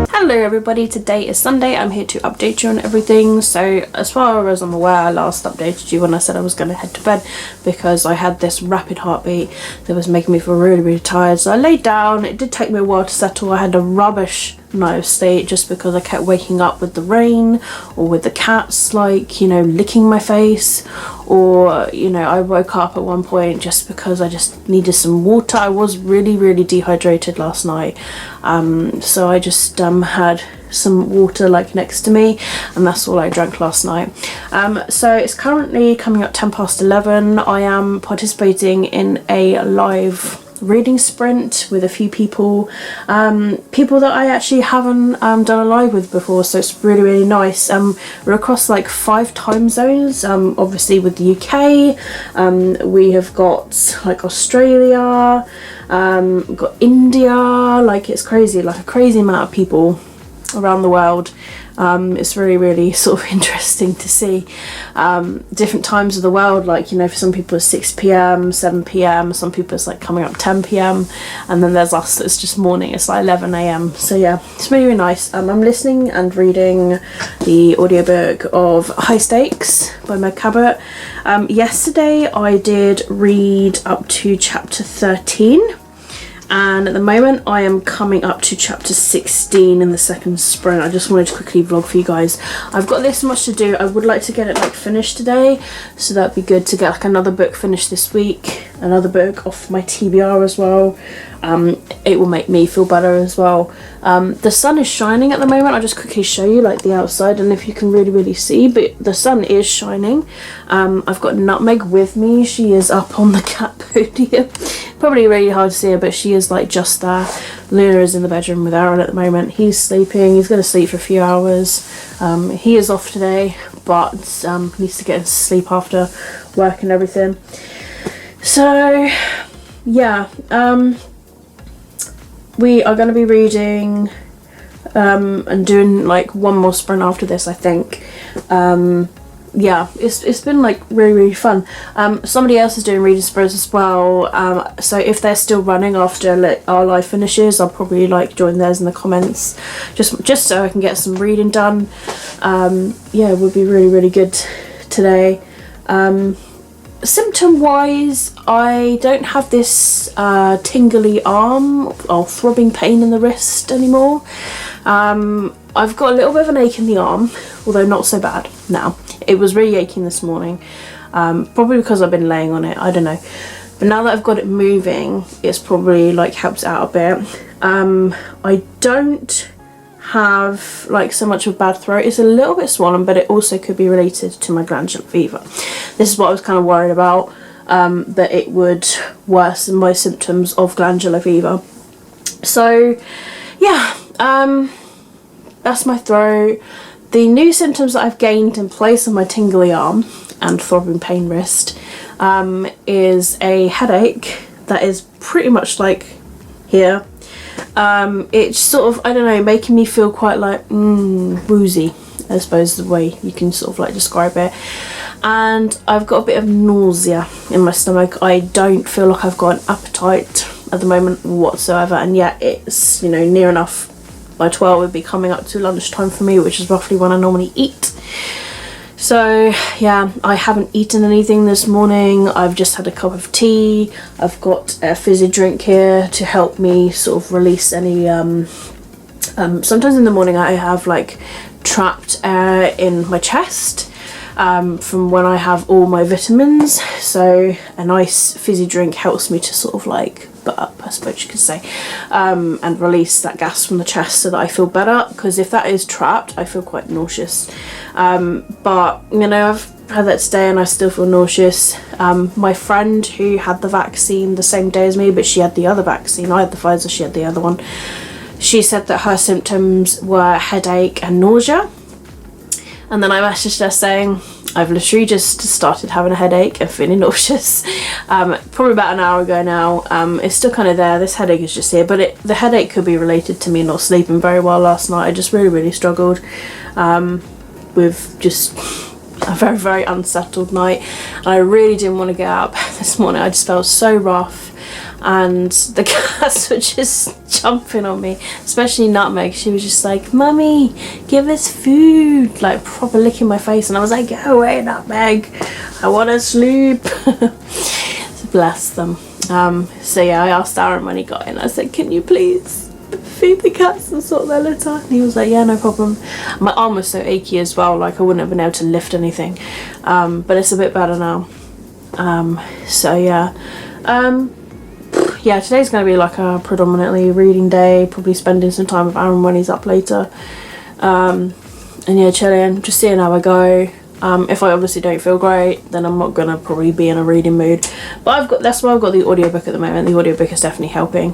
Hello everybody, today is Sunday. I'm here to update you on everything. So as far as I'm aware, I last updated you when I said I was going to head to bed because I had this rapid heartbeat that was making me feel really, really tired. So I laid down. It did take me a while to settle. I had a rubbish night of sleep just because I kept waking up with the rain or with the cats like, you know, licking my face, or, you know, I woke up at one point just because I just needed some water. I was really, really dehydrated last night. So I just had some water like next to me and that's all I drank last night. So it's currently coming up 11:10. I am participating in a live reading sprint with a few people that I actually haven't done a live with before, so it's really, really nice. We're across like 5 time zones, obviously with the UK, we have got like Australia, we've got India, like it's crazy, like a crazy amount of people around the world. It's really, really sort of interesting to see different times of the world, like, you know, for some people it's 6 p.m, 7 p.m, some people it's like coming up 10 p.m, and then there's us, it's just morning, it's like 11 a.m. So yeah, it's really, really nice. I'm listening and reading the audiobook of High Stakes by Meg Cabot. Yesterday I did read up to chapter 13. And at the moment I am coming up to chapter 16 in the second sprint. I just wanted to quickly vlog for you guys. I've got this much to do. I would like to get it like finished today, so that'd be good to get like another book finished this week, another book off my TBR as well. It will make me feel better as well. The sun is shining at the moment. I'll just quickly show you like the outside and if you can really, really see, but the sun is shining. I've got Nutmeg with me. She is up on the cat podium. Probably really hard to see her, but she is like just there. Luna is in the bedroom with Aaron at the moment. He's sleeping. He's going to sleep for a few hours. He is off today, but needs to get his sleep after work and everything. So yeah, we are going to be reading and doing like one more sprint after this, I think. Yeah, it's been like really, really fun. Somebody else is doing reading sprints as well, so if they're still running after our live finishes, I'll probably like join theirs in the comments, just so I can get some reading done. Yeah, it would be really, really good today. symptom wise, I don't have this tingly arm or throbbing pain in the wrist anymore. I've got a little bit of an ache in the arm, although not so bad now. It was really aching this morning, probably because I've been laying on it, I don't know. But now that I've got it moving, it's probably like helps out a bit. I don't have like so much of a bad throat. It's a little bit swollen, but it also could be related to my glandular fever. This is what I was kind of worried about, that it would worsen my symptoms of glandular fever. So yeah, that's my throat. The new symptoms that I've gained in place of my tingly arm and throbbing pain wrist is a headache that is pretty much like here. It's sort of, I don't know, making me feel quite like woozy, I suppose the way you can sort of like describe it. And I've got a bit of nausea in my stomach. I don't feel like I've got an appetite at the moment whatsoever, and yet it's, you know, near enough by 12 would be coming up to lunchtime for me, which is roughly when I normally eat. So yeah, I haven't eaten anything this morning. I've just had a cup of tea. I've got a fizzy drink here to help me sort of release any sometimes in the morning I have like trapped air in my chest from when I have all my vitamins, so a nice fizzy drink helps me to sort of like butt up, I suppose you could say, and release that gas from the chest so that I feel better, because if that is trapped I feel quite nauseous. But you know, I've had that today and I still feel nauseous. My friend who had the vaccine the same day as me, but she had the other vaccine, I had the Pfizer, she had the other one, she said that her symptoms were headache and nausea. And then I messaged her saying, I've literally just started having a headache and feeling nauseous, probably about an hour ago now. It's still kind of there, this headache is just here, but the headache could be related to me not sleeping very well last night. I just really struggled with just a very unsettled night, and I really didn't want to get up this morning. I just felt so rough, and the cats were just jumping on me, especially Nutmeg. She was just like, "Mummy, give us food," like proper licking my face, and I was like, "Go away, Nutmeg, I want to sleep." So bless them. So yeah, I asked Aaron when he got in, I said, "Can you please feed the cats and sort their litter?" And he was like, "Yeah, no problem." My arm was so achy as well, like I wouldn't have been able to lift anything, but it's a bit better now. So yeah, yeah, today's going to be like a predominantly reading day, probably spending some time with Aaron when he's up later, and yeah, chilling, just seeing how I go. If I obviously don't feel great, then I'm not going to probably be in a reading mood, but that's why I've got the audiobook at the moment. The audiobook is definitely helping.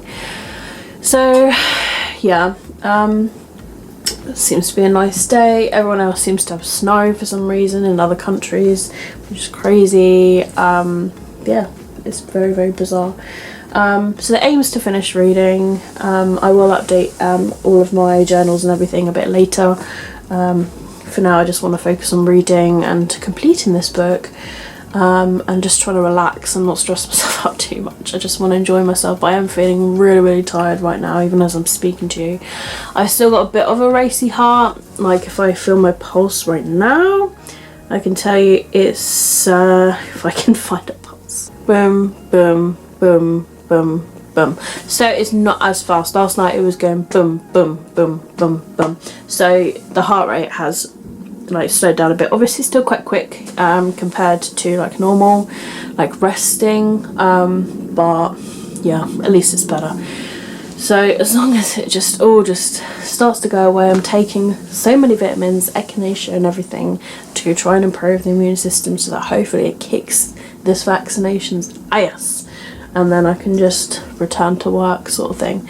So yeah, it seems to be a nice day. Everyone else seems to have snow for some reason in other countries, which is crazy. Yeah, it's very bizarre. So the aim is to finish reading. I will update all of my journals and everything a bit later. For now I just want to focus on reading and completing this book, and just trying to relax and not stress myself out too much. I just want to enjoy myself, but I am feeling really tired right now, even as I'm speaking to you. I've still got a bit of a racy heart. Like if I feel my pulse right now, I can tell you it's if I can find a pulse, boom boom boom boom boom. So it's not as fast. Last night it was going boom boom boom boom boom, so the heart rate has like slowed down a bit. Obviously still quite quick compared to like normal, like resting, but yeah, at least it's better. So as long as it just starts to go away, I'm taking so many vitamins, echinacea and everything to try and improve the immune system, so that hopefully it kicks this vaccination's ass, and then I can just return to work sort of thing.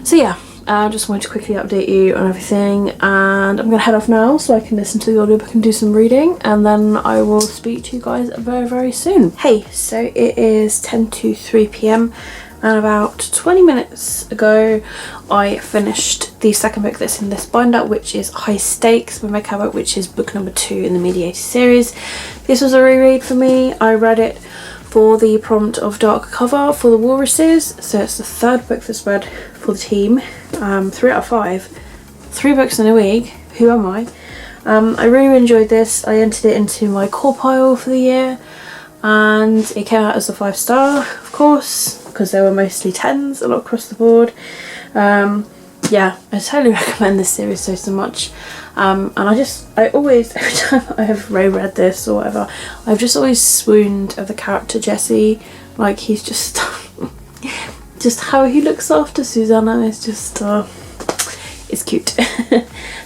So yeah, I just wanted to quickly update you on everything, and I'm going to head off now so I can listen to the audiobook and do some reading, and then I will speak to you guys very soon. Hey, so it is 10 to 3 p.m. and about 20 minutes ago I finished the second book that's in this binder, which is High Stakes by Meg Cabot, which is book number 2 in the Mediator series. This was a reread for me. I read it for the prompt of dark cover for the Walruses, so it's the third book that's read for the team. 3 out of 5, 3 books in a week, who am I? I really enjoyed this. I entered it into my core pile for the year. and it came out as a 5-star, of course, because they were mostly 10s a lot across the board. Yeah, I totally recommend this series so much. And I always, every time I have reread this or whatever, I've just always swooned at the character Jesse. Like, he's just how he looks after Susanna is just it's cute.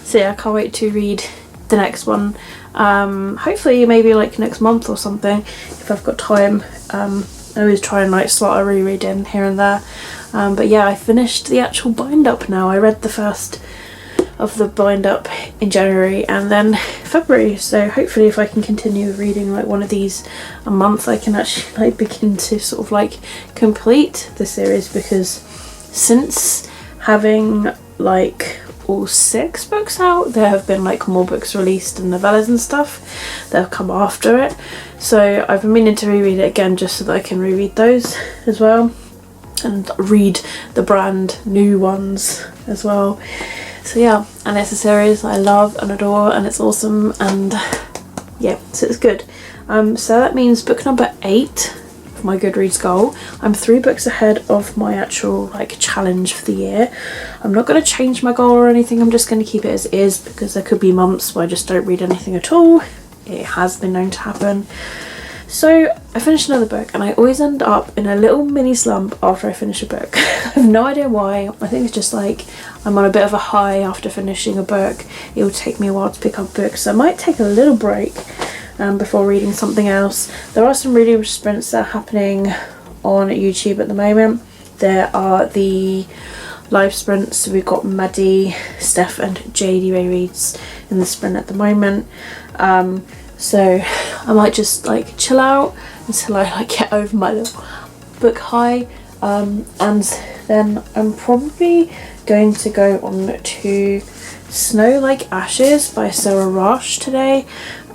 So yeah, I can't wait to read the next one. Hopefully maybe like next month or something if I've got time. I always try and like slot a reread in here and there. But yeah, I finished the actual bind up now. I read the first of the bind up in January and then February, so hopefully if I can continue reading like one of these a month, I can actually like begin to sort of like complete the series, because since having like all 6 books out, there have been like more books released and novellas and stuff that have come after it, so I've been meaning to reread it again just so that I can reread those as well and read the brand new ones as well. So yeah, and it's a series I love and adore, and it's awesome, and yeah, so it's good. So that means book number 8 of my Goodreads goal. I'm 3 books ahead of my actual like challenge for the year. I'm not going to change my goal or anything, I'm just going to keep it as is, because there could be months where I just don't read anything at all. It has been known to happen. So I finished another book and I always end up in a little mini slump after I finish a book. I have no idea why. I think it's just like I'm on a bit of a high after finishing a book. It will take me a while to pick up books, so I might take a little break before reading something else. There are some reading sprints that are happening on YouTube at the moment. There are the live sprints, so we've got Maddie, Steph and JD Ray reads in the sprint at the moment. So I might just like chill out until I like get over my little book high, and then I'm probably going to go on to Snow Like Ashes by Sarah Rush today.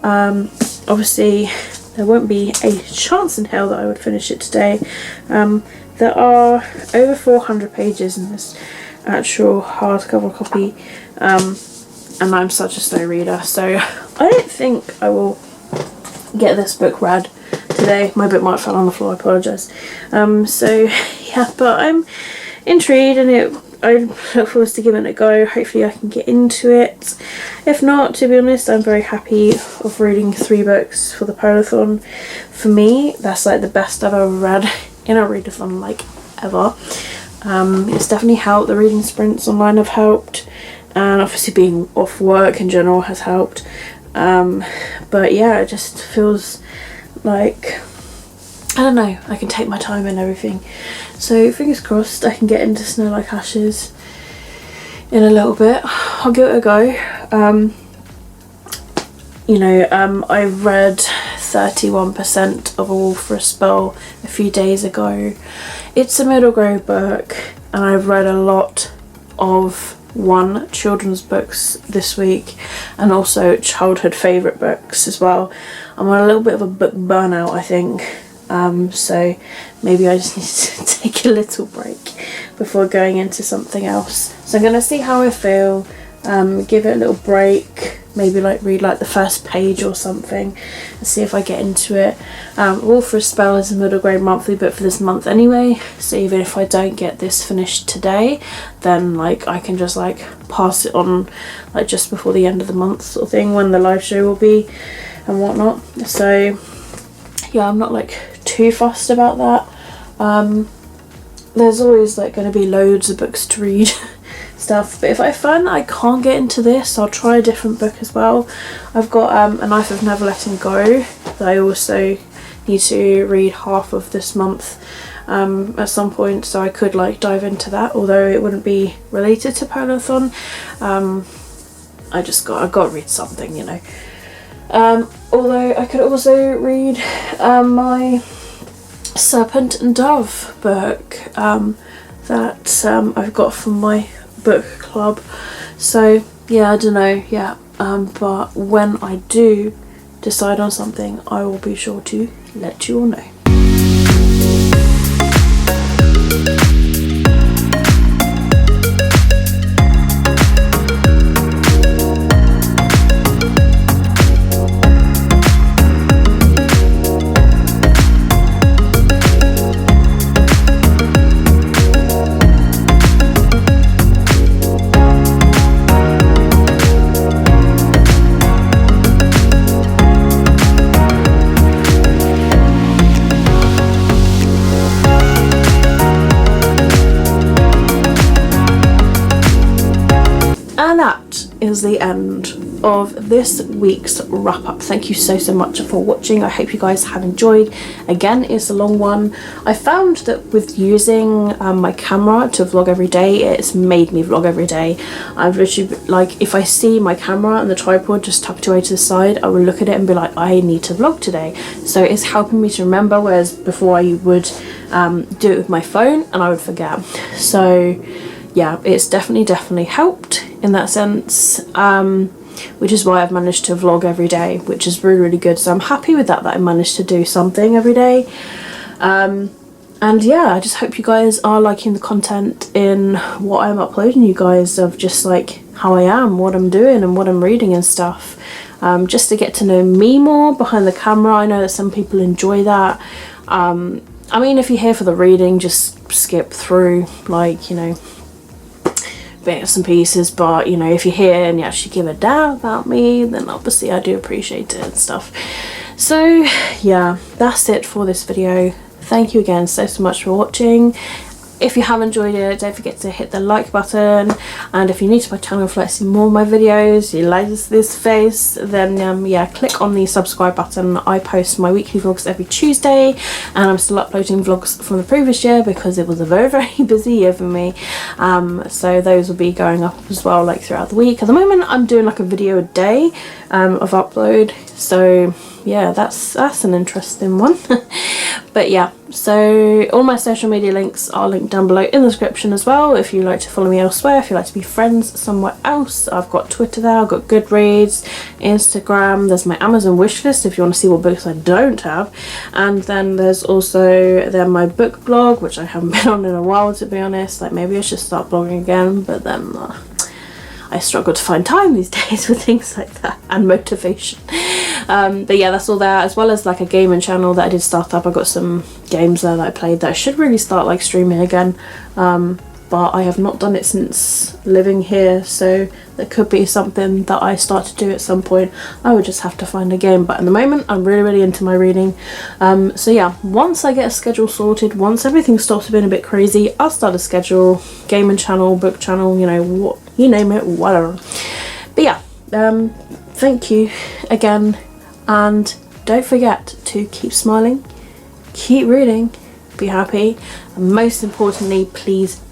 Obviously there won't be a chance in hell that I would finish it today. There are over 400 pages in this actual hardcover copy, and I'm such a slow reader, so I don't think I will get this book read today. My book might fall on the floor, I apologise. So yeah, but I'm intrigued, and I look forward to giving it a go. Hopefully I can get into it. If not, to be honest, I'm very happy of reading 3 books for the Polathon. For me, that's like the best I've ever read in a readathon, like ever. It's definitely helped. The reading sprints online have helped, and obviously being off work in general has helped. But yeah, it just feels like, I don't know, I can take my time and everything. So fingers crossed I can get into Snow Like Ashes in a little bit. I'll give it a go. I read 31% of A Wolf for a Spell a few days ago. It's a middle grade book, and I've read a lot of children's books this week, and also childhood favourite books as well. I'm on a little bit of a book burnout, I think, so maybe I just need to take a little break before going into something else. So I'm going to see how I feel, give it a little break, maybe like read like the first page or something and see if I get into it. Wolf for a Spell is a middle grade monthly book for this month anyway, so even if I don't get this finished today, then like I can just like pass it on like just before the end of the month sort of thing, when the live show will be and whatnot. So yeah, I'm not like too fussed about that. There's always like going to be loads of books to read stuff, but if I find that I can't get into this, I'll try a different book as well. I've got A Knife of Never Letting Go that I also need to read half of this month at some point, so I could like dive into that, although it wouldn't be related to Polathon. I've got to read something, you know. Although I could also read my Serpent and Dove book that I've got from my book club. So yeah, I don't know yet, but when I do decide on something, I will be sure to let you all know. And that is the end of this week's wrap up. Thank you so much for watching. I hope you guys have enjoyed. Again, it's a long one. I found that with using my camera to vlog every day, it's made me vlog every day. I've literally, like, if I see my camera and the tripod just tucked away to the side, I will look at it and be like, I need to vlog today. So it's helping me to remember, whereas before I would do it with my phone and I would forget. So yeah, it's definitely helped in that sense, which is why I've managed to vlog every day, which is really good. So I'm happy with that I managed to do something every day. And yeah, I just hope you guys are liking the content in what I'm uploading you guys, of just like how I am, what I'm doing and what I'm reading and stuff, just to get to know me more behind the camera. I know that some people enjoy that. I mean, if you're here for the reading, just skip through, like, you know, bits and pieces, but you know, if you're here and you actually give a damn about me, then obviously I do appreciate it and stuff. So yeah, that's it for this video. Thank you again so much for watching. If you have enjoyed it, don't forget to hit the like button, and if you're new to my channel for see more of my videos, you like this face, then yeah, click on the subscribe button. I post my weekly vlogs every Tuesday, and I'm still uploading vlogs from the previous year because it was a very busy year for me. So those will be going up as well, like throughout the week. At the moment I'm doing like a video a day of upload, so yeah, that's an interesting one. But yeah, so all my social media links are linked down below in the description as well, if you like to follow me elsewhere, if you like to be friends somewhere else. I've got Twitter there, I've got Goodreads, Instagram, there's my Amazon wishlist if you want to see what books I don't have, and then there's also my book blog, which I haven't been on in a while, to be honest. Like, maybe I should start blogging again, but then I struggle to find time these days with things like that, and motivation. But yeah, that's all there, as well as like a gaming channel that I did start up. I got some games there that I played that I should really start like streaming again, but I have not done it since living here, so there could be something that I start to do at some point. I would just have to find a game, but at the moment I'm really into my reading. So yeah, once I get a schedule sorted, once everything stops being a bit crazy, I'll start a schedule, gaming channel, book channel, you know, what, you name it, whatever. But yeah, thank you again, and don't forget to keep smiling, keep reading, be happy, and most importantly, please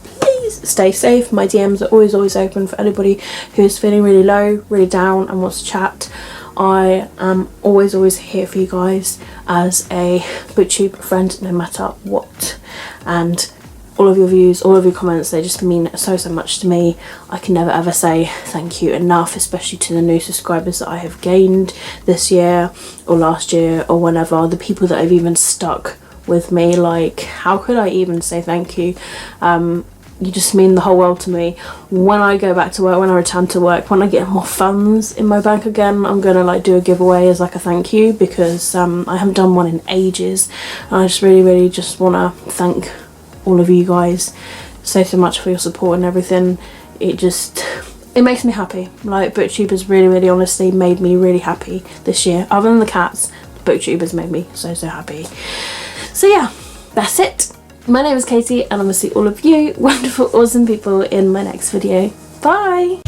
stay safe. My DMs are always open for anybody who's feeling really low, really down and wants to chat. I am always here for you guys as a booktube friend, no matter what. And all of your views, all of your comments, they just mean so much to me. I can never ever say thank you enough, especially to the new subscribers that I have gained this year or last year or whenever, the people that have even stuck with me. Like, how could I even say thank you? You just mean the whole world to me. When I go back to work, when I return to work, when I get more funds in my bank again, I'm gonna like do a giveaway as like a thank you, because I haven't done one in ages, and I just really just want to thank all of you guys so much for your support and everything. It makes me happy. Like, booktube has really honestly made me really happy this year. Other than the cats, booktube has made me so happy. So yeah, that's it. My name is Katie, and I'm going to see all of you wonderful, awesome people in my next video. Bye!